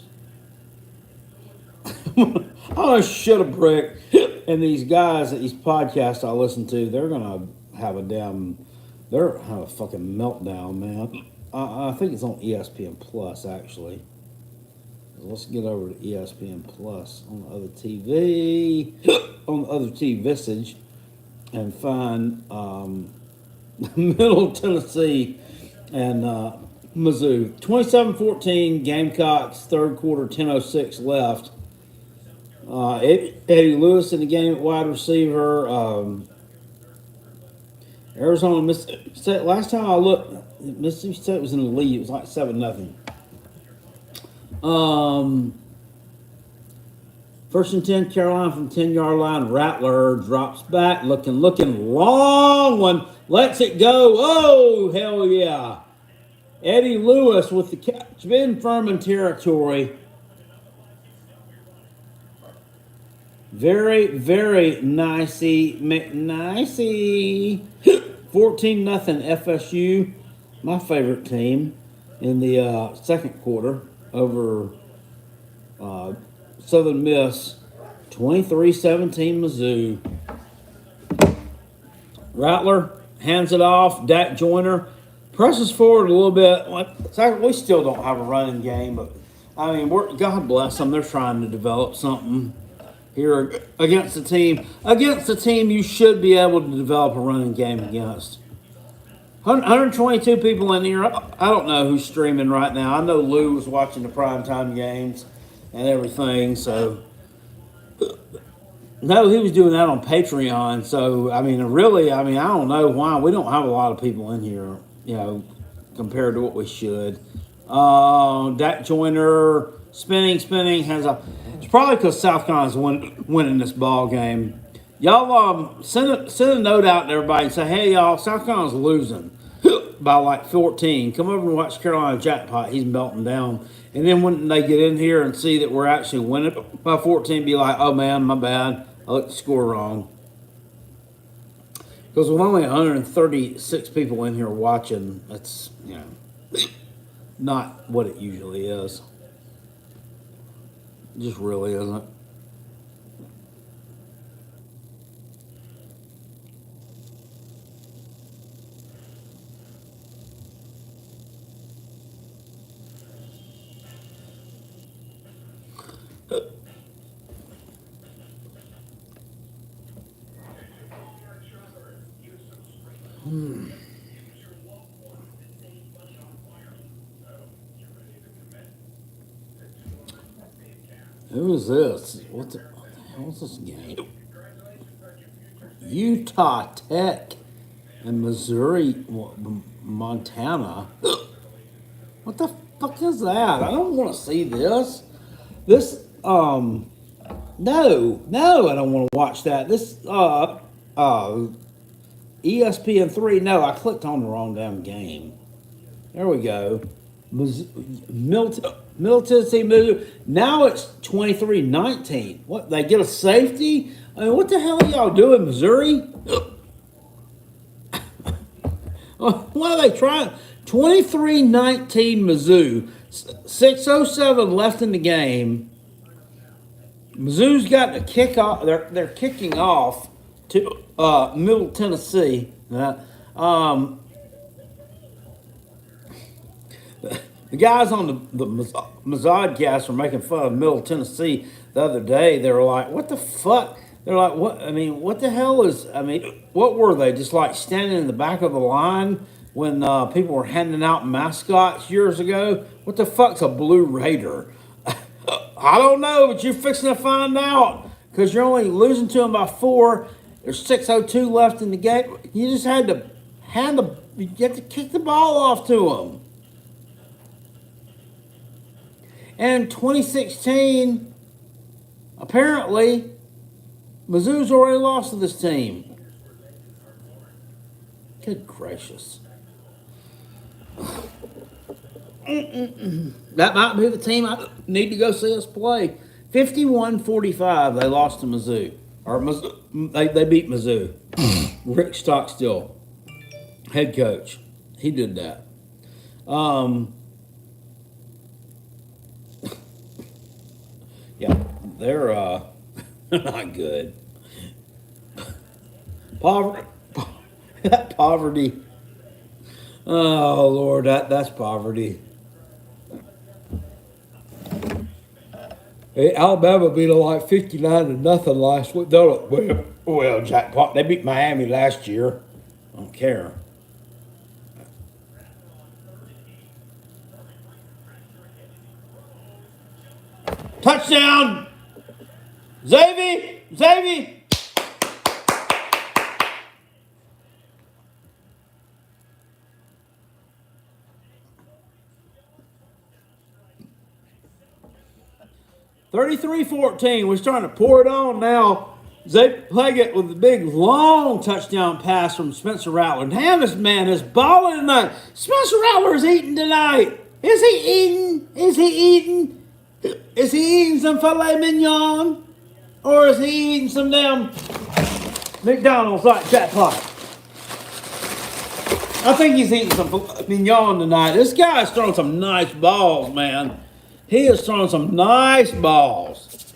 oh shit a brick. And these guys at these podcasts I listen to, they're gonna have a fucking meltdown, man. I think it's on ESPN Plus actually. Let's get over to ESPN Plus on the other TV, on the other TV visage, and find Middle Tennessee and Mizzou. 27-14 Gamecocks, third quarter, 10:06 left. Eddie Lewis in the game at wide receiver. Arizona, Mississippi State. Last time I looked, Mississippi State was in the lead. It was like 7-0. First and 10, Carolina from 10-yard line. Rattler drops back, looking long one. Lets it go. Oh, hell yeah. Eddie Lewis with the catch in Furman territory. Very, very nicey McNicey. 14-0 FSU, my favorite team, in the second quarter over Southern Miss. 23-17 Mizzou. Rattler hands it off. Dak Joyner presses forward a little bit. We still don't have a running game, but I mean, God bless them. They're trying to develop something here against the team. Against the team you should be able to develop a running game against. 122 people in here. I don't know who's streaming right now. I know Lou was watching the primetime games and everything, so. No, he was doing that on Patreon. So, I mean, really, I don't know why. We don't have a lot of people in here, compared to what we should. Dak Joyner, spinning, it's probably because South Carolina's winning this ball game. Y'all send a note out to everybody and say, hey, y'all, South Carolina's losing by like 14. Come over and watch Carolina Jackpot. He's melting down. And then when they get in here and see that we're actually winning by 14, be like, oh, man, my bad. I looked the score wrong. Because with only 136 people in here watching, that's, not what it usually is. It just really isn't. Who is this? What the hell is this game? Utah Tech and Missouri, Montana. What the fuck is that? I don't want to see this. No, I don't want to watch that. This, ESPN 3. No, I clicked on the wrong damn game. There we go. Middle Tennessee Mizzou. Now it's 23-19. What, they get a safety? I mean, what the hell are y'all doing, Missouri? What are they trying? 23-19 Mizzou. 6:07 left in the game. Mizzou's got to kick off. They're kicking off to Middle Tennessee. The guys on the Mazodcast were making fun of Middle Tennessee the other day. They were like, what the fuck? They're like, what? I mean, what the hell is, what were they? Just like standing in the back of the line when people were handing out mascots years ago? What the fuck's a Blue Raider? I don't know, but you're fixing to find out because you're only losing to them by 4. There's 6:02 left in the game. You just had to you had to kick the ball off to them. And in 2016, apparently, Mizzou's already lost to this team. Good gracious. That might be the team I need to go see us play. 51-45, they lost to Mizzou. Or Mizzou, they beat Mizzou. Rick Stockstill, head coach. He did that. Yeah, they're not good. Poverty. Oh Lord, that's poverty. Hey, Alabama beat them like 59-0 last week. Well, jackpot. They beat Miami last year. I don't care. Touchdown! Xavier! 33-14. We're starting to pour it on now. Xavier Leggett with the big, long touchdown pass from Spencer Rattler. Damn, this man is balling tonight. Spencer Rattler is eating tonight. Is he eating some filet mignon? Or is he eating some damn McDonald's like jackpot? I think he's eating some filet mignon tonight. This guy's throwing some nice balls, man. He is throwing some nice balls.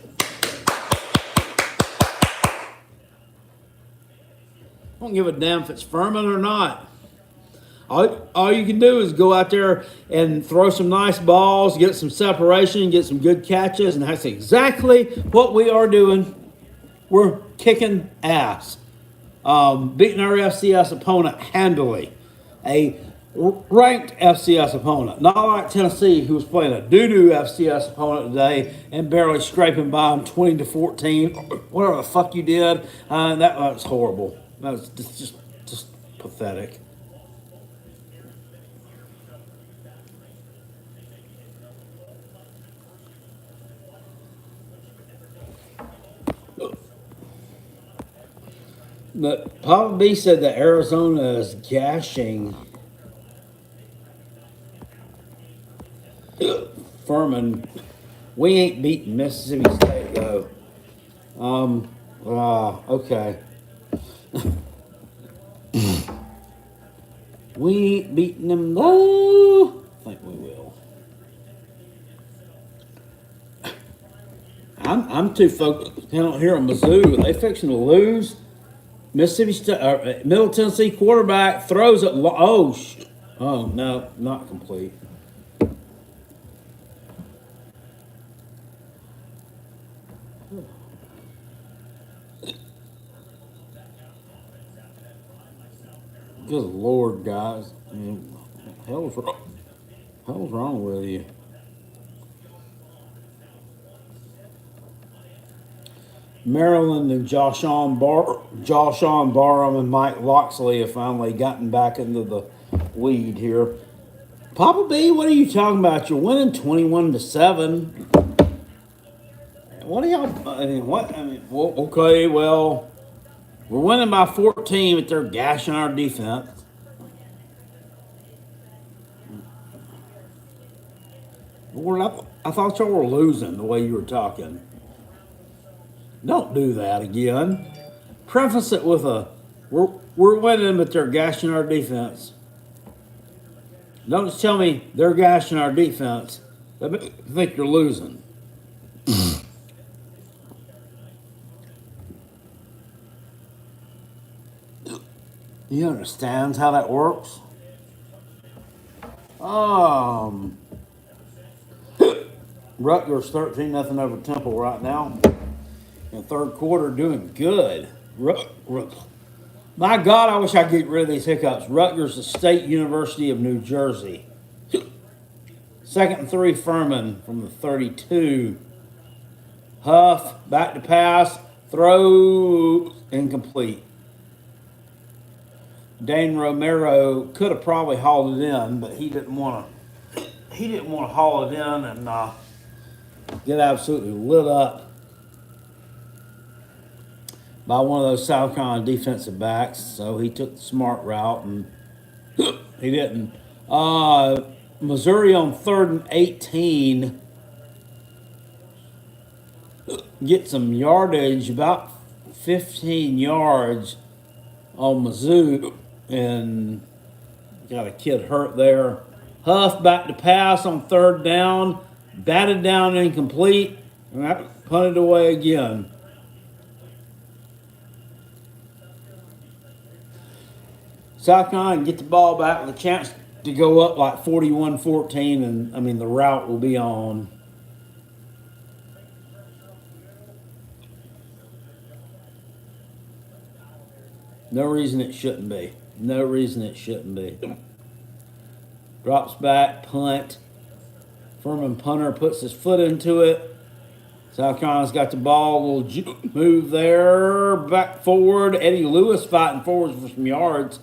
I don't give a damn if it's Furman or not. All you can do is go out there and throw some nice balls, get some separation, get some good catches, and that's exactly what we are doing. We're kicking ass. Beating our FCS opponent handily. A ranked FCS opponent. Not like Tennessee, who was playing a doo-doo FCS opponent today and barely scraping by them 20-14. Whatever the fuck you did. That was horrible. That was just pathetic. But Papa B said that Arizona is gashing Furman. We ain't beating Mississippi State though. Okay. We ain't beating them though. I think we will. I'm too focused. I don't hear on Mizzou. Are they fixing to lose? Mississippi State, Middle Tennessee quarterback throws it. Oh no, not complete. Good Lord, guys! I mean, what the hell's wrong with you? Maryland and Joshawn Barham and Mike Loxley have finally gotten back into the lead here. Papa B, what are you talking about? You're winning 21-7. What are y'all? Okay, well, we're winning by 14, but they're gashing our defense. I thought y'all were losing the way you were talking. Don't do that again. Preface it with we're winning, but they're gashing our defense. Don't just tell me they're gashing our defense. I think you're losing. You understand how that works? Rutgers 13-0 over Temple right now. In third quarter, doing good. My God, I wish I could get rid of these hiccups. Rutgers, the State University of New Jersey. 2nd and 3, Furman from the 32. Huff, back to pass. Throw incomplete. Dane Romero could have probably hauled it in, but he didn't want to. He didn't want to haul it in and get absolutely lit up by one of those South Carolina defensive backs. So he took the smart route and he didn't. Missouri on 3rd and 18. Get some yardage, about 15 yards on Mizzou, and got a kid hurt there. Huff back to pass on 3rd down, batted down incomplete, and that punted away again. South Carolina get the ball back with a chance to go up like 41-14, and I mean the route will be on. No reason it shouldn't be. No reason it shouldn't be. Drops back, punt. Furman punter puts his foot into it. South Carolina's got the ball. Little move there. Back forward. Eddie Lewis fighting forward for some yards.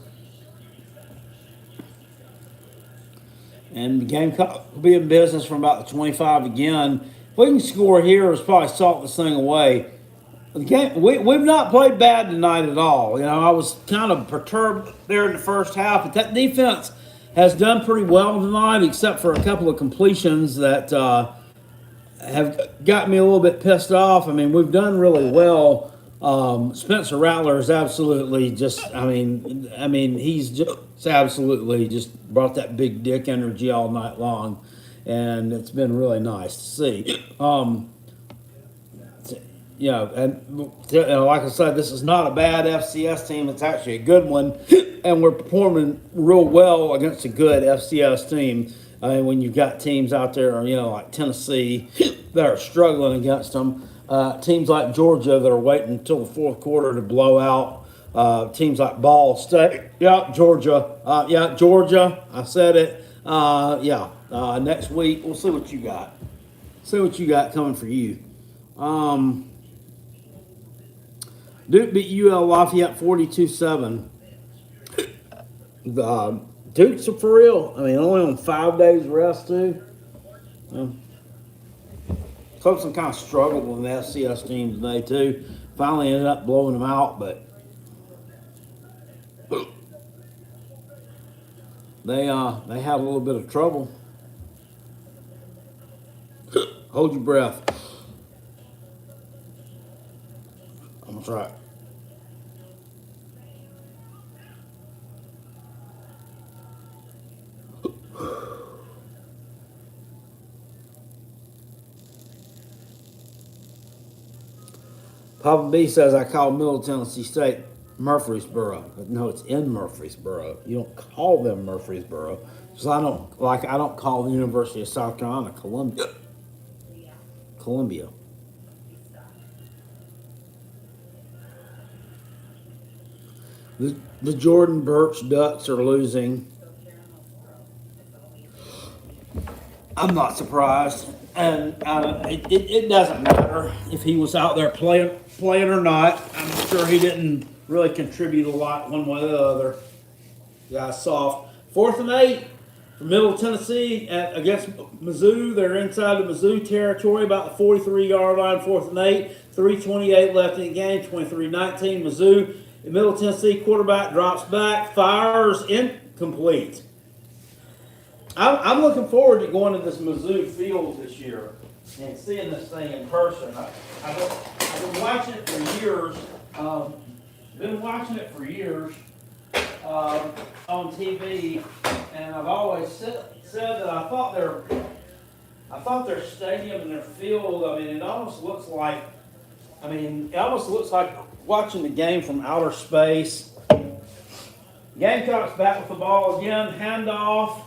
And the Gamecocks will be in business from about the 25 again. If we can score here, it's probably salt this thing away. The game, we've not played bad tonight at all. You know, I was kind of perturbed there in the first half, but that defense has done pretty well tonight, except for a couple of completions that have got me a little bit pissed off. I mean, we've done really well. Spencer Rattler is absolutely just, I mean, he's just absolutely just brought that big dick energy all night long, and it's been really nice to see. And like I said, this is not a bad FCS team. It's actually a good one, and we're performing real well against a good FCS team. I mean, when you've got teams out there, like Tennessee, that are struggling against them. Teams like Georgia that are waiting until the fourth quarter to blow out. Teams like Ball State. Georgia. Georgia. I said it. Next week, we'll see what you got. See what you got coming for you. Duke beat UL Lafayette 42-7. The Dukes are for real. I mean, only on 5 days rest, too. Clemson kind of struggled with the FCS team today, too. Finally ended up blowing them out, but they had a little bit of trouble. Hold your breath. That's right. Papa B says I call Middle Tennessee State Murfreesboro, but no, it's in Murfreesboro. You don't call them Murfreesboro, because I don't call the University of South Carolina Columbia. The Jordan Birch Ducks are losing. I'm not surprised, and it doesn't matter if he was out there playing or not. I'm sure he didn't really contribute a lot one way or the other. Yeah, soft. 4th and 8 for Middle Tennessee against Mizzou. They're inside the Mizzou territory, about the 43-yard line. 4th and 8. 3:28 left in the game. 23-19. Mizzou. The Middle Tennessee quarterback drops back, fires, incomplete. I'm looking forward to going to this Mizzou field this year and seeing this thing in person. I've been watching it for years. On TV, and I've always said that I thought their stadium and their field. I mean, it almost looks like watching the game from outer space. Gamecocks back with the ball again. Handoff.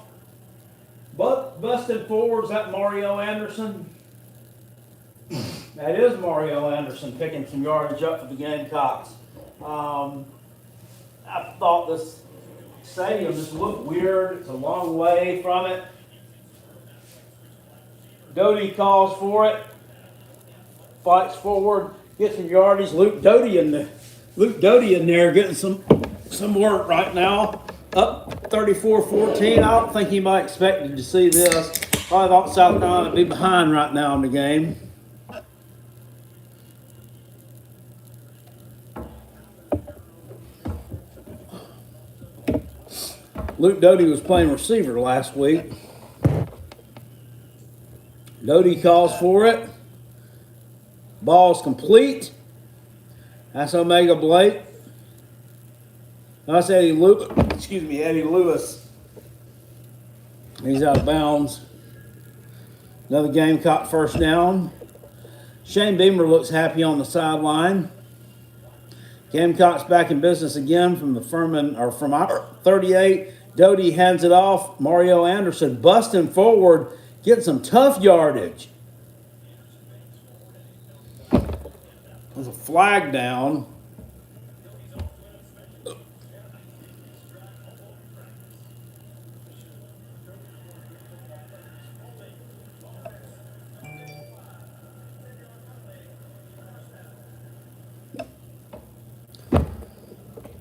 Busted forward. Is that Mario Anderson? That is Mario Anderson picking some yardage up for the Gamecocks. I thought this stadium just looked weird. It's a long way from it. Doty calls for it. Fights forward. get some yardage. Luke Doty in there getting some work right now. Up 34-14. I don't think he might expect to see this. Probably thought South Carolina would be behind right now in the game. Luke Doty was playing receiver last week. Doty calls for it. Ball's complete. That's Omega Blake. That's Eddie Lewis. He's out of bounds. Another Gamecock first down. Shane Beamer looks happy on the sideline. Gamecocks back in business again from the Furman, or from our 38. Doty hands it off. Mario Anderson busting forward, getting some tough yardage. There's a flag down.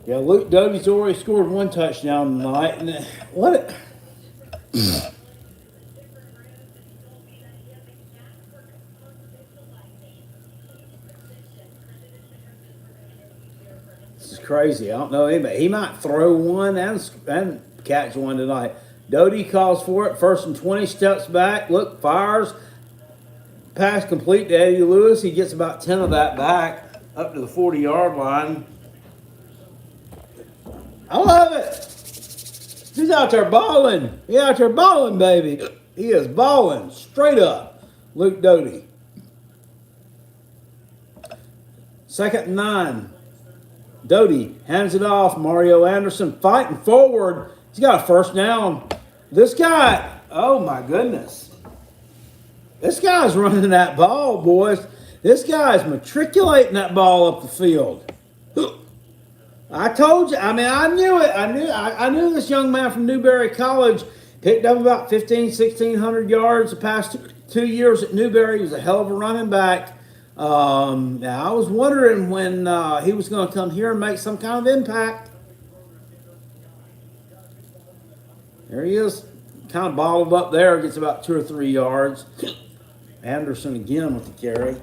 Yeah, Luke Doty's already scored one touchdown tonight. And what? This is crazy. I don't know anybody. He might throw one and catch one tonight. Doty calls for it. 1st and 20, steps back. Look, fires. Pass complete to Eddie Lewis. He gets about 10 of that back up to the 40-yard line. I love it. He's out there balling. He's out there balling, baby. He is balling straight up. Luke Doty. 2nd and 9. Doty hands it off. Mario Anderson fighting forward. He's got a first down. This guy, oh my goodness. This guy's running that ball, boys. This guy's matriculating that ball up the field. I told you. I mean, I knew it. I knew this young man from Newberry College picked up about 1,600 yards the past 2 years at Newberry. He was a hell of a running back. I was wondering when he was going to come here and make some kind of impact. There he is. Kind of bottled up there. Gets about 2 or 3 yards. Anderson again with the carry.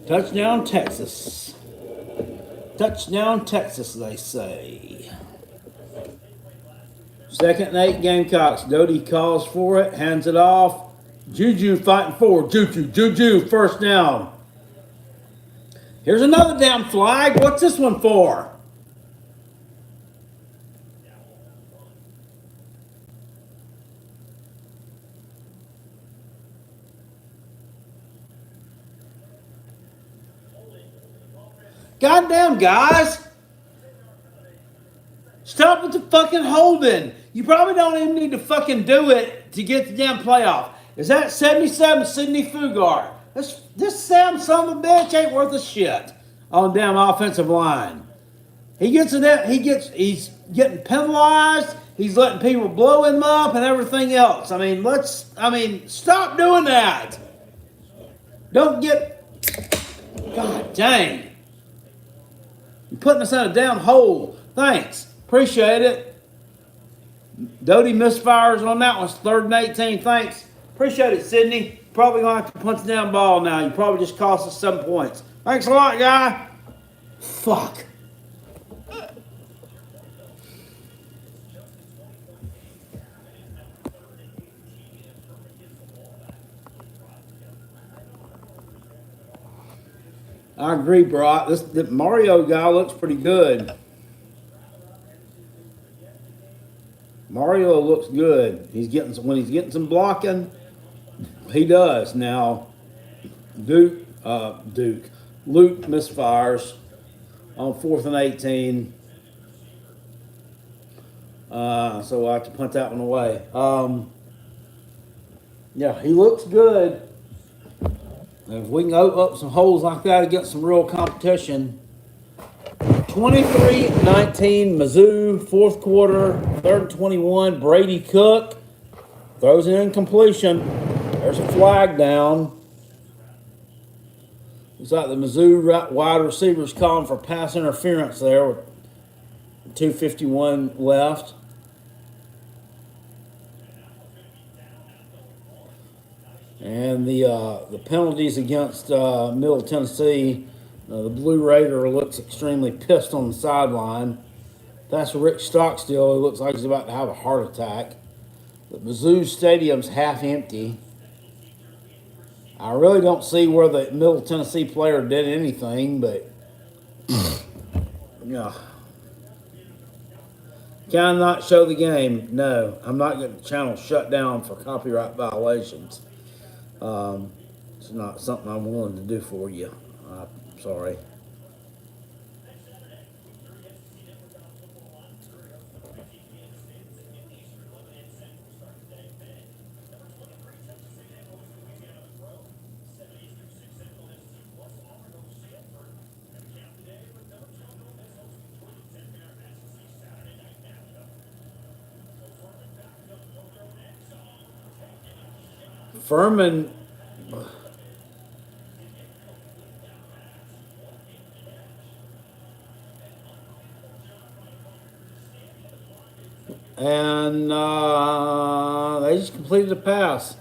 Touchdown, Texas. Touchdown, Texas, they say. 2nd and 8, Gamecocks. Doty calls for it, hands it off. Juju fighting forward. Juju, first down. Here's another damn flag. What's this one for? Goddamn, guys. Stop with the fucking holding. You probably don't even need to fucking do it to get the damn playoff. Is that 77 Sidney Fugard? This Sam son of a bitch ain't worth a shit on damn offensive line. He's getting penalized. He's letting people blow him up and everything else. Stop doing that. Don't get, God dang. You're putting us in a damn hole. Thanks. Appreciate it. Doty misfires on that one. It's 3rd and 18. Thanks. Appreciate it, Sydney. Probably going to have to punch the damn ball now. You probably just cost us 7 points. Thanks a lot, guy. Fuck. I agree, bro. The Mario guy looks pretty good. Mario looks good. When he's getting some blocking, he does. Now, Luke misfires on 4th and 18. So I have to punt that one away. Yeah, he looks good. If we can open up some holes like that against some real competition, 23-19 Mizzou, fourth quarter, 3rd and 21. Brady Cook throws an incompletion. There's a flag down. Looks like the Mizzou wide receivers calling for pass interference there with 2:51 left. And the penalties against Middle Tennessee, the Blue Raider looks extremely pissed on the sideline. That's Rick Stockstill. He looks like he's about to have a heart attack. The Mizzou Stadium's half empty. I really don't see where the Middle Tennessee player did anything, but yeah. Can I not show the game? No, I'm not getting the channel shut down for copyright violations. It's not something I'm willing to do for you. I'm sorry. Furman and they just completed a pass.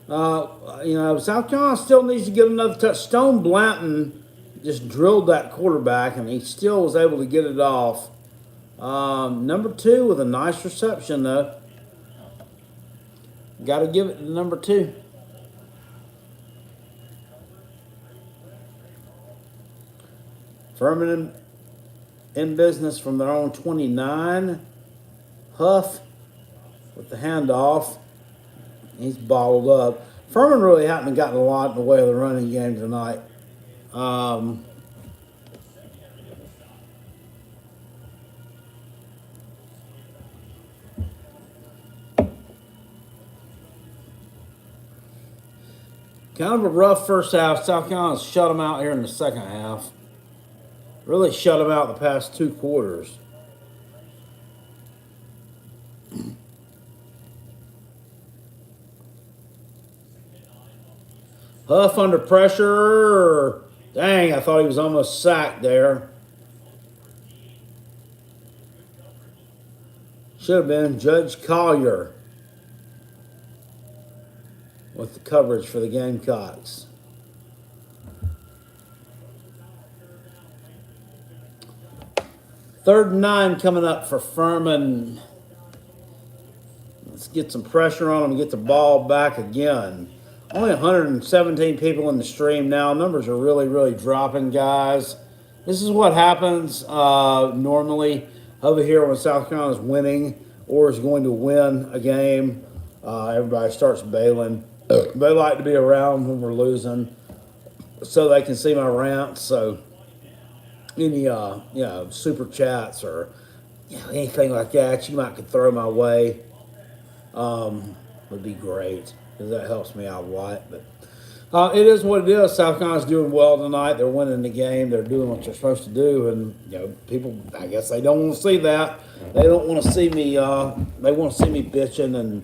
South Carolina still needs to get another touch. Stone Blanton just drilled that quarterback, and he still was able to get it off. Number 2 with a nice reception, though. Got to give it to number 2. Furman in business from their own 29. Huff with the handoff. He's bottled up. Furman really hasn't gotten a lot in the way of the running game tonight. Kind of a rough first half. South Carolina's shut them out here in the second half. Really shut them out the past 2 quarters. Huff under pressure. Dang, I thought he was almost sacked there. Should have been Judge Collier with the coverage for the Gamecocks. Third and 9 coming up for Furman. Let's get some pressure on them and get the ball back again. Only 117 people in the stream now. Numbers are really, really dropping, guys. This is what happens normally over here when South Carolina's winning or is going to win a game. Everybody starts bailing. They like to be around when we're losing so they can see my rants. So any super chats or anything like that you might could throw my way would be great, because that helps me out a lot. But it is what it is. South Carolina's doing well tonight. They're winning the game. They're doing what they're supposed to do, and people, I guess they don't want to see that. They don't want to see me. They want to see me bitching and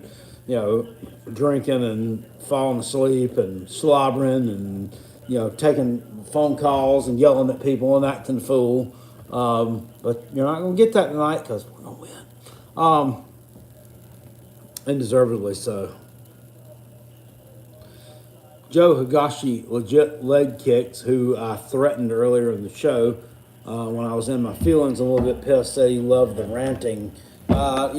drinking and falling asleep and slobbering and taking phone calls and yelling at people and acting the fool. But you're not going to get that tonight, because we're going to win. And deservedly so. Joe Higashi legit leg kicks, who I threatened earlier in the show when I was in my feelings a little bit pissed, said he loved the ranting. I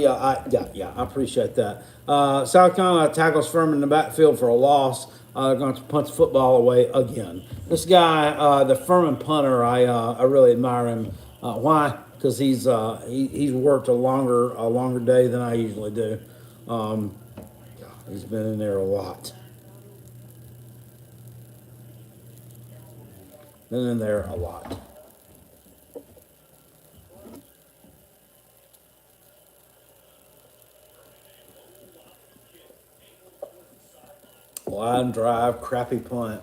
appreciate that. South Carolina tackles Furman in the backfield for a loss. They're going to punch the football away again. This guy, the Furman punter, I really admire him. Why? Because he's worked a longer day than I usually do. He's been in there a lot. Been in there a lot. Line drive, crappy punt.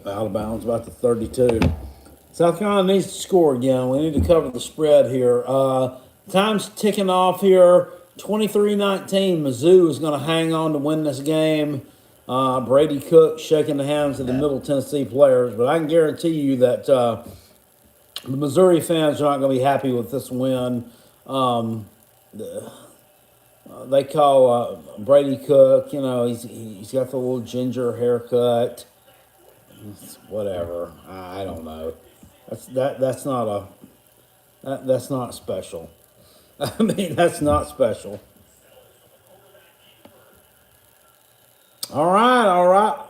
Out of bounds, about the 32. South Carolina needs to score again. We need to cover the spread here. Time's ticking off here. 23-19. Mizzou is going to hang on to win this game. Brady Cook shaking the hands of the Middle Tennessee players. But I can guarantee you that the Missouri fans are not going to be happy with this win. They call Brady Cook, he's got the little ginger haircut. Whatever. I don't know. That's not special. I mean, that's not special. All right.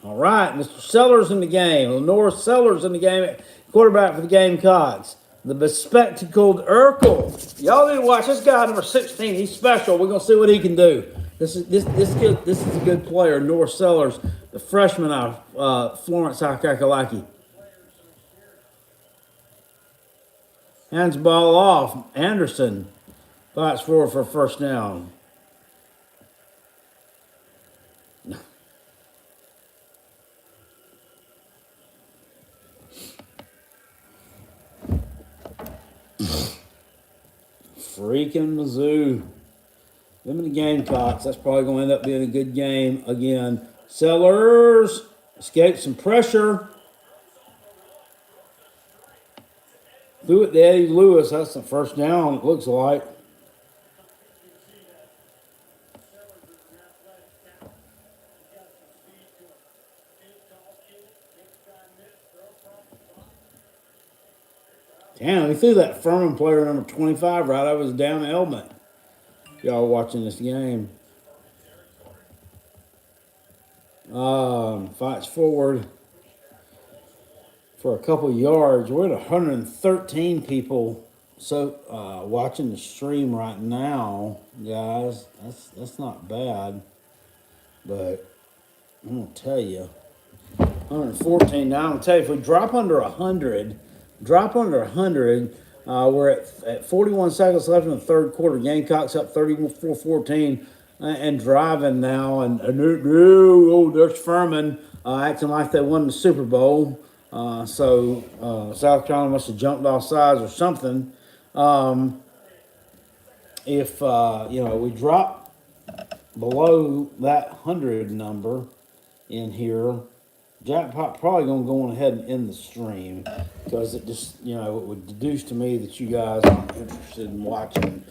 Mr. Sellers in the game. Lenore Sellers in the game. Quarterback for the Gamecocks. The bespectacled Urkel. Y'all need to watch this guy, number 16. He's special. We're gonna see what he can do. This is a good player. Lenore Sellers, the freshman out of Florence, South Kakalaki. Hands the ball off. Anderson fights forward for a first down. Freaking Mizzou. Them and the Gamecocks. That's probably going to end up being a good game again. Sellers escaped some pressure. Threw it to Eddie Lewis. That's the first down, it looks like. Damn, he threw that Furman player, number 25, right over his down helmet. Y'all watching this game. Fights forward for a couple yards. We're at 113 people watching the stream right now, guys. That's not bad. But I'm going to tell you, 114. Now I'm going to tell you, if we drop under 100, we're at 41 seconds left in the third quarter. Gamecocks up 34-14 and driving now. And there's Furman acting like they won the Super Bowl. South Carolina must have jumped off sides or something. If we drop below that 100 number in here, Jackpot probably going to go on ahead and end the stream because it just, it would deduce to me that you guys aren't interested in watching.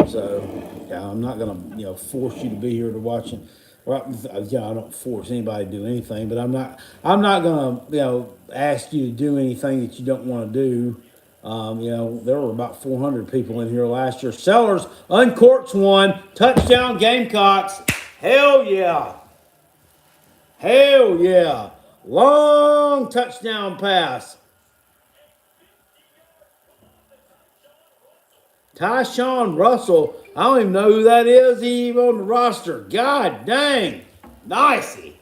So, yeah, I'm not going to, force you to be here to watch it. Well, I don't force anybody to do anything, but I'm not going to, ask you to do anything that you don't want to do. There were about 400 people in here last year. Sellers uncorks one. Touchdown Gamecocks. Hell yeah. Hell yeah. Long touchdown pass. Tyshawn Russell. I don't even know who that is even on the roster. God dang. Nicey.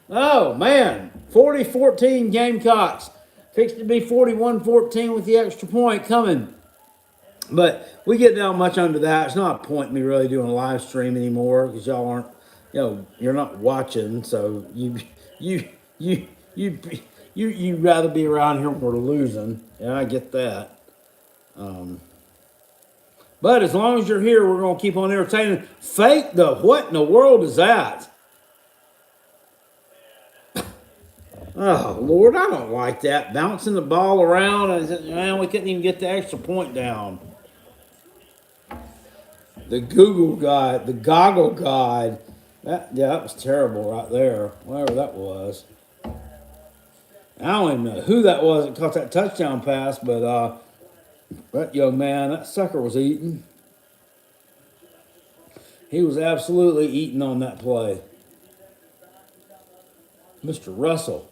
Oh, man. 40-14 Gamecocks. Fixed to be 41-14 with the extra point coming. But we get down much under that. It's not a point in me really doing a live stream anymore because y'all aren't, you're not watching. So you'd rather be around here when we're losing. Yeah, I get that. But as long as you're here, we're going to keep on entertaining. Fake the what in the world is that? Oh, Lord, I don't like that. Bouncing the ball around, and we couldn't even get the extra point down. The Goggle God. That was terrible right there, whatever that was. I don't even know who that was that caught that touchdown pass, but that young man, that sucker was eating. He was absolutely eating on that play. Mr. Russell.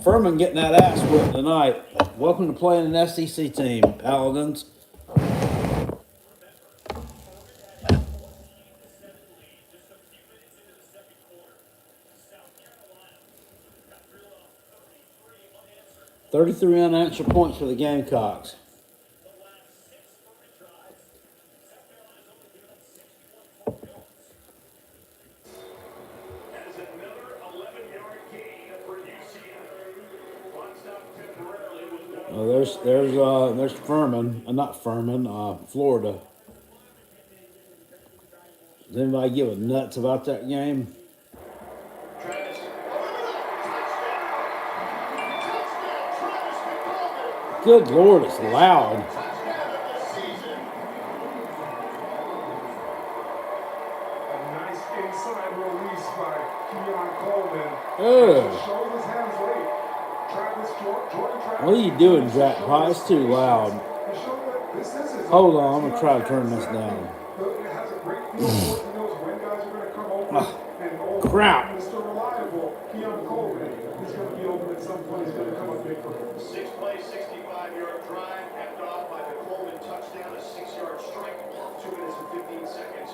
Furman getting that ass whipped tonight. Welcome to playing an SEC team, Paladins. $33 unanswered points for the Gamecocks. there's Furman, not Furman, Florida. Does anybody give a nuts about that game? Good Lord, it's loud. Inside release by Keon Coleman. Ugh. Showing his hands late. Jordan Travis. What are you doing, Jack Pie? It's too loud. Hold on, I'm gonna try to turn this down. Crap. Mr. Reliable, Keon Coleman. He's going to be open at some point. He's going to come up big for him. 6-play, 65-yard drive, capped off by the Coleman touchdown, a 6-yard strike, 2 minutes and 15 seconds.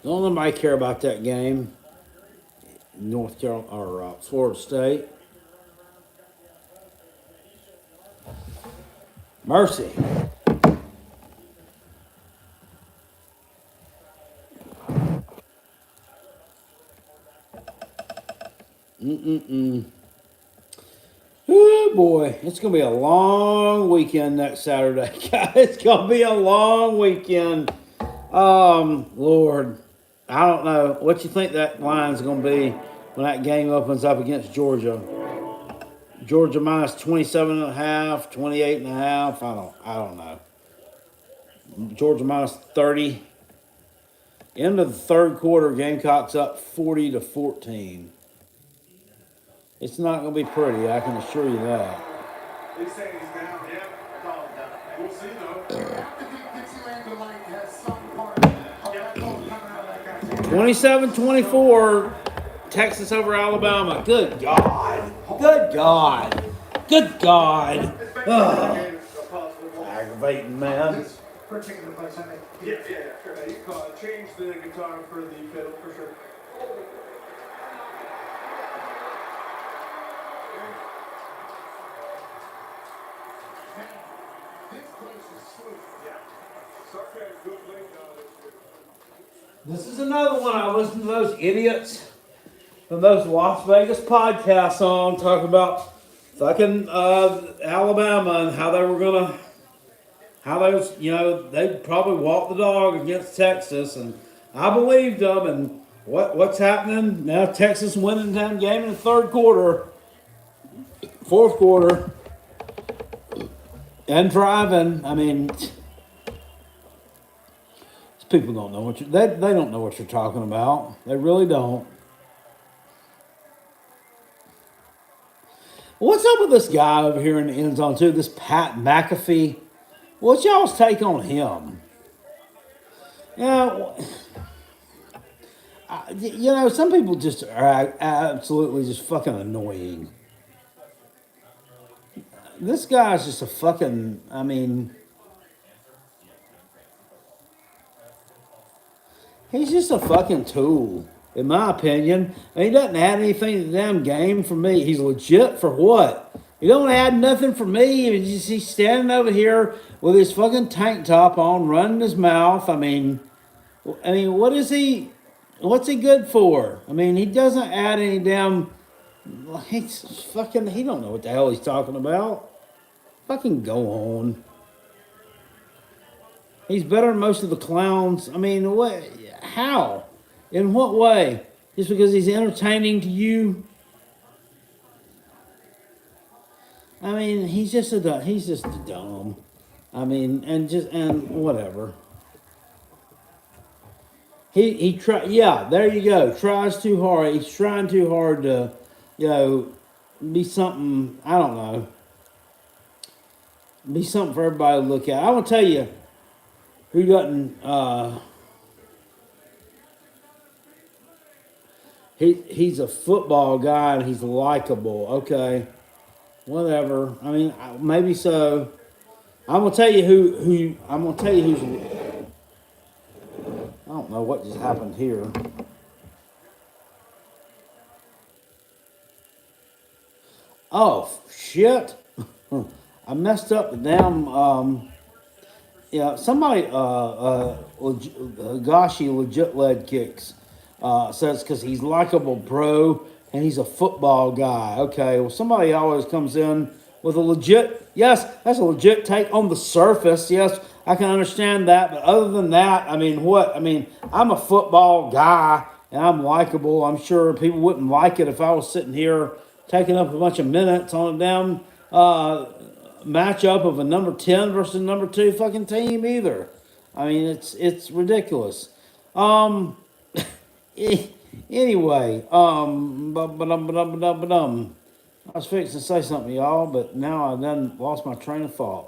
Don't nobody care about that game. North Carolina or Florida State. Mercy. Oh boy, it's gonna be a long weekend next Saturday, guys. It's gonna be a long weekend. Lord, I don't know what you think that line's gonna be when that game opens up against Georgia. Georgia minus 27.5, 28.5. I don't know. Georgia minus 30. End of the third quarter, Gamecocks up 40-14. It's not going to be pretty, I can assure you that. He's saying he's down. Yeah, I call him down. We'll see, though. 27-24, Texas over Alabama. Good God. Good God. Good God. Ugh. Aggravating, man. Particular place, I think. Yeah, sure. He changed the guitar for the fiddle, for sure. This is another one I listen to those idiots from those Las Vegas podcasts on talking about fucking Alabama and how they were gonna, how they was, they'd probably walk the dog against Texas, and I believed them. And what's happening now? Texas winning that game in the third quarter, fourth quarter, and driving. I mean, people don't know what they don't know what you're talking about. They really don't. What's up with this guy over here in the end zone too? This Pat McAfee. What's y'all's take on him? Some people just are absolutely just fucking annoying. This guy's just a fucking. I mean. He's just a fucking tool, in my opinion. And he doesn't add anything to the damn game for me. He's legit for what? He don't add nothing for me. He's standing over here with his fucking tank top on, running his mouth. I mean, what is he? What's he good for? I mean, he doesn't add any damn. He's fucking. He don't know what the hell he's talking about. Fucking go on. He's better than most of the clowns. I mean, what? How? In what way? Just because he's entertaining to you? I mean, he's just dumb. I mean, and whatever. He try. Yeah, there you go. Tries too hard. He's trying too hard to, be something. I don't know. Be something for everybody to look at. I want to tell you who doesn't. He's a football guy and he's likable. Okay, whatever. I mean, maybe so. I'm gonna tell you who. I'm gonna tell you who's. I don't know what just happened here. Oh shit! I messed up the damn. Somebody. Gashi legit lead kicks. Says because he's likable pro and he's a football guy. Okay, well somebody always comes in with a legit, yes, that's a legit take on the surface. Yes, I can understand that. But other than that, I mean, what? I mean, I'm a football guy and I'm likable. I'm sure people wouldn't like it if I was sitting here taking up a bunch of minutes on a damn matchup of a number 10 versus a number 2 fucking team either. I mean, it's ridiculous. Um, anyway, I was fixing to say something, y'all, but now I done lost my train of thought.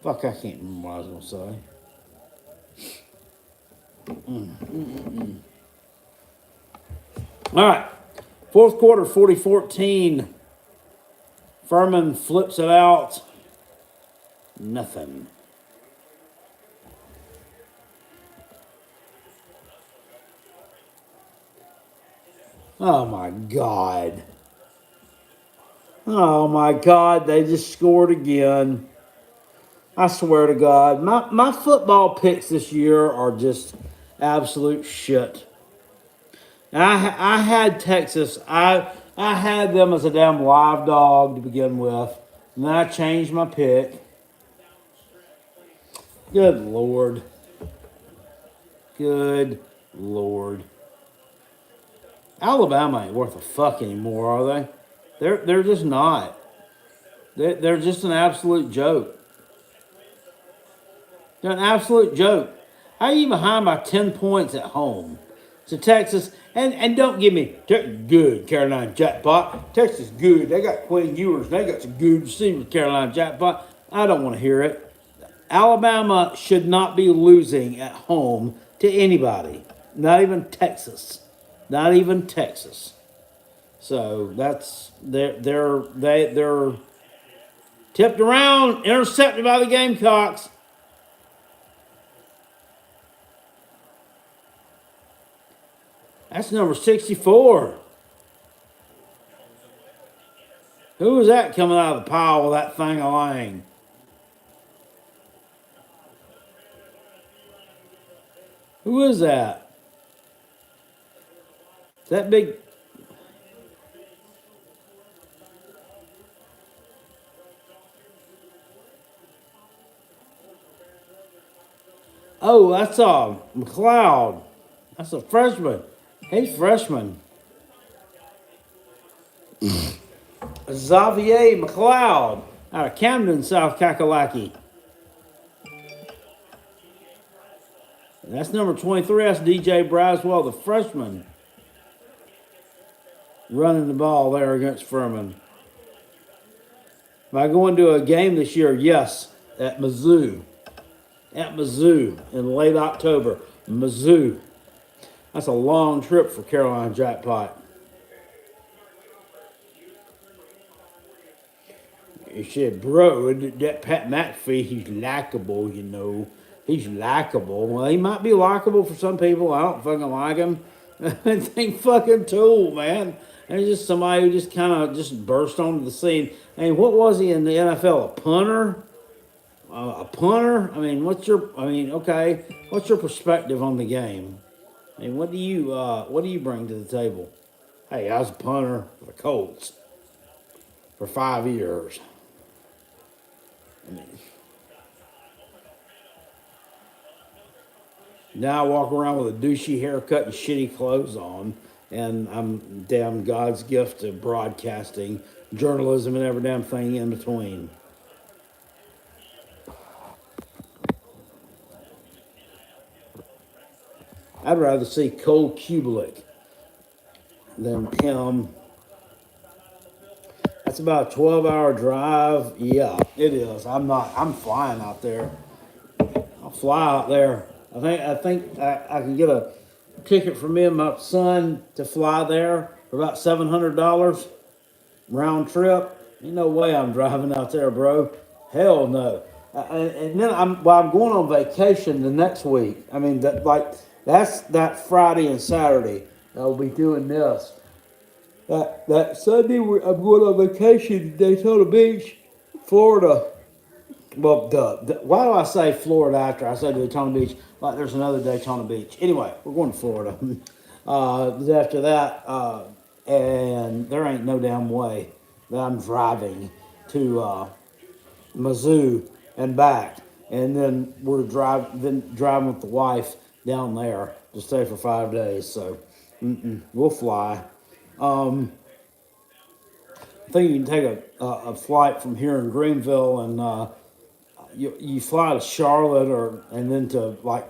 Fuck, I can't remember what I was gonna say. All right, fourth quarter, 40-14. Furman flips it out. Nothing. Oh my God. Oh my God, they just scored again. I swear to God, my football picks this year are just absolute shit. I had Texas. I had them as a damn live dog to begin with. And then I changed my pick. Good Lord. Good Lord. Alabama ain't worth a fuck anymore, are they? They're just not. They're just an absolute joke. They're an absolute joke. How are you behind by 10 points at home to Texas? And don't give me good Carolina jackpot. Texas good. They got Quinn Ewers. They got some good receivers. Carolina jackpot. I don't want to hear it. Alabama should not be losing at home to anybody. Not even Texas. Not even Texas. So that's they're tipped around, intercepted by the Gamecocks. That's number 64. Who was that coming out of the pile with that thing of lying? Who is that? That big. Oh, that's McLeod. That's a freshman. He's freshman. Xavier McLeod out of Camden, South Kakalaki. And that's number 23. That's DJ Braswell, the freshman, running the ball there against Furman. Am I going to a game this year? Yes, at Mizzou. At Mizzou in late October. Mizzou. That's a long trip for Carolina Jackpot. He said, bro, that Pat McAfee, he's likable, you know. He's likable. Well, he might be likable for some people. I don't fucking like him. Think fucking tool, man. And he's just somebody who just kind of just burst onto the scene. I mean, what was he in the NFL? A punter? A punter? I mean, okay. What's your perspective on the game? I mean, what do you bring to the table? Hey, I was a punter for the Colts for 5 years. I mean, now I walk around with a douchey haircut and shitty clothes on, and I'm damn God's gift to broadcasting, journalism, and every damn thing in between. I'd rather see Cole Kubelik than him. That's about a 12-hour drive. Yeah, it is. I'm flying out there. I'll fly out there. I think I can get a ticket for me and my son to fly there for about $700 round trip. Ain't no way I'm driving out there, bro. Hell no. And then I'm going on vacation the next week. I mean, that's that Friday and Saturday. I'll be doing this. That Sunday, I'm going on vacation to Daytona Beach, Florida. Well, why do I say Florida after I say Daytona Beach? Like there's another Daytona Beach. Anyway, we're going to Florida. After that, and there ain't no damn way that I'm driving to Mizzou and back, and then driving with the wife down there to stay for 5 days. So we'll fly. I think you can take a flight from here in Greenville, and you fly to Charlotte and then to like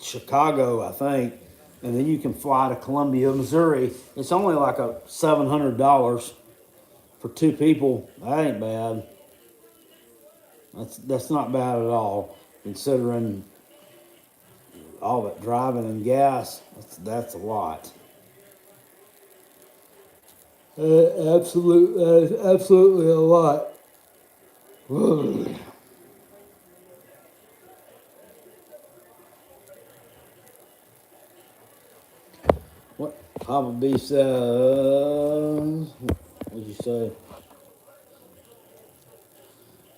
Chicago, I think, and then you can fly to Columbia, Missouri. It's only like a $700 for two people. That ain't bad. That's not bad at all, considering all that driving and gas. That's a lot. Absolutely a lot. What Papa B says? What'd you say?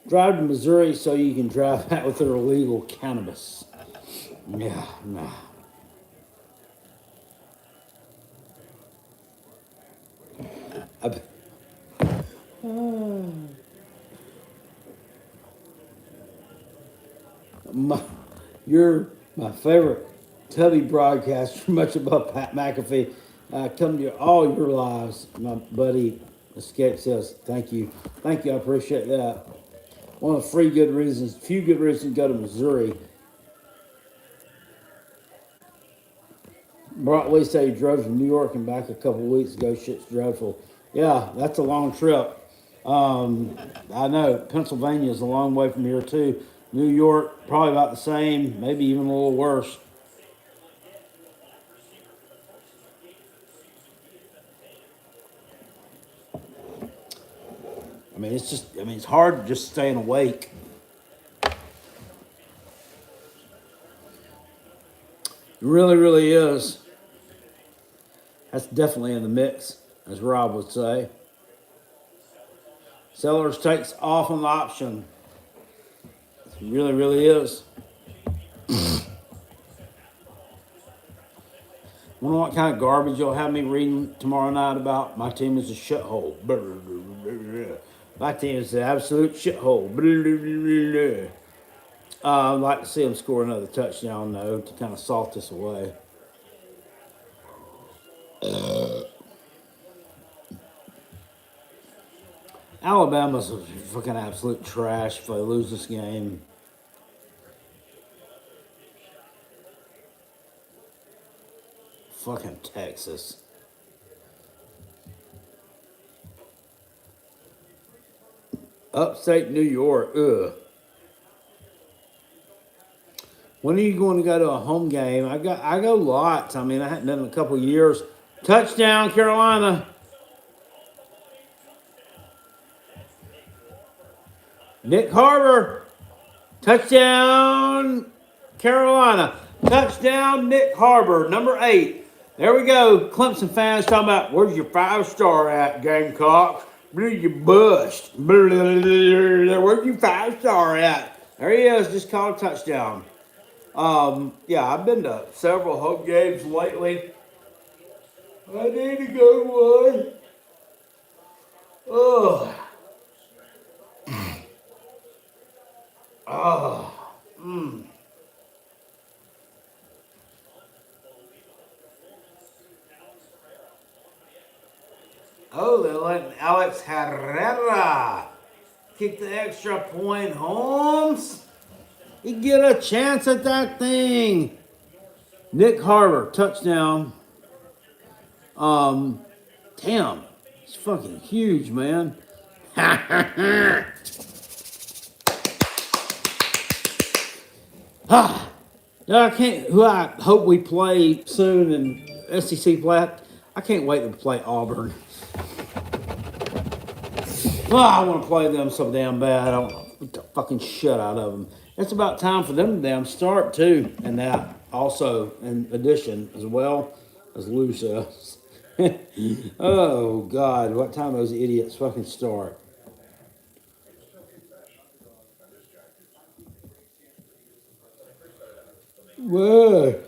Drive to Missouri so you can drive out with their illegal cannabis. Yeah, nah. You're my favorite Tubby broadcaster, much above Pat McAfee. Come to all your lives, my buddy Escape says. Thank you. Thank you. I appreciate that. One of the few good reasons to go to Missouri. Brock Lee said he drove from New York and back a couple weeks ago. Shit's dreadful. Yeah, that's a long trip. I know Pennsylvania is a long way from here too. New York, probably about the same, maybe even a little worse. It's hard just staying awake. It really, really is. That's definitely in the mix, as Rob would say. Sellers takes off an option. It really, really is. Wonder what kind of garbage you'll have me reading tomorrow night about? My team is a shithole. My team is an absolute shithole. I'd like to see them score another touchdown, though, to kind of salt this away. Alabama's a fucking absolute trash if they lose this game. Fucking Texas. Upstate New York. Ugh. When are you going to go to a home game? I go lots. I hadn't done it in a couple of years. Touchdown, Carolina. Nick Harbor. Touchdown, Carolina. Touchdown, Nick Harbor, number 8. There we go. Clemson fans talking about, where's your 5-star at, Gamecocks? You bust. Where's your 5-star at? There he is. Just caught a touchdown. Yeah, I've been to several home games lately. I need to go to one. Oh. Oh. Oh, they're letting Alex Herrera kick the extra point, Holmes. You get a chance at that thing. Nick Harbor, touchdown. Damn, it's fucking huge, man. Who I hope we play soon in SEC play. I can't wait to play Auburn. I want to play them so damn bad. I want to beat the fucking shit out of them. It's about time for them to damn start too, and that also in addition as well as Lou says. Oh God, what time those idiots fucking start? Whoa.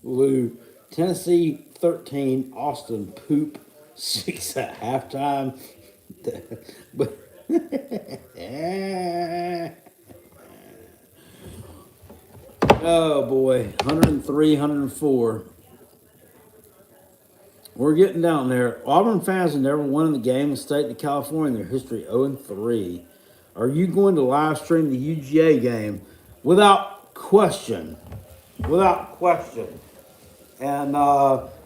Blue. Tennessee 13, Austin poop 6 at halftime. But oh boy, 103, 104. We're getting down there. Auburn fans have never won in the game in the state of California in their history, 0-3. Are you going to live stream the UGA game? Without question. Without question. And,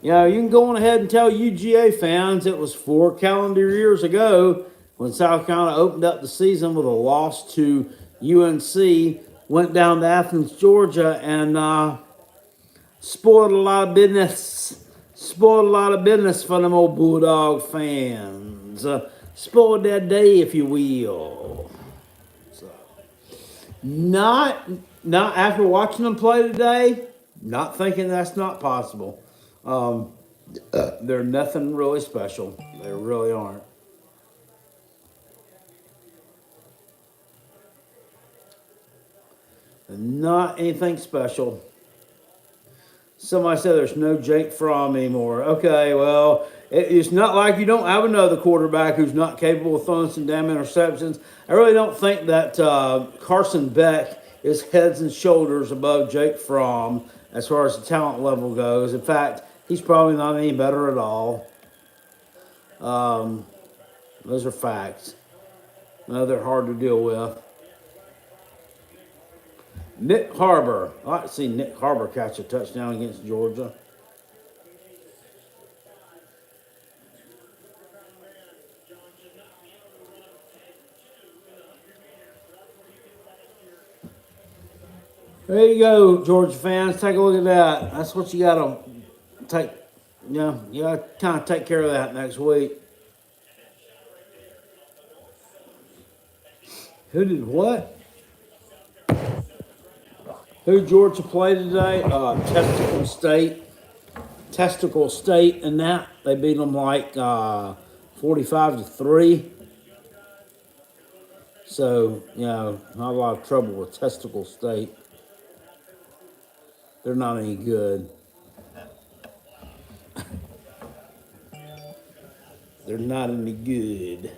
you can go on ahead and tell UGA fans it was 4 calendar years ago when South Carolina opened up the season with a loss to UNC, went down to Athens, Georgia, and spoiled a lot of business. Spoiled a lot of business for them old Bulldog fans. Spoiled their day, if you will. So, not after watching them play today, not thinking that's not possible. They're nothing really special. They really aren't. Not anything special. Somebody said there's no Jake Fromm anymore. Okay, well, it's not like you don't have another quarterback who's not capable of throwing some damn interceptions. I really don't think that Carson Beck is heads and shoulders above Jake Fromm as far as the talent level goes. In fact, he's probably not any better at all. Those are facts. I know they're hard to deal with. Nick Harbor. I like to see Nick Harbor catch a touchdown against Georgia. There you go, Georgia fans. Take a look at that. That's what you got to take. You got to kind of take care of that next week. Who did what? Who Georgia played today? Testicle State, and that they beat them like 45-3. So not a lot of trouble with Testicle State. They're not any good. They're not any good.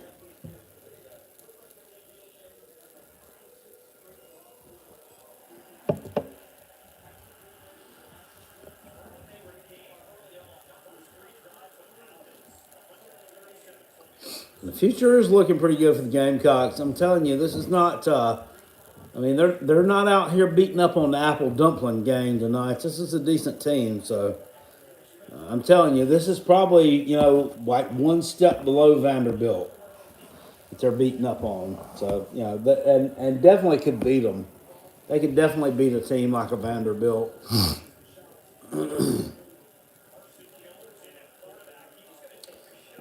The future is looking pretty good for the Gamecocks. I'm telling you, this is not. They're not out here beating up on the Apple Dumpling gang tonight. This is a decent team, so I'm telling you, this is probably like one step below Vanderbilt that they're beating up on. So and definitely could beat them. They could definitely beat a team like a Vanderbilt.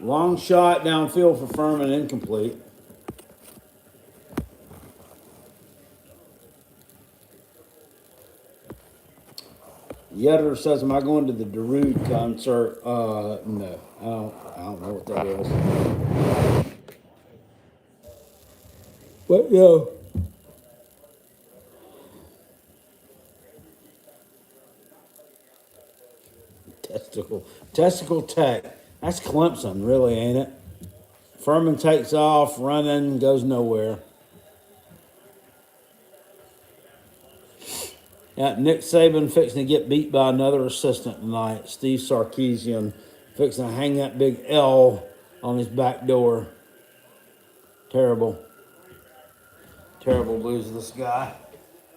Long shot downfield for Furman, incomplete. Yetter says, "Am I going to the Darude concert?" No, I don't know what that is. But Testicle Tech. That's Clemson, really, ain't it? Furman takes off, running, goes nowhere. Yeah, Nick Saban fixing to get beat by another assistant tonight. Steve Sarkisian fixing to hang that big L on his back door. Terrible. Terrible lose this guy.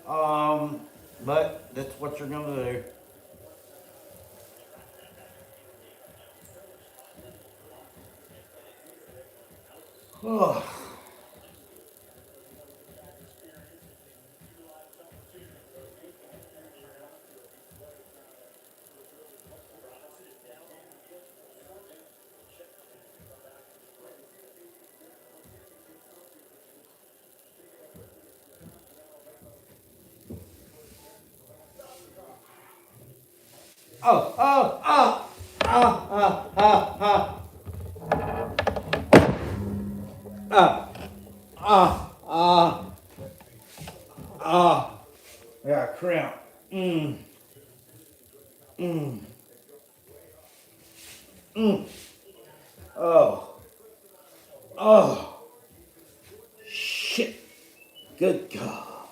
But that's what you're going to do. Oh. Yeah, cramp. Mm. Mm. Oh. Oh. Shit. Good God.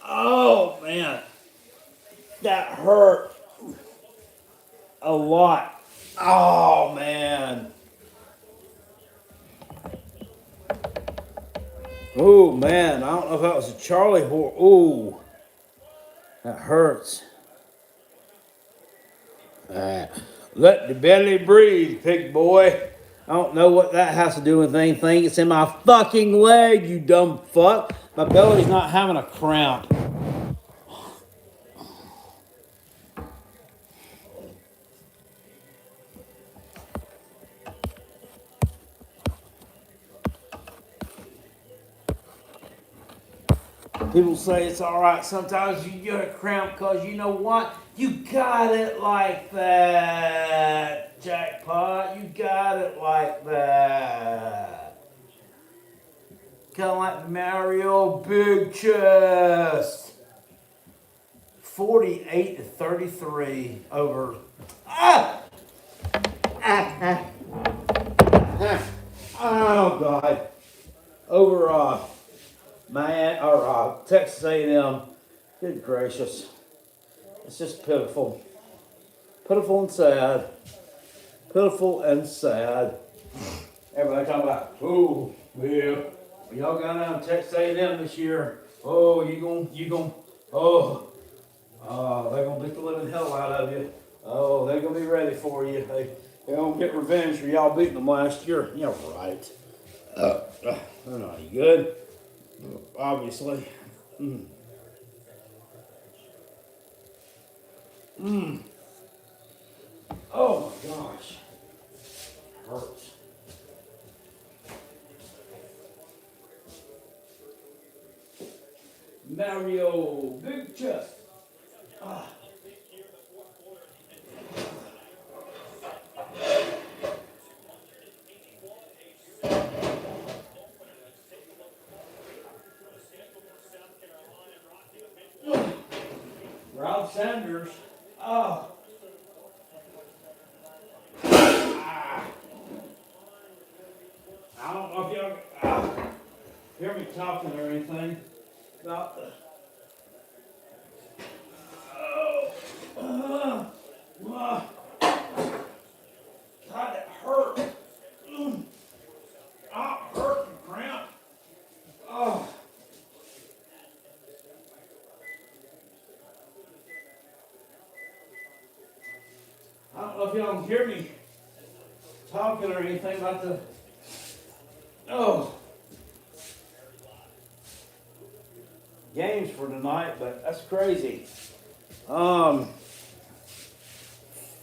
Oh, man. That hurt a lot. Oh, man. Oh, man. I don't know if that was a Charlie horse. Oh, that hurts. Let the belly breathe, pig boy. I don't know what that has to do with anything. It's in my fucking leg, you dumb fuck. My belly's not having a cramp. People say it's all right. Sometimes you get a cramp because you know what? You got it like that, jackpot. You got it like that. Kind of like Mario Big Chest. 48-33 over. Ah! Oh God. Over Texas A&M. Good gracious. It's just pitiful. Pitiful and sad. Pitiful and sad. Everybody talking about, oh, yeah, y'all got down to Texas A&M this year. Oh, you gon', oh, they're gonna beat the living hell out of you. Oh, they're gonna be ready for you. They're gonna get revenge for y'all beating them last year. Yeah, right. They're not any good. Obviously. Oh my gosh. Hurts. Mario Big Chest. Ralph Sanders. Oh. I don't know if y'all hear me talking or anything about the. God, it hurt. Hurt and cramp. Oh. I don't know if y'all can hear me talking or anything about the. Oh. Games for tonight, but that's crazy.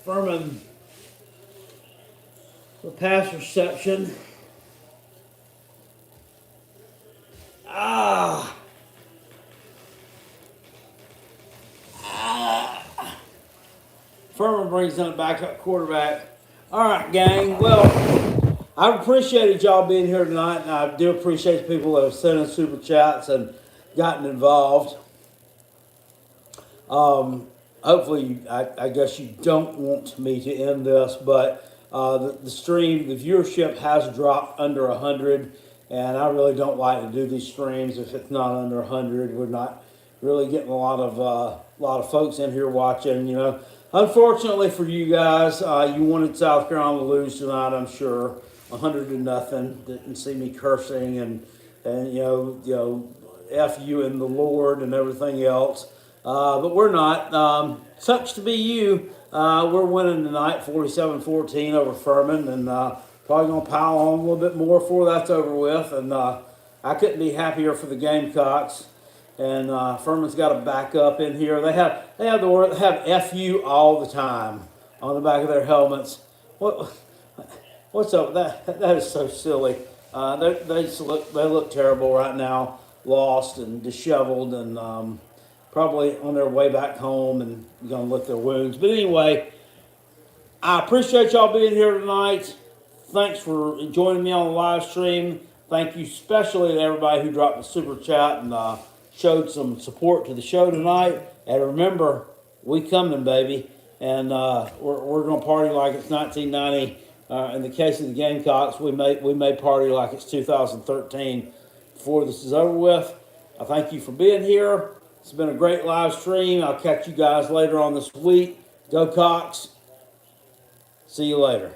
Furman, the pass reception. Furman brings in a backup quarterback. All right, gang. Well, I've appreciated y'all being here tonight, and I do appreciate the people that have sent in super chats and gotten involved. Hopefully, I guess you don't want me to end this, but the stream, the viewership has dropped under 100, and I really don't like to do these streams if it's not under 100. We're not really getting a lot of folks in here watching. You know, unfortunately for you guys, you wanted South Carolina to lose tonight. I'm sure 100-0. Didn't see me cursing and you know F you and the Lord and everything else. But we're not. Sucks to be you. We're winning tonight 47-14 over Furman, and probably going to pile on a little bit more before that's over with. And I couldn't be happier for the Gamecocks. And Furman's got a backup in here. They have FU all the time on the back of their helmets. What's up? That is so silly. They look terrible right now, lost and disheveled, and probably on their way back home and gonna lick their wounds. But anyway, I appreciate y'all being here tonight. Thanks for joining me on the live stream. Thank you especially to everybody who dropped the super chat and showed some support to the show tonight. And remember, we coming, baby. and we're going to party like it's 1990. In the case of the Gamecocks, we may party like it's 2013 before this is over with. I thank you for being here. It's been a great live stream. I'll catch you guys later on this week. Go Cox. See you later.